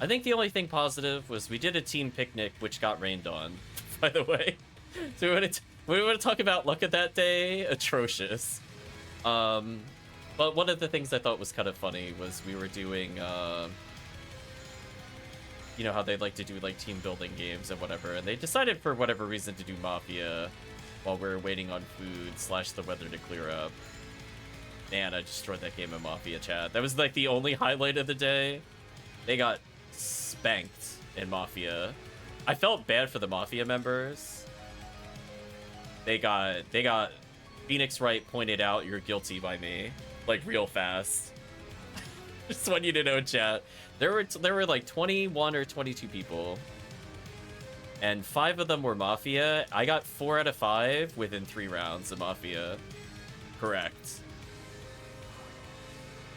I think the only thing positive was we did a team picnic, which got rained on, by the way. So we want to talk about luck of that day. Atrocious. But one of the things I thought was kind of funny was we were doing, you know how they like to do like team building games and whatever, and they decided for whatever reason to do Mafia while we were waiting on food / the weather to clear up. Man, I destroyed that game of Mafia, chat. That was like the only highlight of the day. They got spanked in Mafia. I felt bad for the Mafia members. They got Phoenix Wright pointed out, "You're guilty by me," like real fast. Just want you to know, chat. There were like 21 or 22 people, and 5 of them were Mafia. I got 4 out of 5 within 3 rounds of Mafia. Correct.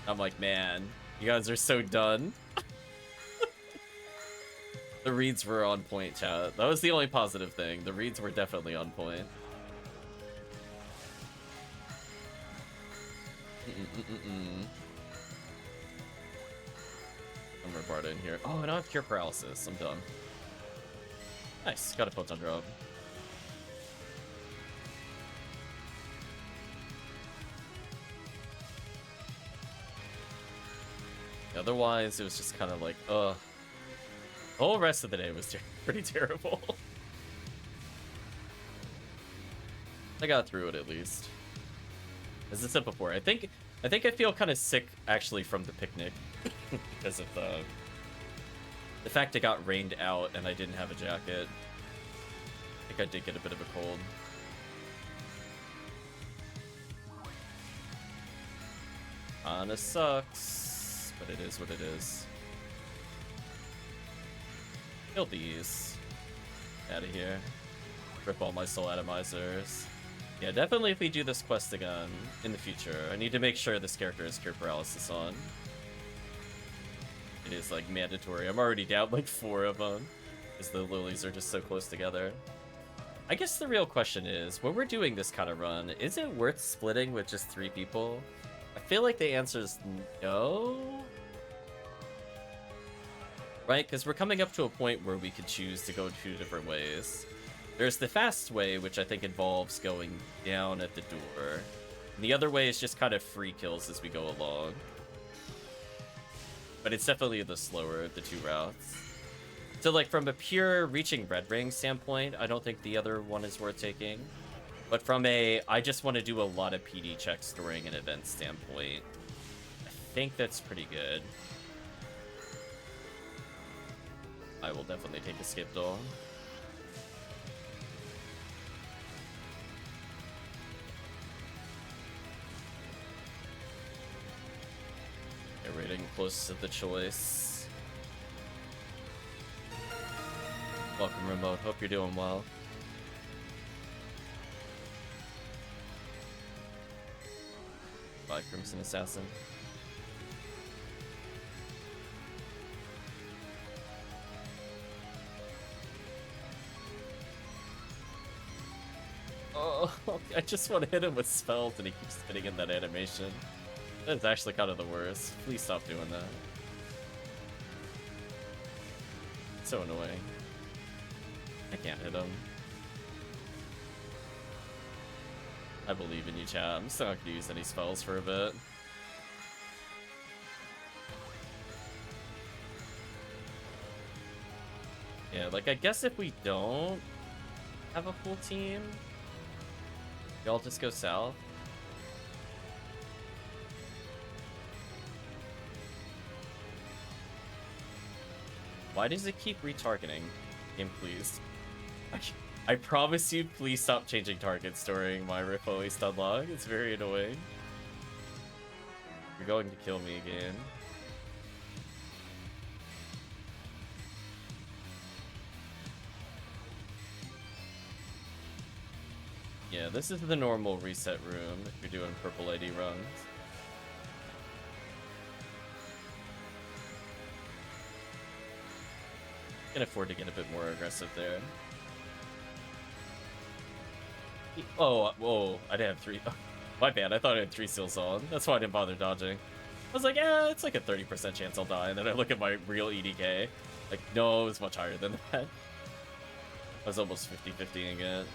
I'm like, man, you guys are so done. The reads were on point, chat. That was the only positive thing. The reads were definitely on point. I'm Roberta in here. Oh, I don't have cure paralysis. I'm done. Nice. Got a photon drop. Otherwise, it was just kind of like, ugh. The whole rest of the day was pretty terrible. I got through it at least. As I said before, I think I feel kind of sick actually from the picnic because of the fact it got rained out and I didn't have a jacket. I think I did get a bit of a cold. Kinda sucks, but it is what it is. Kill these. Out of here. Rip all my soul atomizers. Yeah, definitely if we do this quest again in the future, I need to make sure this character has cure paralysis on. It is like mandatory. I'm already down like 4 of them because the lilies are just so close together. I guess the real question is, when we're doing this kind of run, is it worth splitting with just 3 people? I feel like the answer is no. Right? Because we're coming up to a point where we could choose to go 2 different ways. There's the fast way, which I think involves going down at the door. And the other way is just kind of free kills as we go along. But it's definitely the slower of the 2 routes. So like from a pure reaching red ring standpoint, I don't think the other one is worth taking. But from a I just want to do a lot of PD checks during an event standpoint, I think that's pretty good. I will definitely take a skip doll. We're getting close to the choice. Welcome, Remote. Hope you're doing well. Bye, Crimson Assassin. Oh, I just want to hit him with spells and he keeps spitting in that animation. That's actually kind of the worst. Please stop doing that. It's so annoying. I can't hit him. I believe in you, chat. I'm still not gonna use any spells for a bit. Yeah, like I guess if we don't have a full team, y'all just go south. Why does it keep retargeting? Game, please. I promise you, please stop changing targets during my Rifoli stun log. It's very annoying. You're going to kill me again. Yeah, this is the normal reset room if you're doing purple ID runs. Can afford to get a bit more aggressive there. Oh, whoa, I didn't have 3. Oh, my bad, I thought I had 3 seals on. That's why I didn't bother dodging. I was like, yeah, it's like a 30% chance I'll die. And then I look at my real EDK. Like, no, it's much higher than that. I was almost 50-50ing it.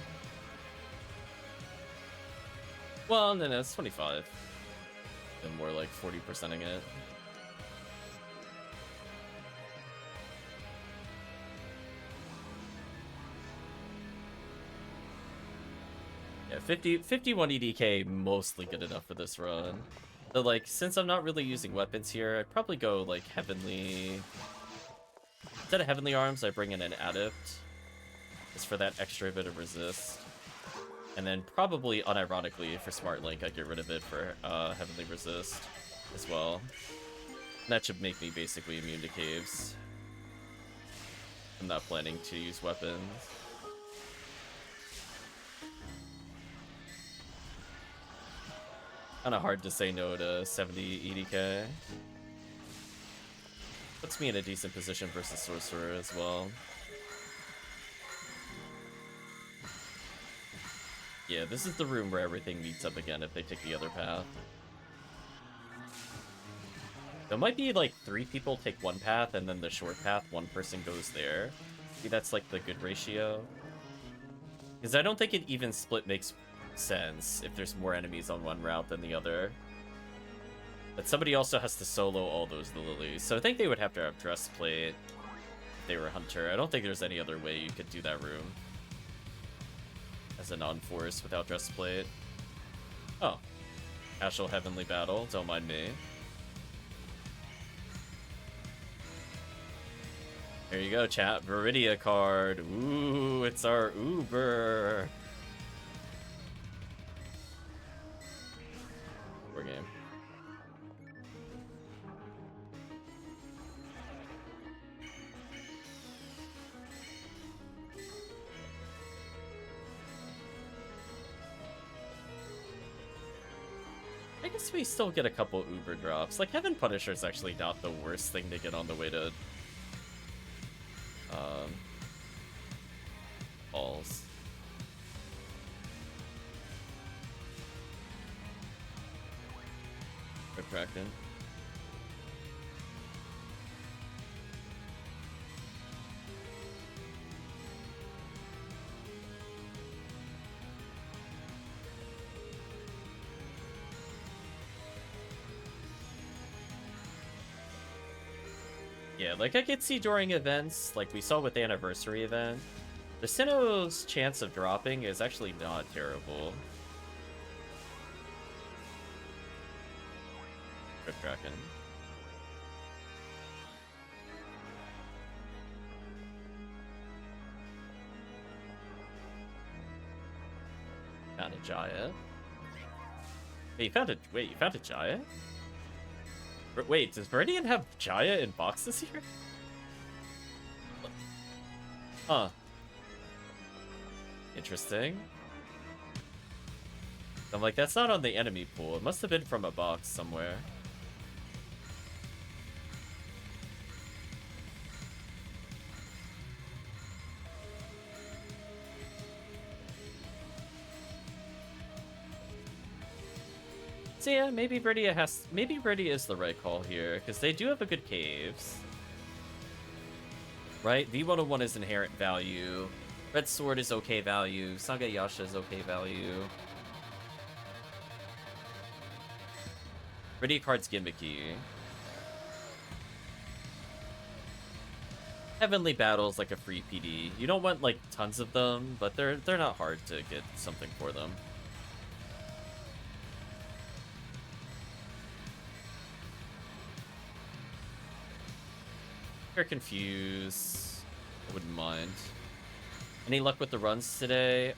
Well, no, it's 25. And more like 40%ing it. Yeah, 51 EDK, mostly good enough for this run. So, like, since I'm not really using weapons here, I'd probably go, like, Heavenly... Instead of Heavenly Arms, I bring in an Adept. Just for that extra bit of resist. And then probably, unironically, for Smart Link, I get rid of it for Heavenly Resist as well. And that should make me basically immune to caves. I'm not planning to use weapons. Kinda hard to say no to 70 EDK. Puts me in a decent position versus Sorcerer as well. Yeah, this is the room where everything meets up again if they take the other path. There might be like 3 people take one path and then the short path, one person goes there. Maybe that's like the good ratio. Because I don't think an even split makes sense if there's more enemies on one route than the other. But somebody also has to solo all those lilies. So I think they would have to have Dressplate if they were Hunter. I don't think there's any other way you could do that room as a non-force without Dressplate. Oh. Casual Heavenly Battle, don't mind me. There you go, chat. Viridia card. Ooh, it's our Uber. War game. I guess we still get a couple Uber drops. Like, Heaven Punisher is actually not the worst thing to get on the way to balls. Retracting. Yeah, like I could see during events, like we saw with the anniversary event, the Sinnoh's chance of dropping is actually not terrible. Rip Draken. Found a Jaya. Wait, you found a Jaya? Wait, does Viridian have Jaya in boxes here? Huh. Interesting. I'm like, that's not on the enemy pool. It must have been from a box somewhere. So yeah, maybe Viridia is the right call here, because they do have a good caves. Right? V101 is inherent value. Red Sword is okay value. Saga Yasha is okay value. Viridia card's gimmicky. Heavenly Battle's like a free PD. You don't want like tons of them, but they're not hard to get something for them. Or confuse. I wouldn't mind. Any luck with the runs today?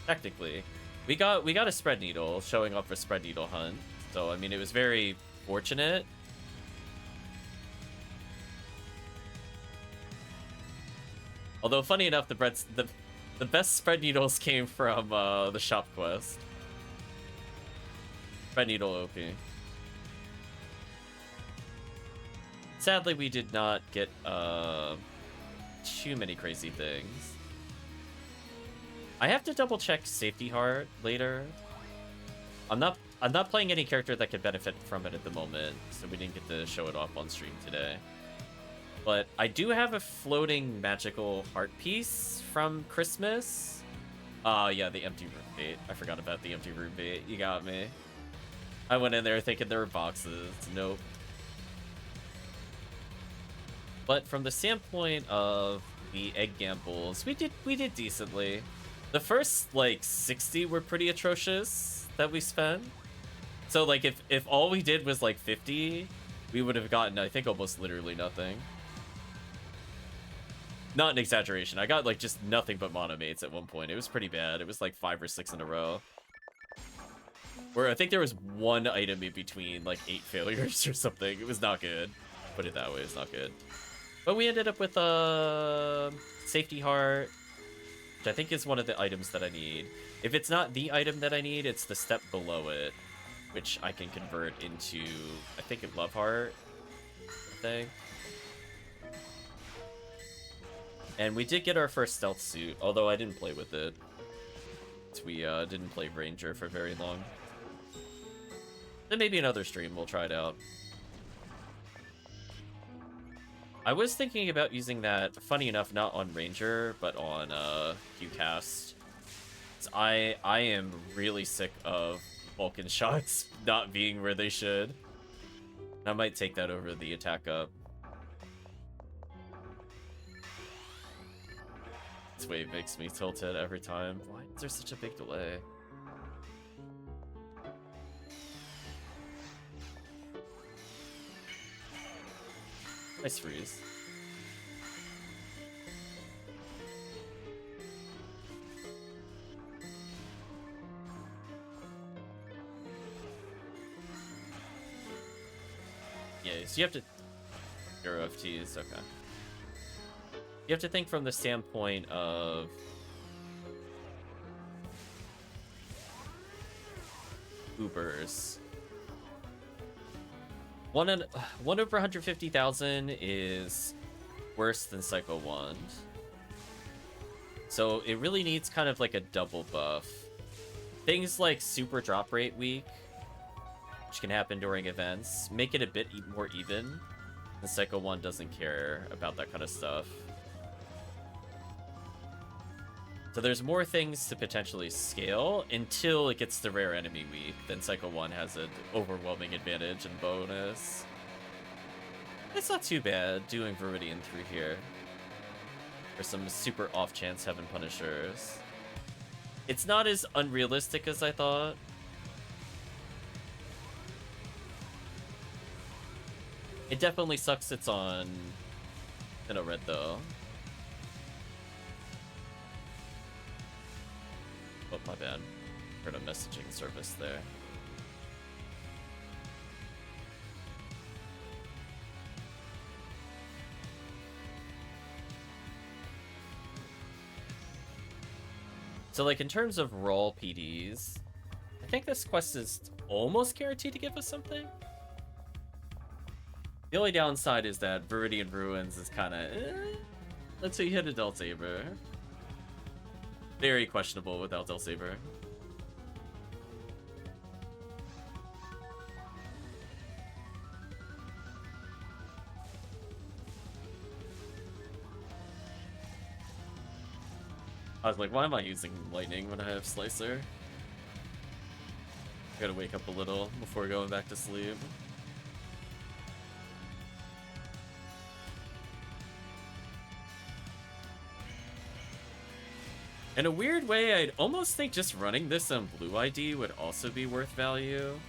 Technically, we got a spread needle showing up for spread needle hunt. So I mean, it was very fortunate. Although funny enough, the best spread needles came from the shop quest. Spread needle OP. Sadly, we did not get too many crazy things. I have to double check safety heart later. I'm not playing any character that could benefit from it at the moment, so we didn't get to show it off on stream today. But I do have a floating magical heart piece from Christmas. Yeah, the empty room bait. I forgot about the empty room bait. You got me. I went in there thinking there were boxes. Nope. But from the standpoint of the egg gambles, we did decently. The first like 60 were pretty atrocious that we spent. So like if all we did was like 50, we would have gotten, I think, almost literally nothing. Not an exaggeration. I got like just nothing but monomates at one point. It was pretty bad. It was like 5 or 6 in a row. Where I think there was one item in between like 8 failures or something. It was not good. Put it that way, it's not good. But we ended up with a safety heart, which I think is one of the items that I need. If it's not the item that I need, it's the step below it, which I can convert into, I think, a love heart thing. And we did get our first stealth suit, although I didn't play with it. We didn't play Ranger for very long. Then maybe another stream we'll try it out. I was thinking about using that, funny enough, not on Ranger, but on Qcast. I am really sick of Vulcan shots not being where they should. I might take that over the attack up. This wave makes me tilted every time. Why is there such a big delay? Nice freeze. Yeah, so you have to... Your FTs, okay. You have to think from the standpoint of... Ubers. One over 150,000 is worse than Psycho Wand. So it really needs kind of like a double buff. Things like super drop rate weak, which can happen during events, make it a bit more even. The Psycho Wand doesn't care about that kind of stuff. So there's more things to potentially scale until it gets to rare enemy week. Then Psycho 1 has an overwhelming advantage and bonus. It's not too bad doing Viridian through here. For some super off-chance Heaven Punishers. It's not as unrealistic as I thought. It definitely sucks it's on Inno Red though. Oh, my bad. Heard a messaging service there. So, like, in terms of raw PDs, I think this quest is almost guaranteed to give us something. The only downside is that Viridian Ruins is kind of until you hit Adult Saber. Very questionable without Adult Saber. I was like, why am I using lightning when I have Slicer? I gotta wake up a little before going back to sleep. In a weird way, I'd almost think just running this on Blue ID would also be worth value.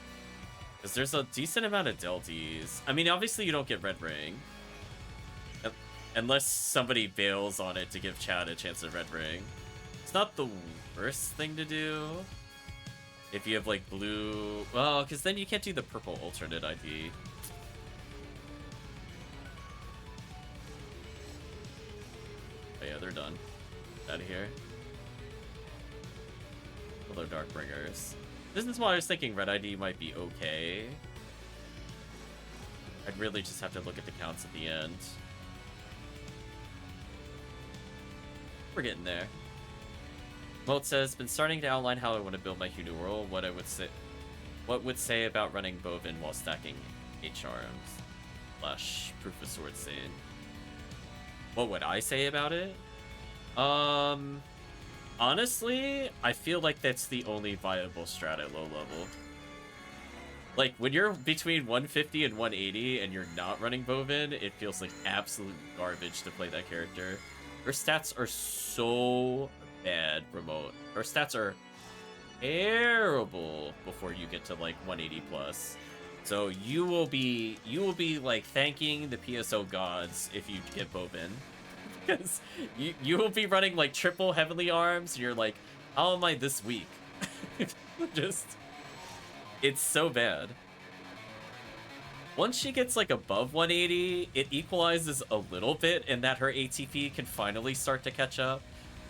Because there's a decent amount of delties. I mean, obviously you don't get red ring. Unless somebody bails on it to give Chad a chance at red ring. It's not the worst thing to do. If you have, like, blue... Well, because then you can't do the purple alternate ID. Oh, yeah, they're done. Out of here. Hello, Darkbringers. This is why I was thinking red ID might be okay. I'd really just have to look at the counts at the end. We're getting there. Moat says, been starting to outline how I want to build my Hunu world. What would say about running Bovin while stacking H-arms / Proof of Sword Sane? What would I say about it? Honestly, I feel like that's the only viable strat at low level. Like, when you're between 150 and 180 and you're not running Bovin, it feels like absolute garbage to play that character. Her stats are so bad, Remote. Her stats are terrible before you get to, like, 180 plus. So you will be like thanking the PSO gods if you get Bovin. Because you will be running like triple heavenly arms, and you're like, how am I this weak? Just, it's so bad. Once she gets like above 180, it equalizes a little bit in that her ATP can finally start to catch up.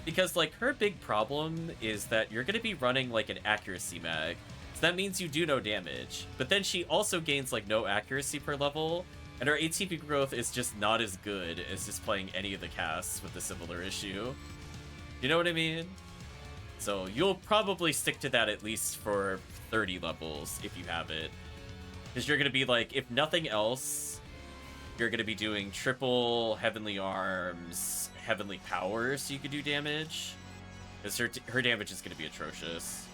Because like her big problem is that you're going to be running like an accuracy mag. So that means you do no damage. But then she also gains like no accuracy per level. And her ATP growth is just not as good as just playing any of the casts with a similar issue. You know what I mean? So you'll probably stick to that at least for 30 levels if you have it. Because you're going to be like, if nothing else, you're going to be doing triple heavenly arms, heavenly powers so you could do damage. Because her damage is going to be atrocious.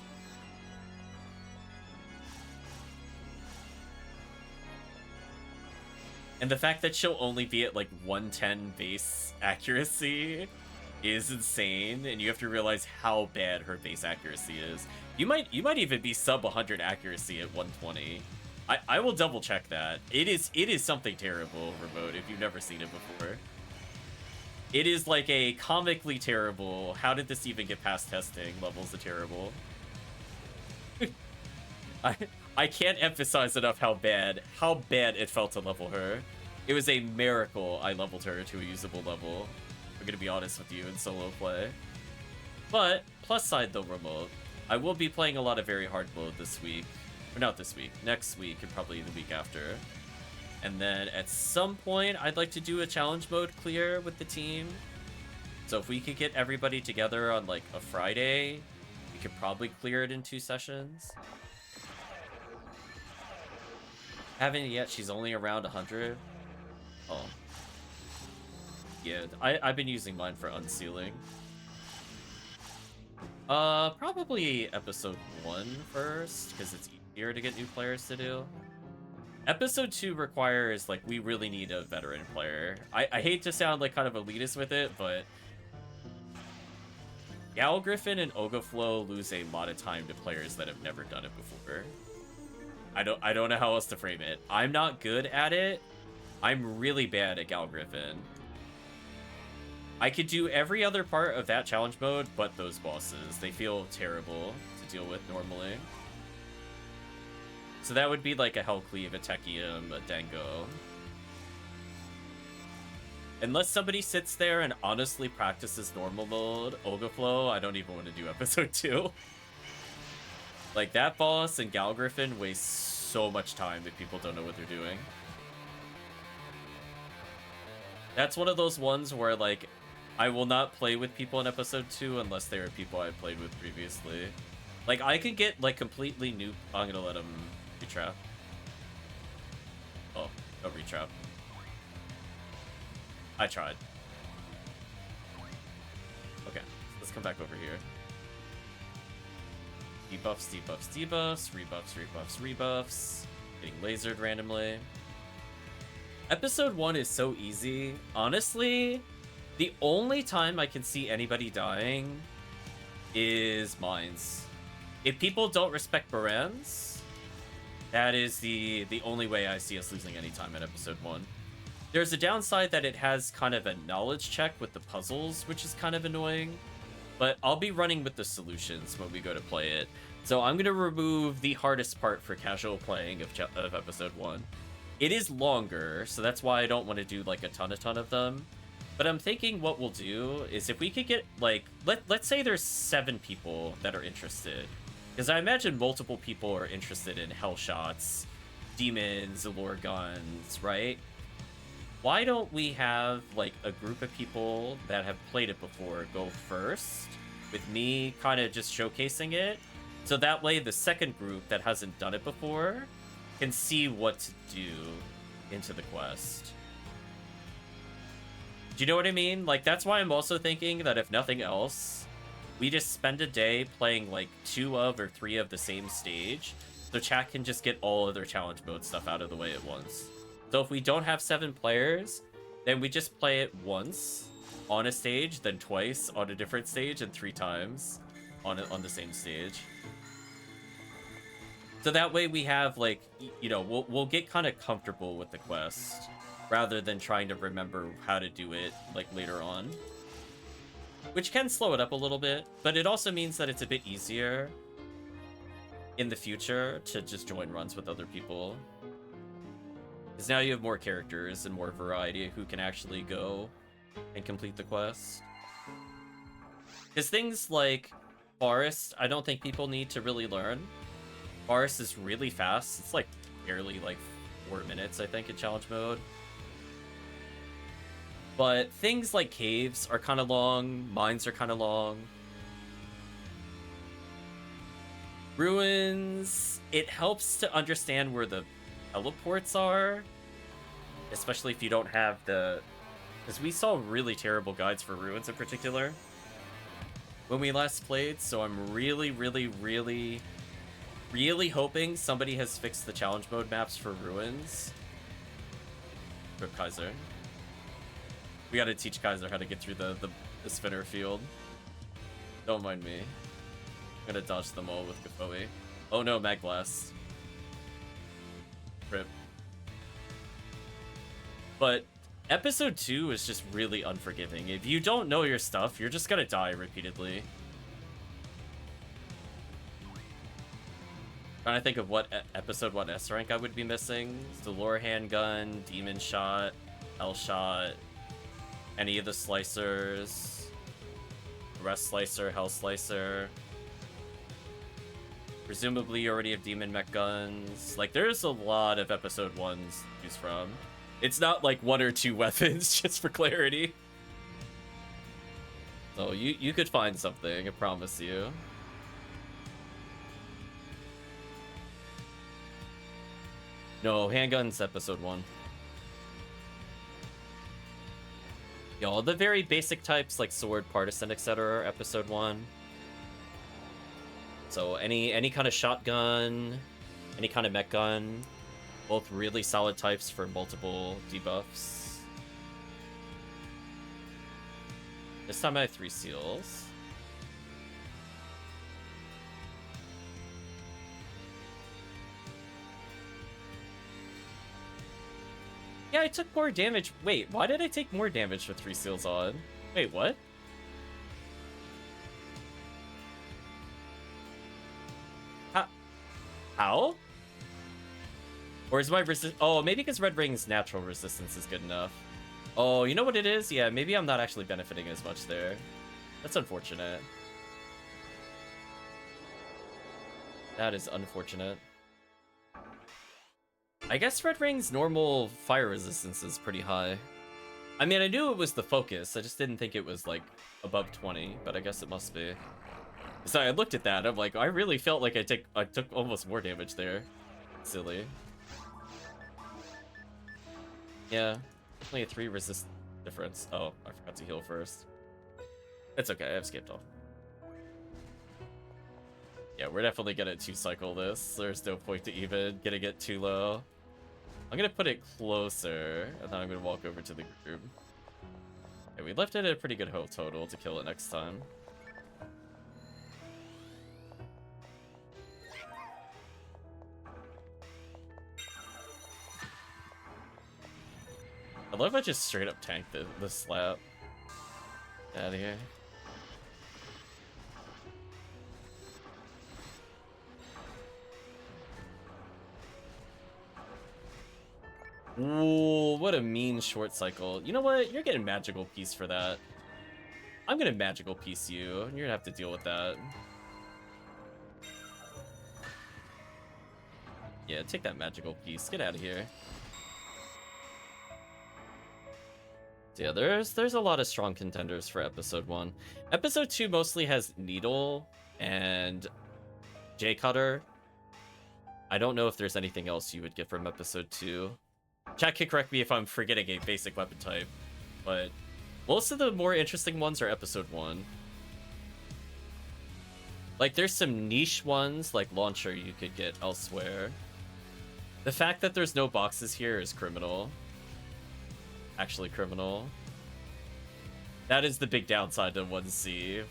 And the fact that she'll only be at like 110 base accuracy is insane, and you have to realize how bad her base accuracy is. You might even be sub 100 accuracy at 120. I will double check that. It is something terrible, Remote, if you've never seen it before. It is like a comically terrible, how did this even get past testing levels of terrible. I can't emphasize enough how bad it felt to level her. It was a miracle I leveled her to a usable level. I'm gonna be honest with you in solo play. But, plus side though, Remote, I will be playing a lot of very hard mode this week. Or not this week, next week and probably the week after. And then at some point, I'd like to do a challenge mode clear with the team. So if we could get everybody together on like a Friday, we could probably clear it in 2 sessions. Haven't yet, she's only around 100. Oh. Yeah, I've been using mine for unsealing. Probably episode 1 first, because it's easier to get new players to do. Episode 2 requires, like, we really need a veteran player. I hate to sound, like, kind of elitist with it, but Gal Griffin and Ogaflow lose a lot of time to players that have never done it before. I don't know how else to frame it. I'm not good at it. I'm really bad at Gal Griffin. I could do every other part of that challenge mode, but those bosses. They feel terrible to deal with normally. So that would be like a HellCleave, a Tekkium, a Dango. Unless somebody sits there and honestly practices normal mode, Ogaflow, I don't even want to do episode 2. Like, that boss and Gal Griffin waste so much time if people don't know what they're doing. That's one of those ones where, like, I will not play with people in episode 2 unless they are people I've played with previously. Like, I could get, like, completely new... I'm gonna let him retrap. Oh, no retrap. I tried. Okay, let's come back over here. Debuffs, debuffs, debuffs, rebuffs, rebuffs, rebuffs. Getting lasered randomly. Episode 1 is so easy. Honestly, the only time I can see anybody dying is mines. If people don't respect Barans, That is the only way I see us losing any time in episode 1. There's a downside that it has kind of a knowledge check with the puzzles, which is kind of annoying. But I'll be running with the solutions when we go to play it. So I'm going to remove the hardest part for casual playing of episode 1. It is longer, so that's why I don't want to do like a ton of them. But I'm thinking what we'll do is if we could get like, let's say there's 7 people that are interested. Because I imagine multiple people are interested in hell shots, demons, allure guns, right? Why don't we have like a group of people that have played it before go first, with me kind of just showcasing it, so that way the second group that hasn't done it before can see what to do into the quest. Do you know what I mean? Like, that's why I'm also thinking that if nothing else, we just spend a day playing like 2 of or 3 of the same stage, so chat can just get all of their challenge mode stuff out of the way at once. So if we don't have 7 players, then we just play it once on a stage, then twice on a different stage, and 3 times on the same stage. So that way we have, like, you know, we'll get kind of comfortable with the quest, rather than trying to remember how to do it, like, later on. Which can slow it up a little bit, but it also means that it's a bit easier in the future to just join runs with other people. Because now you have more characters and more variety of who can actually go and complete the quest. Because things like Forest, I don't think people need to really learn. Forest is really fast. It's like barely like 4 minutes, I think, in challenge mode. But things like caves are kind of long, mines are kind of long. Ruins, it helps to understand where the teleports are, especially if you don't have the... Because we saw really terrible guides for ruins in particular when we last played, so I'm really hoping somebody has fixed the challenge mode maps for ruins. Rip Kaiser. We gotta teach Kaiser how to get through the spinner field. Don't mind me. I'm gonna dodge them all with Decoy. Oh no, Mag Blast. Rip. But episode 2 is just really unforgiving. If you don't know your stuff, you're just gonna die repeatedly. Trying to think of what episode 1 S rank I would be missing. Delore handgun, demon shot, hell shot, any of the slicers, rest slicer, hell slicer. Presumably you already have demon mech guns. Like, there's a lot of episode 1s to choose from. It's not like 1 or 2 weapons, just for clarity. So you could find something, I promise you. No, handguns episode 1. Y'all, the very basic types like sword, partisan, etc. are episode 1. So any kind of shotgun, any kind of mech gun, both really solid types for multiple debuffs. This time I have 3 seals. Yeah, I took more damage. Wait, why did I take more damage with 3 seals on? Wait, what? How? Or is my resist... Oh, maybe because Red Ring's natural resistance is good enough. Oh, you know what it is? Yeah, maybe I'm not actually benefiting as much there. That's unfortunate. That is unfortunate. I guess Red Ring's normal fire resistance is pretty high. I mean, I knew it was the focus. I just didn't think it was, like, above 20, but I guess it must be. So I looked at that, I'm like, I really felt like I took almost more damage there. Silly. Yeah, only a 3 resist difference. Oh, I forgot to heal first. It's okay, I've skipped off. Yeah, we're definitely gonna 2-cycle this. There's no point to even getting it too low. I'm gonna put it closer, and then I'm gonna walk over to the group. Okay, we left it at a pretty good health total to kill it next time. love I just straight up tanked the slap. Get out of here. Ooh, what a mean short cycle. You know what? You're getting magical piece for that. I'm gonna magical piece you, and you're gonna have to deal with that. Yeah, take that magical piece. Get out of here. So yeah, there's a lot of strong contenders for episode 1. Episode 2 mostly has Needle and J Cutter. I don't know if there's anything else you would get from episode 2. Chat can correct me if I'm forgetting a basic weapon type, but most of the more interesting ones are episode 1. Like, there's some niche ones, like Launcher, you could get elsewhere. The fact that there's no boxes here is criminal. Actually criminal. That is the big downside to 1C.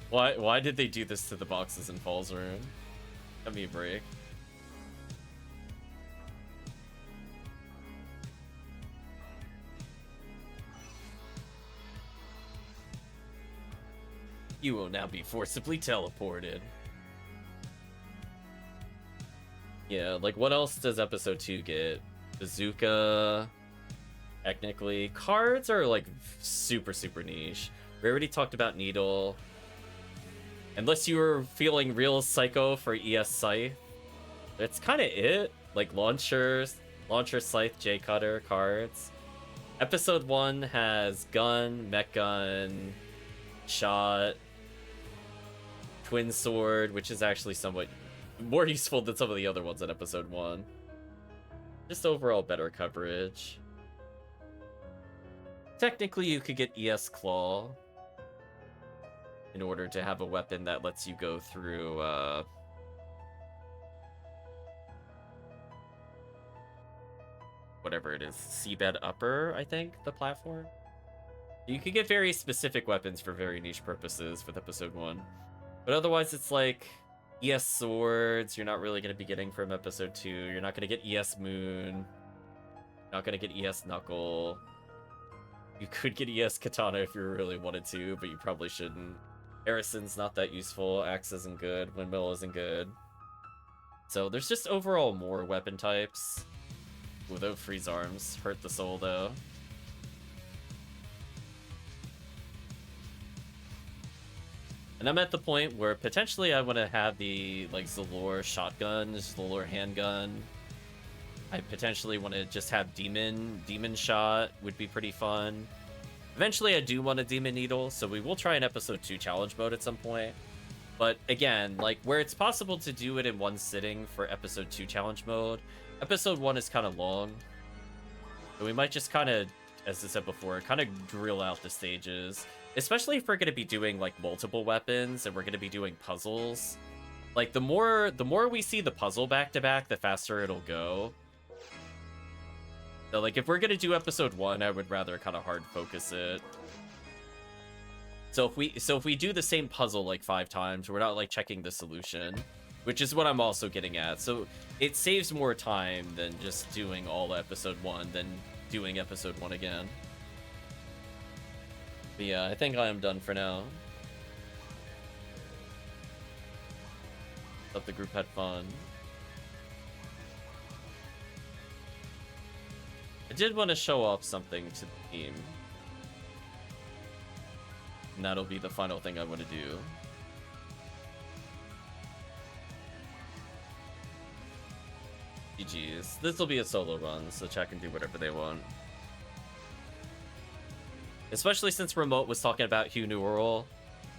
Why did they do this to the boxes in Falls Room? Give me a break. You will now be forcibly teleported. Yeah, like what else does episode 2 get? Bazooka. Technically. Cards are like super niche. We already talked about Needle. Unless you were feeling real psycho for ES Scythe. That's kind of it. Like Launcher, Scythe, J Cutter, cards. Episode 1 has Gun, Mech Gun, Shot, Twin Sword, which is actually somewhat more useful than some of the other ones in episode 1. Just overall better coverage. Technically, you could get ES Claw in order to have a weapon that lets you go through, whatever it is, Seabed Upper, I think, the platform. You could get very specific weapons for very niche purposes with episode 1. But otherwise, it's like ES Swords, you're not really going to be getting from episode 2. You're not going to get ES Moon. Not going to get ES Knuckle. You could get ES Katana if you really wanted to, but you probably shouldn't. Harrison's not that useful. Axe isn't good. Windmill isn't good. So there's just overall more weapon types. Without freeze arms. Hurt the soul, though. And I'm at the point where potentially I want to have the, like, Zalor shotgun, Zalor handgun. I potentially want to just have Demon Shot would be pretty fun. Eventually I do want a Demon Needle, so we will try an episode 2 challenge mode at some point. But again, like, where it's possible to do it in one sitting for episode 2 challenge mode, episode 1 is kind of long. So we might just kind of, as I said before, kind of drill out the stages. Especially if we're going to be doing, like, multiple weapons and we're going to be doing puzzles. Like, the more we see the puzzle back-to-back, the faster it'll go. So, like, if we're gonna do episode 1, I would rather kind of hard focus it. So if we do the same puzzle like 5 times, we're not like checking the solution, which is what I'm also getting at. So it saves more time than just doing all episode 1 than doing episode 1 again. But yeah, I think I am done for now. Hope the group had fun. I did want to show off something to the team. And that'll be the final thing I want to do. GG's. This will be a solo run, so chat can do whatever they want. Especially since Remote was talking about Hugh Newell.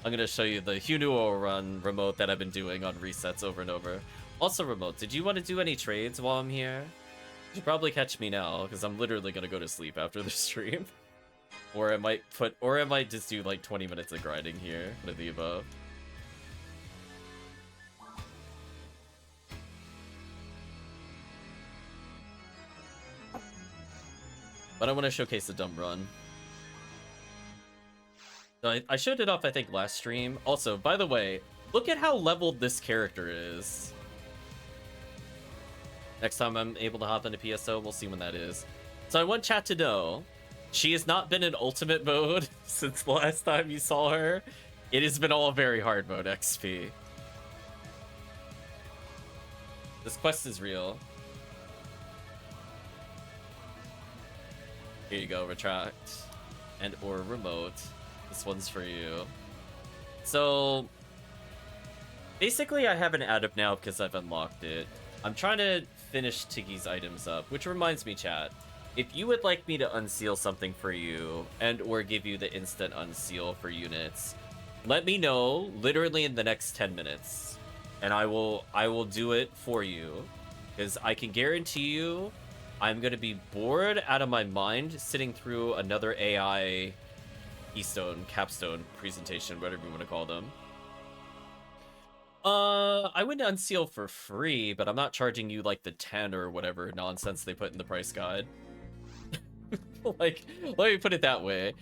I'm going to show you the Hugh Newell run Remote that I've been doing on resets over and over. Also, Remote, did you want to do any trades while I'm here? You should probably catch me now, because I'm literally going to go to sleep after the stream. Or I might just do like 20 minutes of grinding here, one of the above. But I want to showcase the dumb run. So I showed it off, I think, last stream. Also, by the way, look at how leveled this character is. Next time I'm able to hop into PSO, we'll see when that is. So I want chat to know, she has not been in ultimate mode since the last time you saw her. It has been all very hard mode XP. This quest is real. Here you go, retract and or remote. This one's for you. So basically I have an add-up now because I've unlocked it. I'm trying to finish Tiggy's items up, which reminds me, chat, if you would like me to unseal something for you and or give you the instant unseal for units, let me know literally in the next 10 minutes. And I will do it for you, because I can guarantee you I'm going to be bored out of my mind sitting through another AI keystone, capstone presentation, whatever you want to call them. I wouldn't unseal for free, but I'm not charging you like the 10 or whatever nonsense they put in the price guide. Like, let me put it that way.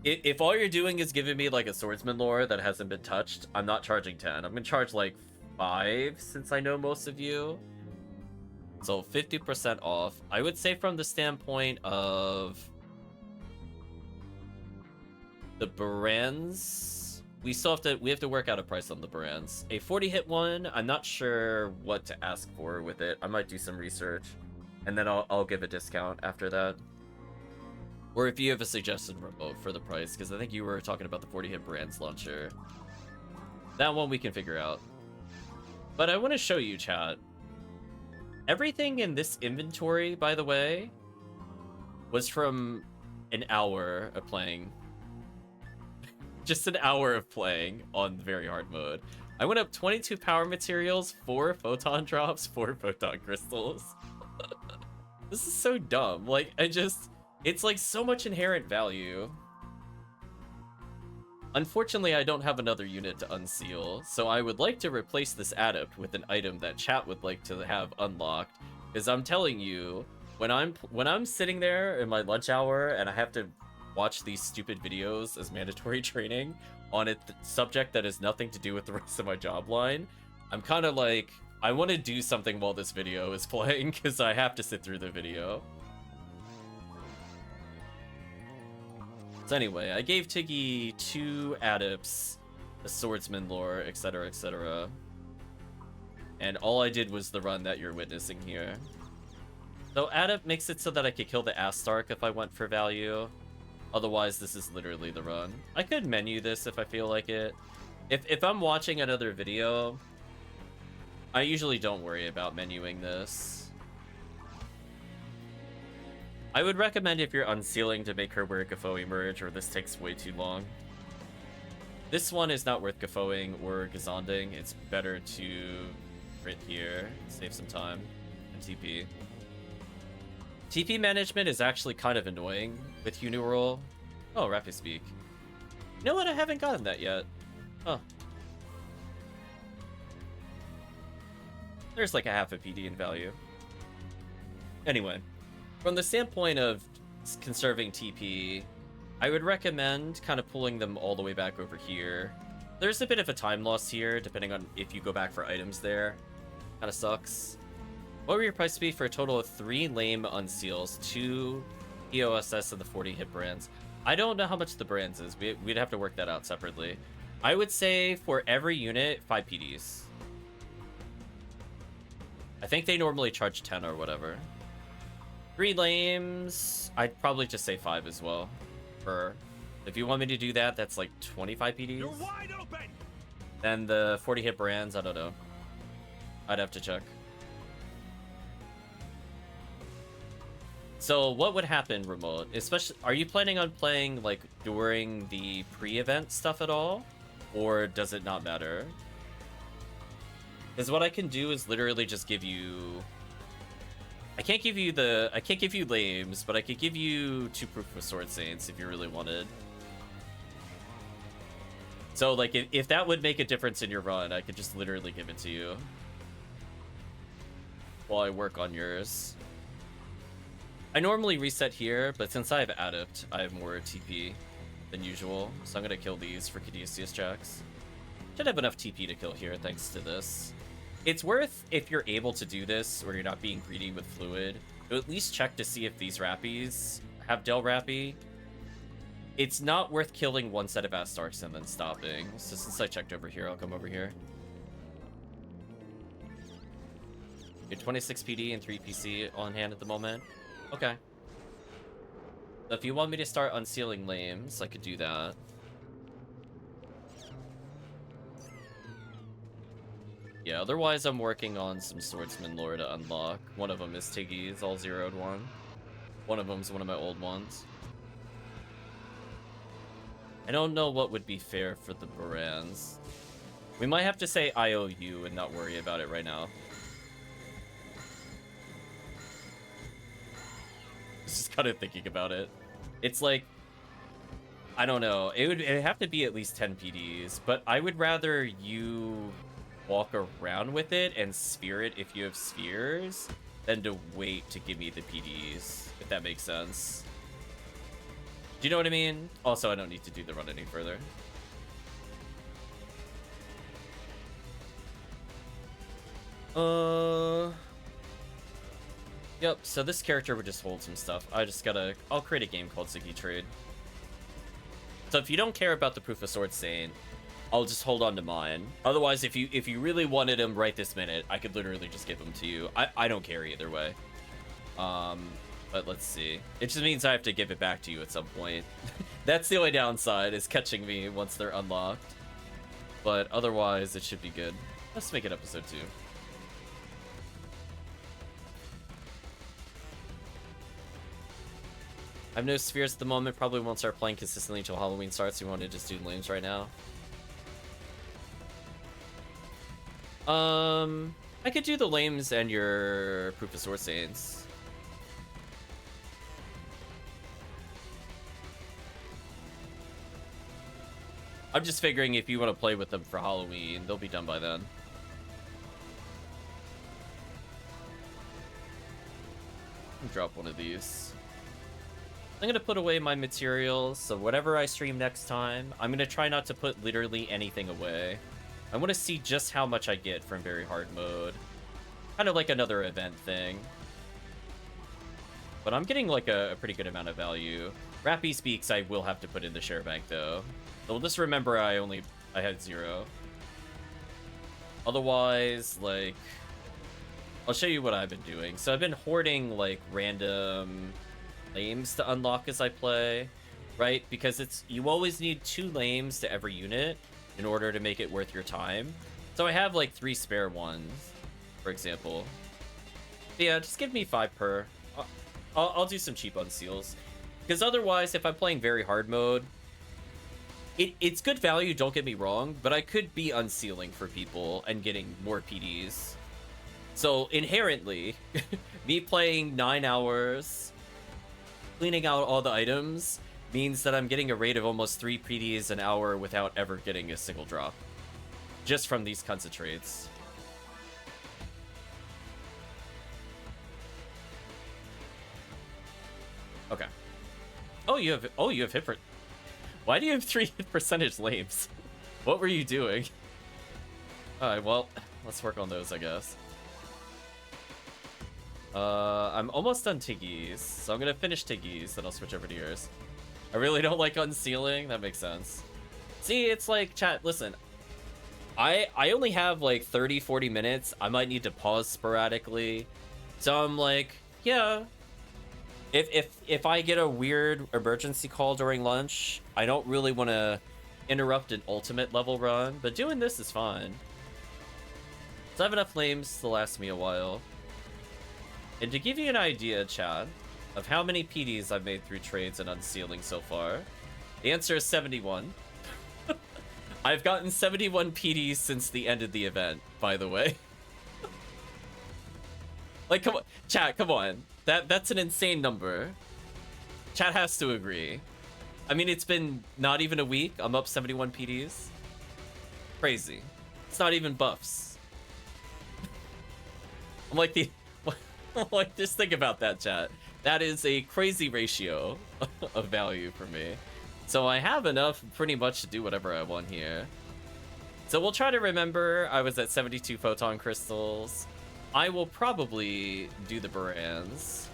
If all you're doing is giving me like a swordsman lore that hasn't been touched, I'm not charging 10. I'm gonna charge like 5 since I know most of you. So 50% off. I would say from the standpoint of the brands, we have to work out a price on the brands. A 40 hit one, I'm not sure what to ask for with it. I might do some research and then I'll give a discount after that. Or if you have a suggested remote for the price, because I think you were talking about the 40 hit brands launcher. That one we can figure out. But I want to show you, chat. Everything in this inventory, by the way, was from an hour of playing. Just an hour of playing on very hard mode. I went up 22 power materials, 4 photon drops, 4 photon crystals. This is so dumb. Like, it's like so much inherent value. Unfortunately, I don't have another unit to unseal, so I would like to replace this adept with an item that chat would like to have unlocked. Because I'm telling you, when I'm sitting there in my lunch hour and I have to watch these stupid videos as mandatory training on a subject that has nothing to do with the rest of my job line, I'm kind of like, I want to do something while this video is playing because I have to sit through the video. So anyway, I gave Tiggy 2 adepts, a swordsman lore, etc, etc. And all I did was the run that you're witnessing here. So adept makes it so that I could kill the Astark if I went for value. Otherwise, this is literally the run. I could menu this if I feel like it. If I'm watching another video, I usually don't worry about menuing this. I would recommend if you're unsealing to make her wear Gafo emerge, or this takes way too long. This one is not worth Gafoing or Gazonding. It's better to crit here, save some time, and TP. TP management is actually kind of annoying with Uniroll. Oh, Rapid Speak. You know what? I haven't gotten that yet. Huh. There's like a half a PD in value. Anyway. From the standpoint of conserving TP, I would recommend kind of pulling them all the way back over here. There's a bit of a time loss here, depending on if you go back for items there. Kind of sucks. What would your price be for a total of 3 lame unseals, 2 POSS, and the 40 hit brands? I don't know how much the brands is. We'd have to work that out separately. I would say for every unit, 5 PDs. I think they normally charge 10 or whatever. 3 lames, I'd probably just say 5 as well. If you want me to do that, that's like 25 PDs. You're wide open! Then the 40 hit brands, I don't know. I'd have to check. So what would happen remote? Especially, are you planning on playing like during the pre-event stuff at all? Or does it not matter? Because what I can do is literally just give you... I can't give you lames, but I could give you 2 Proof of Sword Saints if you really wanted. So, like, if that would make a difference in your run, I could just literally give it to you while I work on yours. I normally reset here, but since I have Adept, I have more TP than usual, so I'm gonna kill these for Caduceus checks. Should have enough TP to kill here, thanks to this. It's worth, if you're able to do this, or you're not being greedy with fluid, to at least check to see if these Rappies have Del Rappy. It's not worth killing one set of Astarks and then stopping. So since I checked over here, I'll come over here. You're 26 PD and 3 PC on hand at the moment. Okay. So if you want me to start unsealing lames, I could do that. Yeah, otherwise I'm working on some Swordsman lore to unlock. One of them is Tiggy's, all zeroed one. One of them's one of my old ones. I don't know what would be fair for the Barans. We might have to say IOU and not worry about it right now. Just kind of thinking about it. It's like, I don't know. It'd have to be at least 10 PDs, but I would rather you walk around with it and sphere it if you have spheres than to wait to give me the PDs, if that makes sense. Do you know what I mean? Also, I don't need to do the run any further. Yep, so this character would just hold some stuff. I'll create a game called Ziggy Trade. So if you don't care about the Proof of Sword Saint, I'll just hold on to mine. Otherwise, if you really wanted him right this minute, I could literally just give him to you. I don't care either way. But let's see. It just means I have to give it back to you at some point. That's the only downside, is catching me once they're unlocked. But otherwise, it should be good. Let's make it episode 2. I have no spheres at the moment. Probably won't start playing consistently until Halloween starts. We want to just do lanes right now. I could do the lames and your Proof of Sword Saints. I'm just figuring if you want to play with them for Halloween, they'll be done by then. Drop one of these. I'm gonna put away my materials, so whatever I stream next time, I'm gonna try not to put literally anything away. I want to see just how much I get from very hard mode. Kind of like another event thing. But I'm getting like a pretty good amount of value. Rappy Speaks I will have to put in the share bank though. So just remember I had 0. Otherwise, like, I'll show you what I've been doing. So I've been hoarding like random lames to unlock as I play, right? Because you always need 2 lames to every unit in order to make it worth your time. So I have like 3 spare ones, for example. But yeah, just give me 5 per. I'll do some cheap unseals. Because otherwise, if I'm playing very hard mode, it's good value, don't get me wrong, but I could be unsealing for people and getting more PDs. So inherently, me playing 9 hours, cleaning out all the items, means that I'm getting a rate of almost 3 PDs an hour without ever getting a single drop. Just from these kinds of trades. Okay. Oh, you have hit for... Why do you have 3 hit percentage lames? What were you doing? Alright, well, let's work on those, I guess. I'm almost done Tiggy's, so I'm gonna finish Tiggy's, then I'll switch over to yours. I really don't like unsealing, that makes sense. See, it's like, chat, listen. I only have like 30-40 minutes. I might need to pause sporadically. So I'm like, yeah. If I get a weird emergency call during lunch, I don't really want to interrupt an ultimate level run, but doing this is fine. So I have enough lames to last me a while. And to give you an idea, chat, of how many PDs I've made through trades and unsealing so far, the answer is 71. I've gotten 71 PDs since the end of the event, by the way. Like, come on, chat, come on. That's an insane number. Chat has to agree. I mean, it's been not even a week. I'm up 71 PDs. Crazy. It's not even buffs. I'm like like, just think about that, chat. That is a crazy ratio of value for me. So I have enough pretty much to do whatever I want here. So we'll try to remember I was at 72 photon crystals. I will probably do the Barans.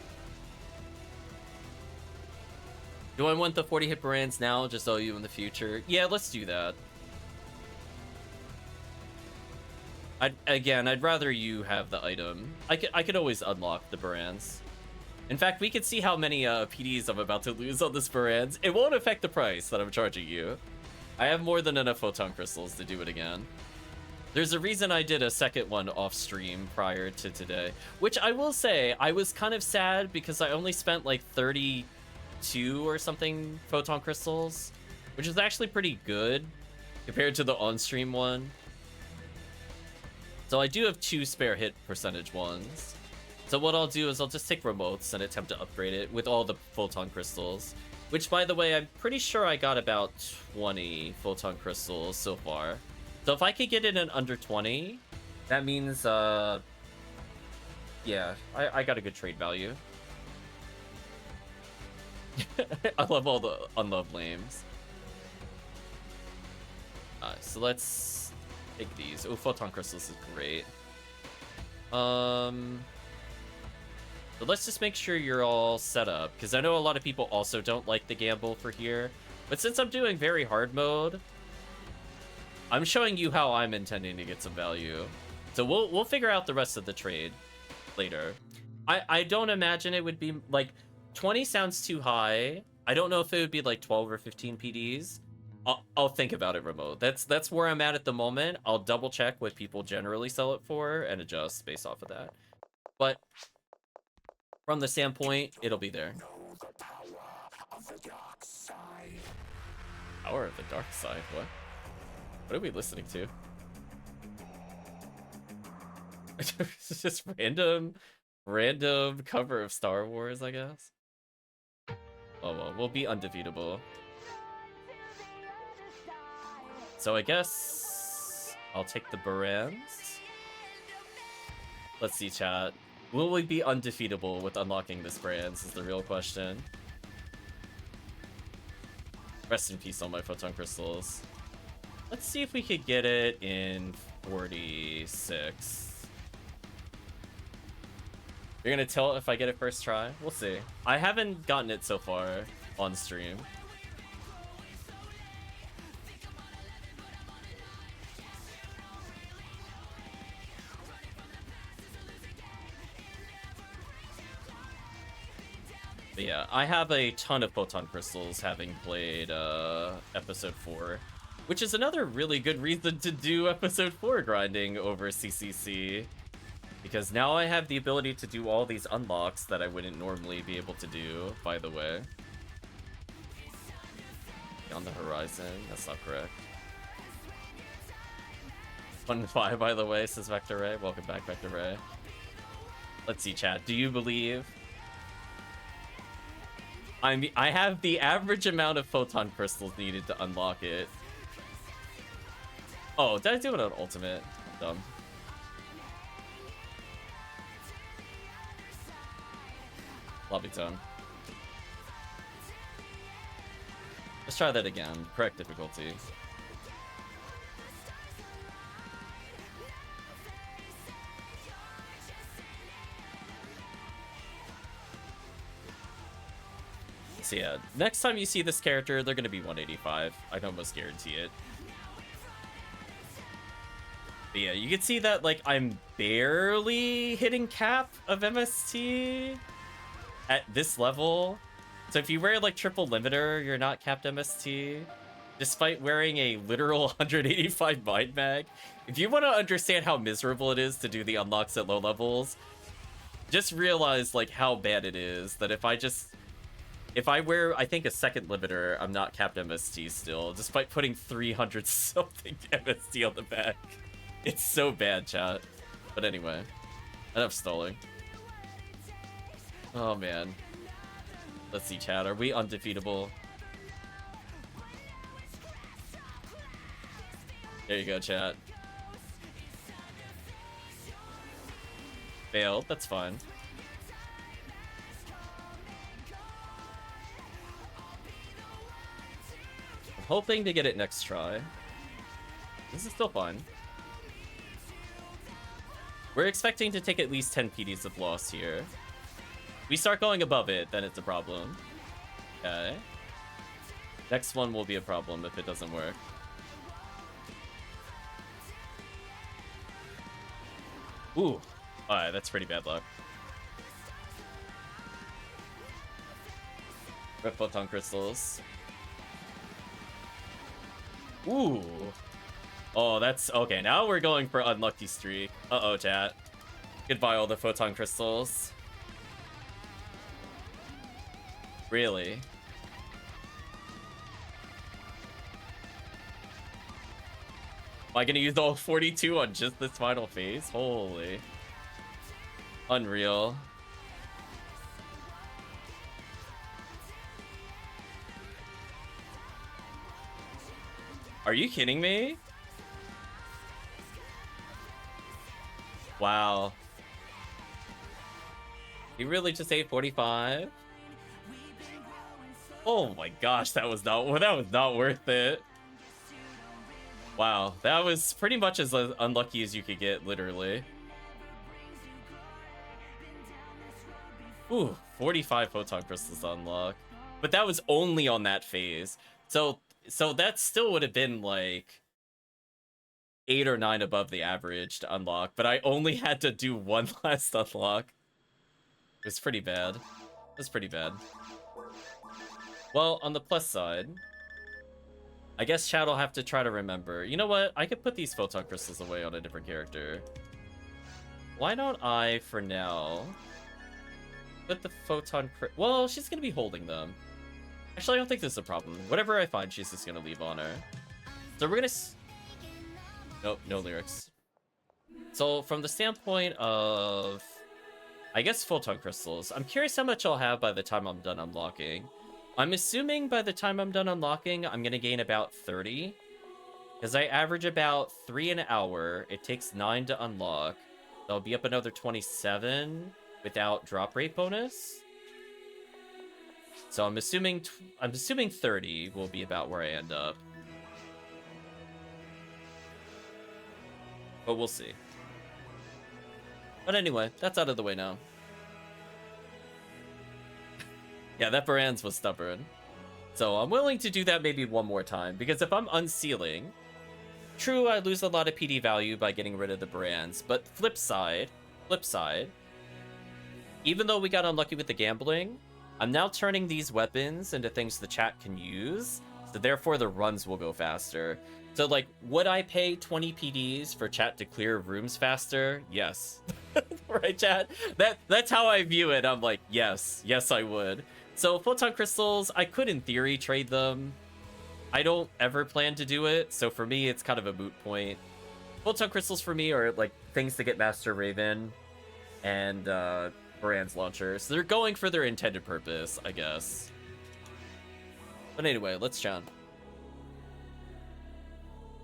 Do I want the 40 hit brands now, just owe you in the future? Yeah, let's do that. I'd rather you have the item. I could always unlock the brands. In fact, we could see how many PDs I'm about to lose on this brands. It won't affect the price that I'm charging you. I have more than enough photon crystals to do it again. There's a reason I did a second one off stream prior to today, which I will say I was kind of sad because I only spent like 32 or something photon crystals, which is actually pretty good compared to the on-stream one. So I do have 2 spare hit percentage ones. So what I'll do is I'll just take remotes and attempt to upgrade it with all the photon crystals, which, by the way, I'm pretty sure I got about 20 photon crystals so far. So if I could get it in under 20, that means, yeah, I got a good trade value. I love all the unloved lames. So let's take these. Oh, photon crystals is great. So let's just make sure you're all set up, because I know a lot of people also don't like the gamble for here. But since I'm doing very hard mode, I'm showing you how I'm intending to get some value. So we'll figure out the rest of the trade later. I don't imagine it would be like 20 sounds too high. I don't know if it would be like 12 or 15 PDs. I'll think about it remote. That's where I'm at the moment. I'll double check what people generally sell it for and adjust based off of that. But from the standpoint, it'll be there. Power of the dark side. What? What are we listening to? It's just random cover of Star Wars, I guess. Oh well, we'll be undefeatable. So I guess I'll take the Barans. Let's see, chat. Will we be undefeatable with unlocking this brands is the real question. Rest in peace on my photon crystals. Let's see if we could get it in 46. You're gonna tell if I get it first try? We'll see. I haven't gotten it so far on stream. But yeah, I have a ton of photon crystals having played episode 4. Which is another really good reason to do episode 4 grinding over CCC. Because now I have the ability to do all these unlocks that I wouldn't normally be able to do, by the way. On the horizon, that's not correct. 1-5, by the way, says Vector Ray. Welcome back, Vector Ray. Let's see, chat. Do you believe? I have the average amount of photon crystals needed to unlock it. Oh, did I do it on ultimate? Dumb. Lobby tone. Let's try that again. Correct difficulty. So yeah, next time you see this character, they're gonna be 185. I can almost guarantee it. But yeah, you can see that, like, I'm barely hitting cap of MST at this level. So if you wear, like, triple limiter, you're not capped MST. Despite wearing a literal 185 mind mag. If you want to understand how miserable it is to do the unlocks at low levels, just realize, like, how bad it is. That if I wear, I think, a second limiter, I'm not capped MST still, despite putting 300 something MST on the back. It's so bad, chat. But anyway, enough stalling. Oh, man. Let's see, chat. Are we undefeatable? There you go, chat. Failed. That's fine. I'm hoping to get it next try. This is still fun. We're expecting to take at least 10 PDs of loss here. We start going above it, then it's a problem. Okay. Next one will be a problem if it doesn't work. Ooh. Alright, that's pretty bad luck. Red photon crystals. Ooh. Oh, that's... Okay, now we're going for unlucky streak. Uh-oh, chat. Goodbye, all the photon crystals. Really? Am I gonna use all 42 on just this final phase? Holy. Unreal. Are you kidding me? Wow. You really just ate 45? Oh my gosh, that was not worth it. Wow, that was pretty much as unlucky as you could get, literally. Ooh, 45 photon crystals to unlock. But that was only on that phase. So that still would have been like 8 or 9 above the average to unlock, but I only had to do one last unlock. It was pretty bad. It was pretty bad. Well, on the plus side, I guess chat will have to try to remember. You know what? I could put these photon crystals away on a different character. Why don't I, for now, put the photon... Well, she's going to be holding them. Actually, I don't think this is a problem. Whatever I find, she's just going to leave on her. So we're going to... Nope, no lyrics. So from the standpoint of, I guess, photon crystals, I'm curious how much I'll have by the time I'm done unlocking. I'm assuming by the time I'm done unlocking, I'm going to gain about 30. Because I average about 3 an hour. It takes 9 to unlock. That'll be up another 27 without drop rate bonus. So I'm assuming 30 will be about where I end up. But we'll see. But anyway, that's out of the way now. Yeah, that Baran's was stubborn. So I'm willing to do that maybe one more time. Because if I'm unsealing... True, I lose a lot of PD value by getting rid of the Barans. But flip side... Even though we got unlucky with the gambling, I'm now turning these weapons into things the chat can use. So therefore the runs will go faster. So, like, would I pay 20 PDs for chat to clear rooms faster? Yes. Right, chat? That's how I view it. I'm like, yes. Yes, I would. So, photon crystals, I could, in theory, trade them. I don't ever plan to do it, so for me, it's kind of a moot point. Photon crystals, for me, are, like, things to get Master Raven and Baran's launcher. So they're going for their intended purpose, I guess. But anyway, let's chat.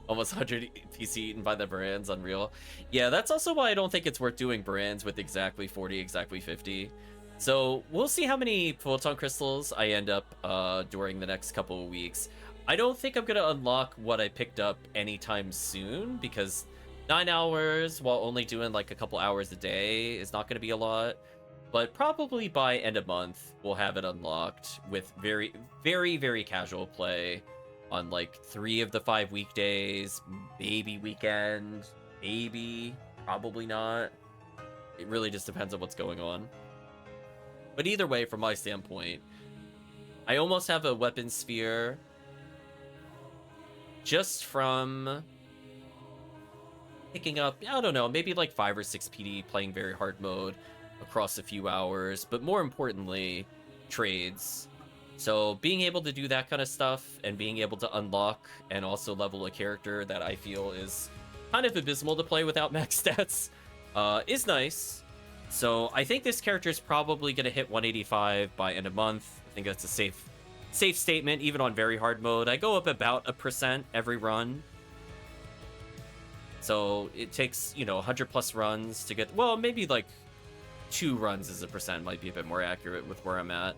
Almost 100 PC eaten by the Barans, unreal. Yeah, that's also why I don't think it's worth doing Barans with exactly 40, exactly 50. So we'll see how many photon crystals I end up during the next couple of weeks. I don't think I'm going to unlock what I picked up anytime soon, because 9 hours while only doing like a couple hours a day is not going to be a lot. But probably by end of month, we'll have it unlocked with very, very, very casual play on like 3 of the 5 weekdays, maybe weekend, maybe, probably not. It really just depends on what's going on. But either way, from my standpoint, I almost have a weapon sphere just from picking up, I don't know, maybe like 5 or 6 PD playing very hard mode across a few hours, but more importantly, trades. So being able to do that kind of stuff and being able to unlock and also level a character that I feel is kind of abysmal to play without max stats is nice. So I think this character is probably going to hit 185 by end of month. I think that's a safe statement, even on very hard mode. I go up about 1% every run. So it takes, 100 plus runs to get, well, maybe like 2 runs as a percent might be a bit more accurate with where I'm at.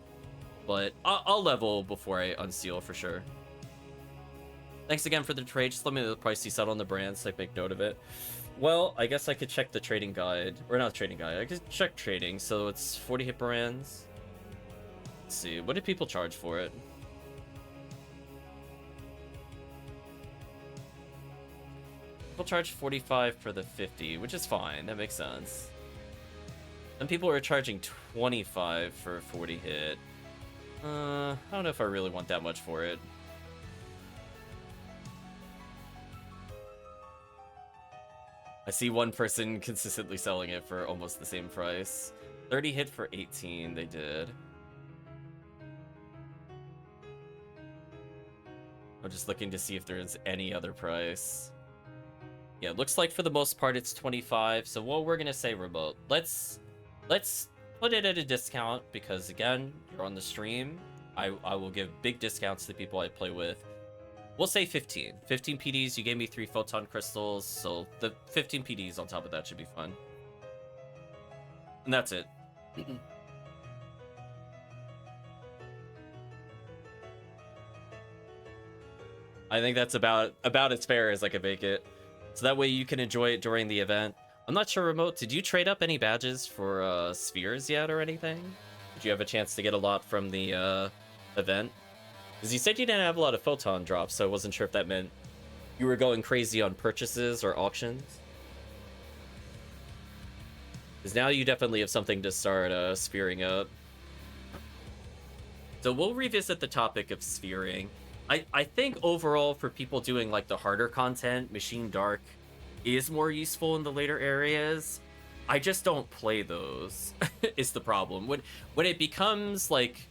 But I'll level before I unseal for sure. Thanks again for the trade. Just let me know the price you set on the brand so I make note of it. Well, I guess I could check the trading guide. Or not trading guide. I could check trading. So it's 40 hit brands. Let's see. What did people charge for it? People charge 45 for the 50, which is fine. That makes sense. Some people are charging 25 for a 40 hit. I don't know if I really want that much for it. I see one person consistently selling it for almost the same price. 30 hit for 18, they did. I'm just looking to see if there's any other price. Yeah, it looks like for the most part it's 25. So what we're gonna say, remote. Let's put it at a discount because again, you're on the stream. I will give big discounts to the people I play with. We'll say 15. 15 PDs, you gave me 3 photon crystals, so the 15 PDs on top of that should be fun. And that's it. I think that's about as fair as I can make it. So that way you can enjoy it during the event. I'm not sure, Remote, did you trade up any badges for spheres yet or anything? Did you have a chance to get a lot from the event? Because you said you didn't have a lot of photon drops, so I wasn't sure if that meant you were going crazy on purchases or auctions. Because now you definitely have something to start sphering up. So we'll revisit the topic of sphering. I think overall for people doing like the harder content, Machine Dark is more useful in the later areas. I just don't play those is the problem. When it becomes like,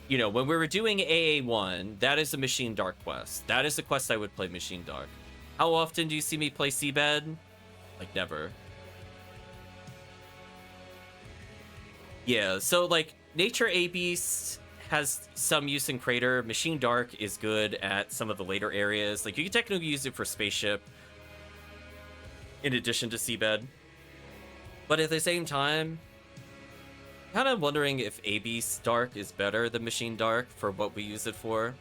you know, when we were doing AA1, that is a Machine Dark quest. That is the quest I would play Machine Dark. How often do you see me play Seabed? Like, never. Yeah, so, like, Nature A-Beast has some use in Crater. Machine Dark is good at some of the later areas. Like, you can technically use it for Spaceship in addition to Seabed. But at the same time, kind of wondering if A-Beast Dark is better than Machine Dark for what we use it for.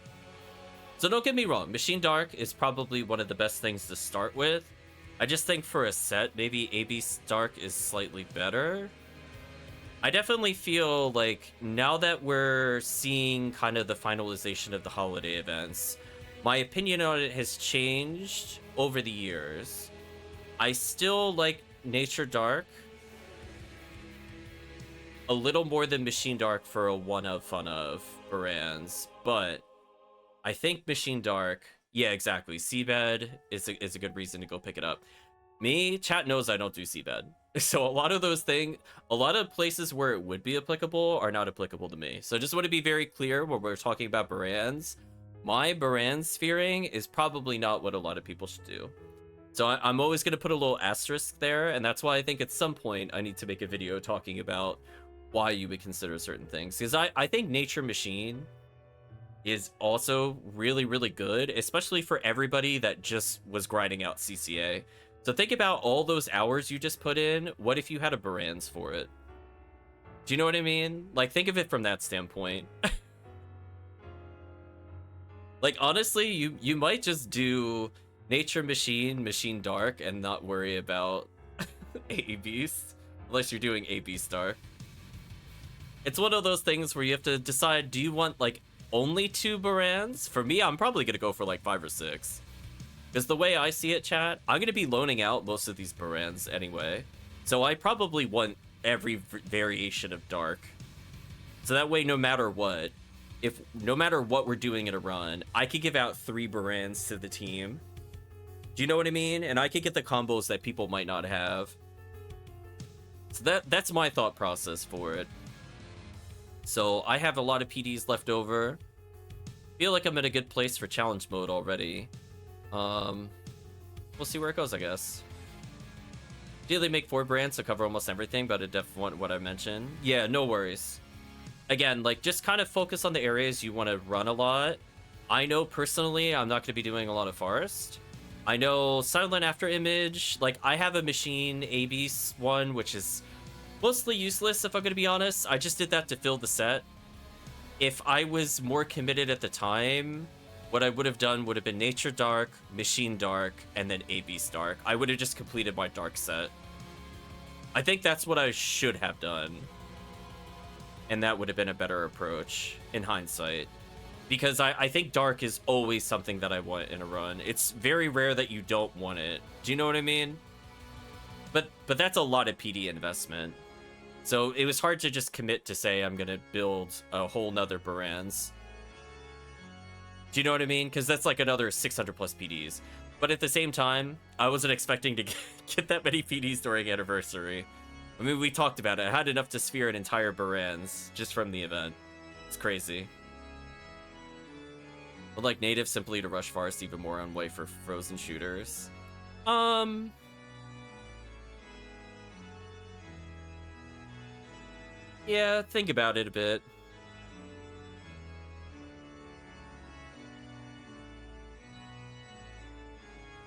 So don't get me wrong, Machine Dark is probably one of the best things to start with. I just think for a set, maybe A-Beast Dark is slightly better. I definitely feel like now that we're seeing kind of the finalization of the holiday events, my opinion on it has changed over the years. I still like Nature Dark a little more than Machine Dark for a one of fun of Baran's, but I think Machine Dark, yeah, exactly. Seabed is a good reason to go pick it up. Me, chat knows I don't do Seabed. So a lot of those things, a lot of places where it would be applicable are not applicable to me. So I just want to be very clear when we're talking about Baran's. My Baran sphering is probably not what a lot of people should do. So I'm always going to put a little asterisk there, and that's why I think at some point I need to make a video talking about why you would consider certain things. Because I think Nature Machine is also really, really good, especially for everybody that just was grinding out CCA. So think about all those hours you just put in. What if you had a Baran's for it? Do you know what I mean? Like, think of it from that standpoint. Like, honestly, you might just do Nature Machine, Machine Dark, and not worry about A-Beast. Unless you're doing A-Beast Dark. It's one of those things where you have to decide, do you want, like, only 2 Barans? For me, I'm probably going to go for, like, 5 or 6. Because the way I see it, chat, I'm going to be loaning out most of these Barans anyway. So I probably want every variation of Dark. So that way, no matter what, no matter what we're doing in a run, I could give out 3 Barans to the team. Do you know what I mean? And I could get the combos that people might not have. So that's my thought process for it. So I have a lot of PDs left over. Feel like I'm in a good place for challenge mode already. We'll see where it goes, I guess. Ideally make 4 brands to cover almost everything, but I definitely want what I mentioned. Yeah, no worries. Again, like, just kind of focus on the areas you want to run a lot. I know personally I'm not going to be doing a lot of forest. I know Silent After Image, like, I have a Machine A-Beast one, which is mostly useless, if I'm going to be honest. I just did that to fill the set. If I was more committed at the time, what I would have done would have been Nature Dark, Machine Dark, and then A-Beast Dark. I would have just completed my Dark set. I think that's what I should have done. And that would have been a better approach, in hindsight. Because I think dark is always something that I want in a run. It's very rare that you don't want it. Do you know what I mean? But that's a lot of PD investment. So it was hard to just commit to say I'm gonna build a whole nother Baran's. Do you know what I mean? Because that's like another 600 plus PDs. But at the same time, I wasn't expecting to get that many PDs during Anniversary. I mean, we talked about it. I had enough to sphere an entire Baran's just from the event. It's crazy. Would like native simply to rush forest even more on way for frozen shooters? Yeah, think about it a bit.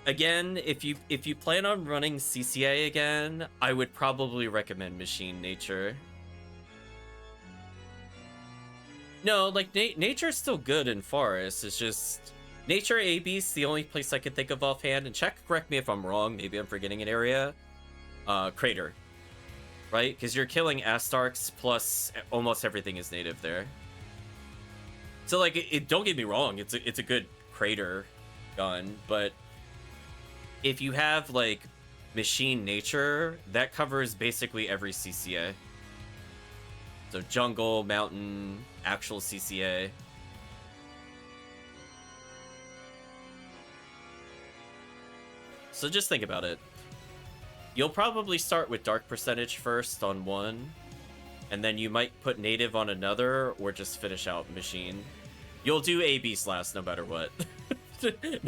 Again, if you plan on running CCA again, I would probably recommend Machine Nature. No, like Nature's still good in Forest. It's just Nature AB's the only place I can think of offhand. And correct me if I'm wrong. Maybe I'm forgetting an area. Crater, right? Because you're killing Astarks plus almost everything is native there. So like, don't get me wrong. It's a good Crater gun, but if you have like Machine Nature, that covers basically every CCA. So jungle, mountain, actual CCA. So just think about it. You'll probably start with dark percentage first on one, and then you might put native on another, or just finish out machine. You'll do A-Beast last no matter what.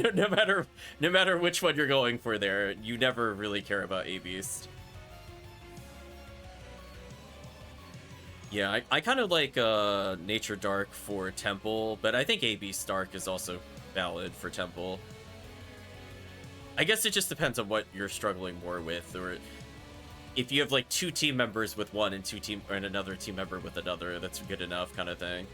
no matter which one you're going for there, you never really care about A-Beast. Yeah, I kind of like Nature Dark for Temple, but I think A-Beast Dark is also valid for Temple. I guess it just depends on what you're struggling more with, or if you have like 2 team members with one and another team member with another, that's good enough kind of thing.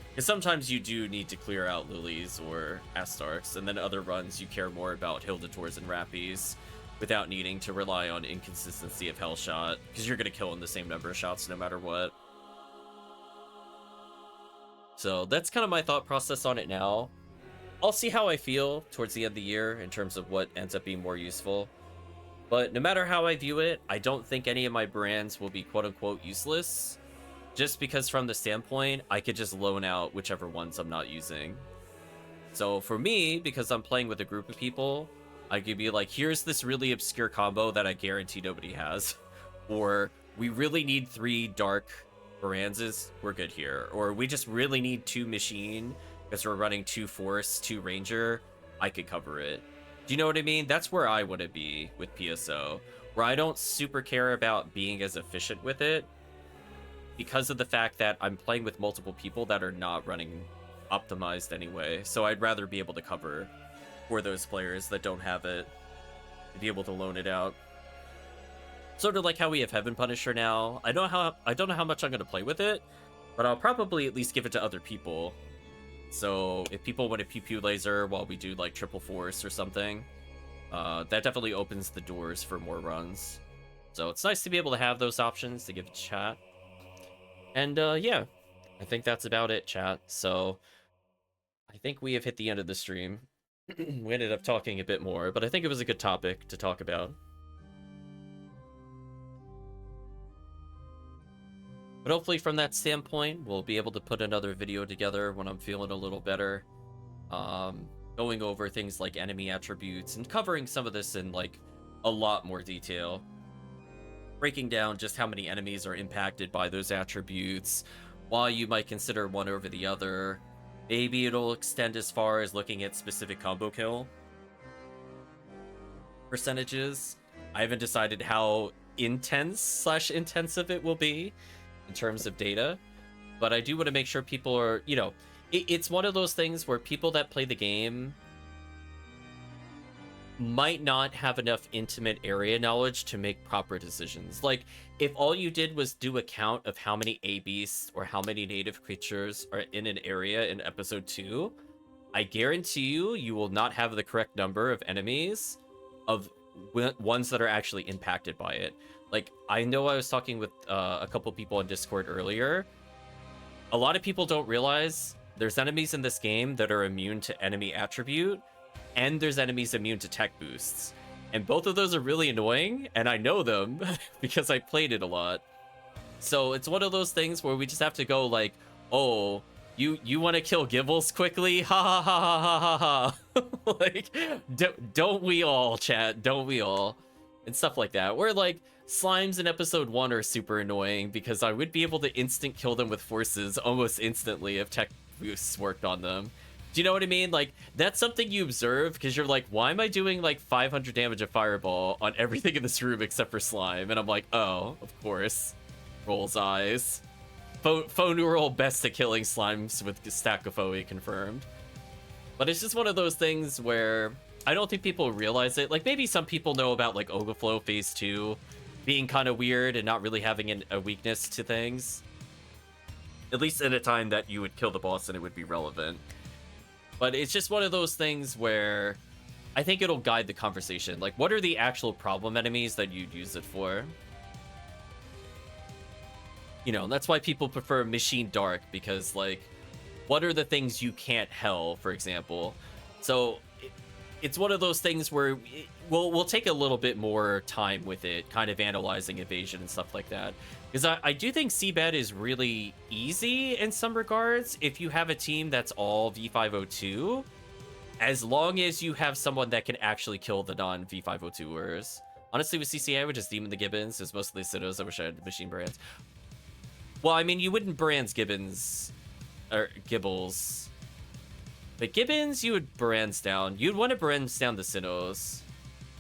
Because sometimes you do need to clear out Lilies or Astarks, and then other runs you care more about Hilditors and Rappies without needing to rely on inconsistency of Hellshot, because you're going to kill in the same number of shots no matter what. So that's kind of my thought process on it now. I'll see how I feel towards the end of the year in terms of what ends up being more useful. But no matter how I view it, I don't think any of my brands will be quote-unquote useless. Just because from the standpoint, I could just loan out whichever ones I'm not using. So for me, because I'm playing with a group of people, I could be like, here's this really obscure combo that I guarantee nobody has. Or we really need 3 dark Baranzas, we're good here. Or we just really need 2 machine, because we're running 2 force, 2 ranger, I could cover it. Do you know what I mean? That's where I want to be with PSO. Where I don't super care about being as efficient with it, because of the fact that I'm playing with multiple people that are not running optimized anyway. So I'd rather be able to cover for those players that don't have it, to be able to loan it out. Sort of like how we have Heaven Punisher now. I don't know how much I'm going to play with it, but I'll probably at least give it to other people. So if people want a pew pew laser while we do like triple force or something, that definitely opens the doors for more runs. So it's nice to be able to have those options to give a chat. And yeah, I think that's about it, chat. So I think we have hit the end of the stream. We ended up talking a bit more, but I think it was a good topic to talk about. But hopefully from that standpoint, we'll be able to put another video together when I'm feeling a little better. Going over things like enemy attributes and covering some of this in like a lot more detail. Breaking down just how many enemies are impacted by those attributes, why you might consider one over the other. Maybe it'll extend as far as looking at specific combo kill percentages. I haven't decided how intensive it will be in terms of data, but I do want to make sure people are, you know, it's one of those things where people that play the game might not have enough intimate area knowledge to make proper decisions. Like, if all you did was do a count of how many A-Beasts or how many native creatures are in an area in episode 2, I guarantee you will not have the correct number of enemies of ones that are actually impacted by it. Like, I know I was talking with a couple people on Discord earlier. A lot of people don't realize there's enemies in this game that are immune to enemy attribute, and there's enemies immune to tech boosts. And both of those are really annoying, and I know them because I played it a lot. So it's one of those things where we just have to go like, oh, you want to kill Gibbles quickly? Ha ha ha ha ha ha ha. Like, don't we all, chat? Don't we all? And stuff like that. Where like slimes in episode 1 are super annoying because I would be able to instant kill them with forces almost instantly if tech boosts worked on them. Do you know what I mean? Like, that's something you observe because you're like, why am I doing like 500 damage of fireball on everything in this room except for slime? And I'm like, oh, of course. Rolls eyes. Phone neural best at killing slimes with Stackophoe confirmed. But it's just one of those things where I don't think people realize it. Like, maybe some people know about like Ogoflow phase 2 being kind of weird and not really having a weakness to things. At least in a time that you would kill the boss and it would be relevant. But it's just one of those things where I think it'll guide the conversation. Like, what are the actual problem enemies that you'd use it for? You know, that's why people prefer Machine Dark, because, like, what are the things you can't hell, for example? So, it's one of those things where we'll take a little bit more time with it, kind of analyzing evasion and stuff like that. Because I do think Seabed is really easy in some regards if you have a team that's all V502, as long as you have someone that can actually kill the non-V502ers. Honestly, with CCA, I would just demon the Gibbons. There's mostly Sitos. I wish I had machine brands. Well, I mean, you wouldn't brands Gibbons, or Gibbles. But Gibbons, you would brands down. You'd want to brands down the Sinnohs.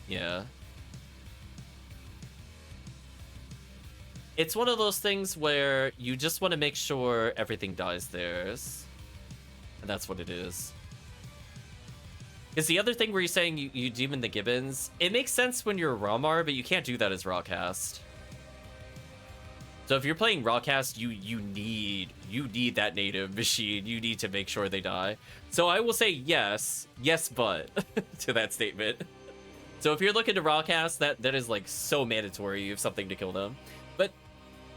Yeah. It's one of those things where you just want to make sure everything dies theirs. And that's what it is. Because the other thing where you're saying you demon the Gibbons, it makes sense when you're Ramar, but you can't do that as Rawcast. So if you're playing Rawcast, you need that native machine. You need to make sure they die. So I will say yes, but to that statement. So if you're looking to Rawcast, that is like so mandatory. You have something to kill them. But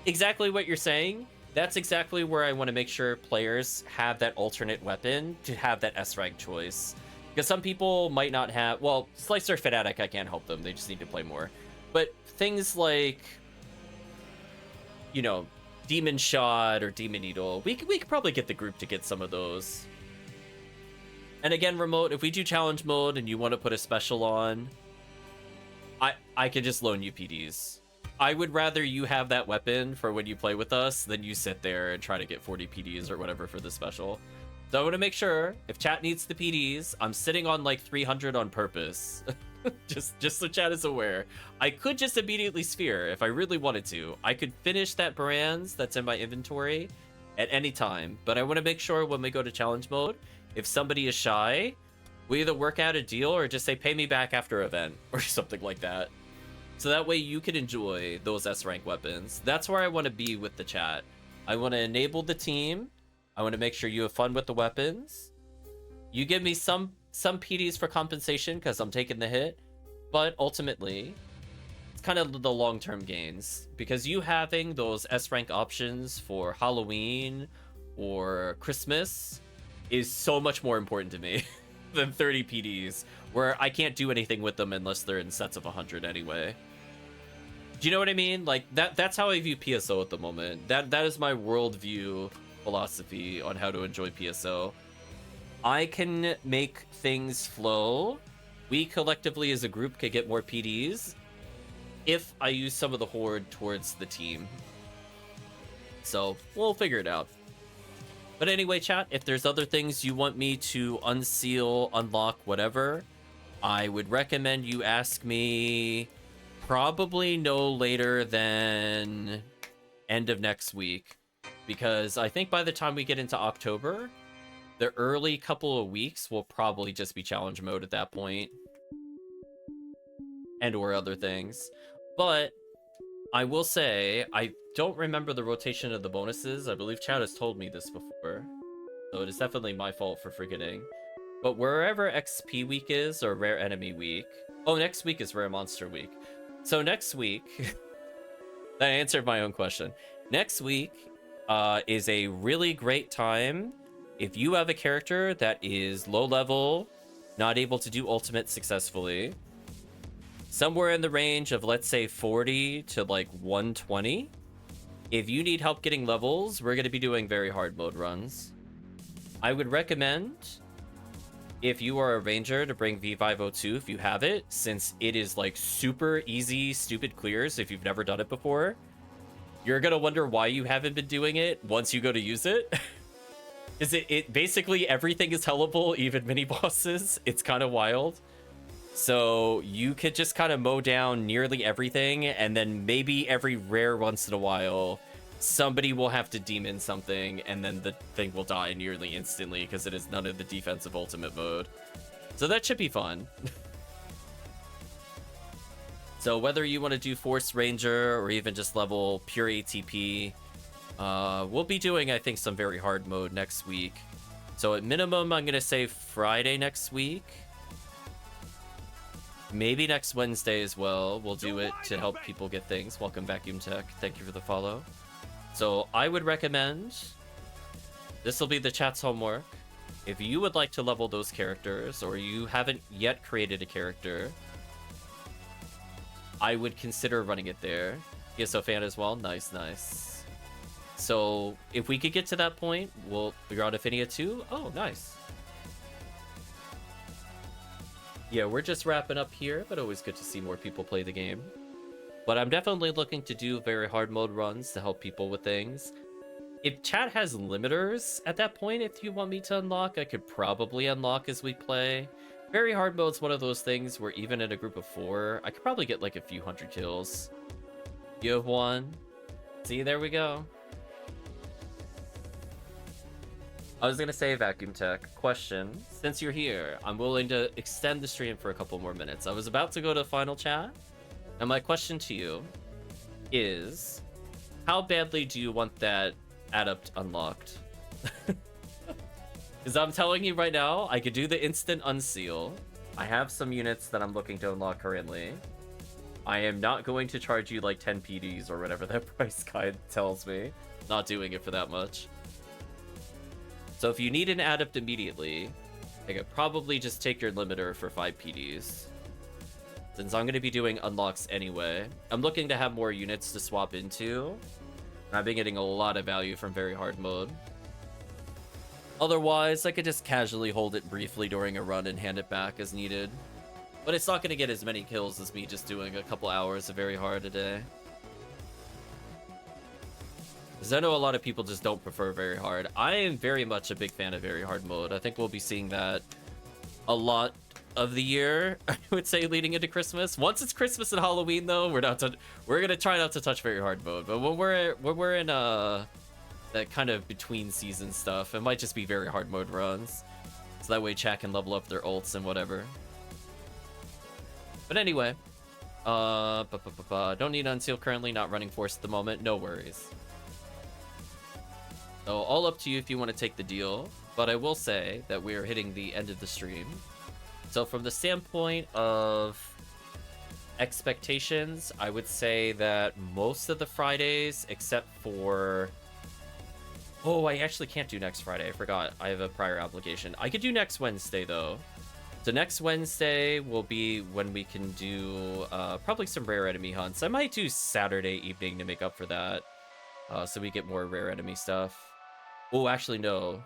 exactly what you're saying, that's exactly where I want to make sure players have that alternate weapon to have that S-rank choice. Because some people might not have, well, Slicer Fanatic, I can't help them. They just need to play more. But things like, you know, Demon Shot or Demon Needle, we could probably get the group to get some of those. And again, Remote, if we do challenge mode and you want to put a special on, I could just loan you PDs. I would rather you have that weapon for when you play with us than you sit there and try to get 40 PDs or whatever for the special. So I want to make sure if chat needs the PDs, I'm sitting on like 300 on purpose. just so chat is aware. I could just immediately sphere if I really wanted to. I could finish that brands that's in my inventory at any time, but I want to make sure when we go to challenge mode, if somebody is shy, we either work out a deal or just say pay me back after event or something like that. So that way you can enjoy those S-rank weapons. That's where I want to be with the chat. I want to enable the team. I want to make sure you have fun with the weapons. You give me some PDs for compensation because I'm taking the hit, but ultimately it's kind of the long-term gains, because you having those S-rank options for Halloween or Christmas is so much more important to me than 30 PDs where I can't do anything with them unless they're in sets of 100 anyway. Do you know what I mean? Like that's how I view PSO at the moment. That is my worldview philosophy on how to enjoy PSO. I can make things flow. We collectively as a group could get more PDs if I use some of the horde towards the team. So we'll figure it out. But anyway, chat, if there's other things you want me to unseal, unlock, whatever, I would recommend you ask me probably no later than end of next week. Because I think by the time we get into October, the early couple of weeks will probably just be challenge mode at that point. And or other things. But I will say, I don't remember the rotation of the bonuses. I believe Chad has told me this before. So it is definitely my fault for forgetting. But wherever XP week is, or rare enemy week... Oh, next week is rare monster week. So next week... I answered my own question. Next week is a really great time If you have a character that is low level, not able to do ultimate successfully, somewhere in the range of, let's say, 40 to like 120, if you need help getting levels, we're going to be doing very hard mode runs. I would recommend, if you are a ranger, to bring V502 if you have it, since it is like super easy, stupid clears if you've never done it before. You're going to wonder why you haven't been doing it once you go to use it. Is it basically everything is hellable, even mini bosses. It's kind of wild. So you could just kind of mow down nearly everything, and then maybe every rare once in a while, somebody will have to demon something, and then the thing will die nearly instantly because it is none of the defensive ultimate mode. So that should be fun. So whether you want to do Force Ranger or even just level pure ATP, we'll be doing, I think, some very hard mode next week. So at minimum, I'm going to say Friday next week. Maybe next Wednesday as well. We'll do it to help people get things. Welcome, Vacuum Tech. Thank you for the follow. So I would recommend, this will be the chat's homework. If you would like to level those characters, or you haven't yet created a character, I would consider running it there. PSO fan as well. Nice, nice. So if we could get to that point, we'll figure out Ephinea too. Oh, nice. Yeah, we're just wrapping up here, but always good to see more people play the game. But I'm definitely looking to do very hard mode runs to help people with things. If chat has limiters at that point, if you want me to unlock, I could probably unlock as we play. Very hard mode's one of those things where even in a group of 4, I could probably get like a few hundred kills. You have one. See, there we go. I was gonna say, Vacuum Tech, question. Since you're here, I'm willing to extend the stream for a couple more minutes. I was about to go to final chat, and my question to you is, how badly do you want that adept unlocked? Because I'm telling you right now, I could do the instant unseal. I have some units that I'm looking to unlock currently. I am not going to charge you like 10 PDs or whatever that price guide tells me. Not doing it for that much. So if you need an adept immediately, I could probably just take your limiter for 5 PDs. Since I'm going to be doing unlocks anyway, I'm looking to have more units to swap into. And I've been getting a lot of value from very hard mode. Otherwise, I could just casually hold it briefly during a run and hand it back as needed. But it's not going to get as many kills as me just doing a couple hours of very hard a day. Because I know a lot of people just don't prefer very hard. I am very much a big fan of very hard mode. I think we'll be seeing that a lot of the year, I would say, leading into Christmas. Once it's Christmas and Halloween, though, we're gonna try not to touch very hard mode. But when we're in that kind of between season stuff, it might just be very hard mode runs. So that way chat can level up their ults and whatever. But anyway, don't need unseal currently, not running force at the moment, no worries. So all up to you if you want to take the deal, but I will say that we are hitting the end of the stream. So from the standpoint of expectations, I would say that most of the Fridays, except for... Oh, I actually can't do next Friday, I forgot. I have a prior obligation. I could do next Wednesday, though. So next Wednesday will be when we can do probably some rare enemy hunts. I might do Saturday evening to make up for that, so we get more rare enemy stuff. Oh, actually, no.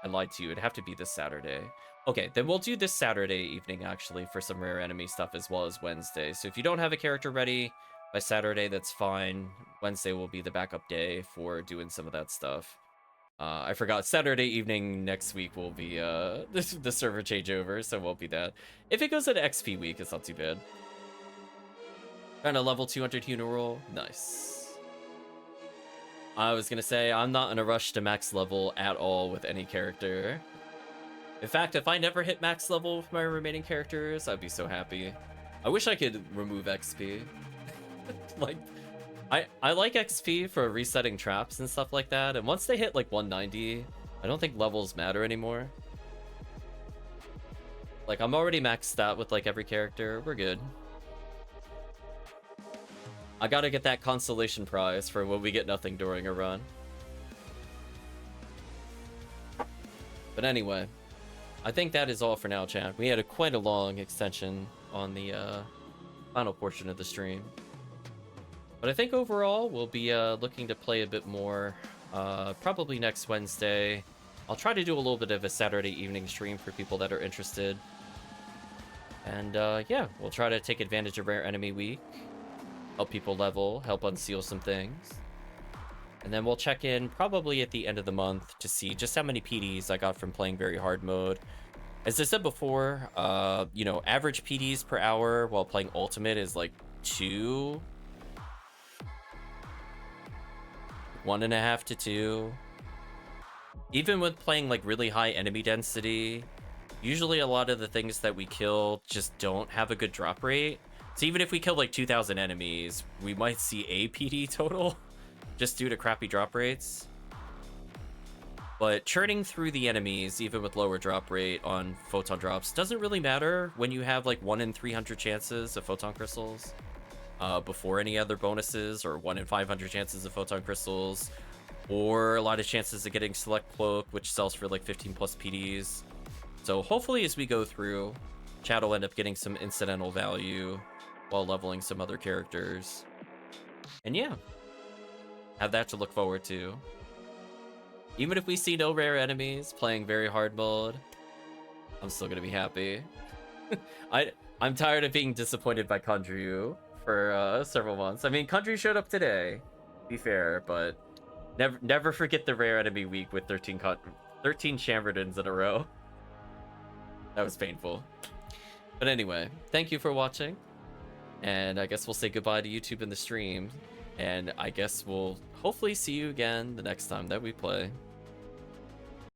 I lied to you. It'd have to be this Saturday. Okay, then we'll do this Saturday evening, actually, for some rare enemy stuff as well as Wednesday. So if you don't have a character ready by Saturday, that's fine. Wednesday will be the backup day for doing some of that stuff. I forgot, Saturday evening next week will be the server changeover, so it won't be that. If it goes into XP week, it's not too bad. Trying to level 200 Huna roll. Nice. I was gonna say, I'm not in a rush to max level at all with any character. In fact, if I never hit max level with my remaining characters, I'd be so happy. I wish I could remove XP. Like, I like XP for resetting traps and stuff like that, and once they hit like 190, I don't think levels matter anymore. Like, I'm already maxed out with like every character, we're good. I gotta get that consolation prize for when we get nothing during a run. But anyway, I think that is all for now, chat. We had quite a long extension on the final portion of the stream. But I think overall, we'll be looking to play a bit more probably next Wednesday. I'll try to do a little bit of a Saturday evening stream for people that are interested. And yeah, we'll try to take advantage of Rare Enemy Week, help people level, help unseal some things. And then we'll check in probably at the end of the month to see just how many PDs I got from playing very hard mode. As I said before, you know, average PDs per hour while playing Ultimate is like 2, 1.5 to 2. Even with playing like really high enemy density, usually a lot of the things that we kill just don't have a good drop rate. So even if we kill like 2,000 enemies, we might see a PD total just due to crappy drop rates. But churning through the enemies, even with lower drop rate on photon drops, doesn't really matter when you have like 1 in 300 chances of photon crystals before any other bonuses, or 1 in 500 chances of photon crystals, or a lot of chances of getting select cloak, which sells for like 15 plus PDs. So hopefully as we go through, chat will end up getting some incidental value while leveling some other characters. And yeah, have that to look forward to. Even if we see no rare enemies playing very hard mode, I'm still gonna be happy. I'm tired of being disappointed by Kandryu for several months. I mean, Kandryu showed up today, to be fair, but never forget the rare enemy week with 13 Shamardins in a row. That was painful. But anyway, thank you for watching, and I guess we'll say goodbye to YouTube in the stream, and I guess we'll hopefully see you again the next time that we play.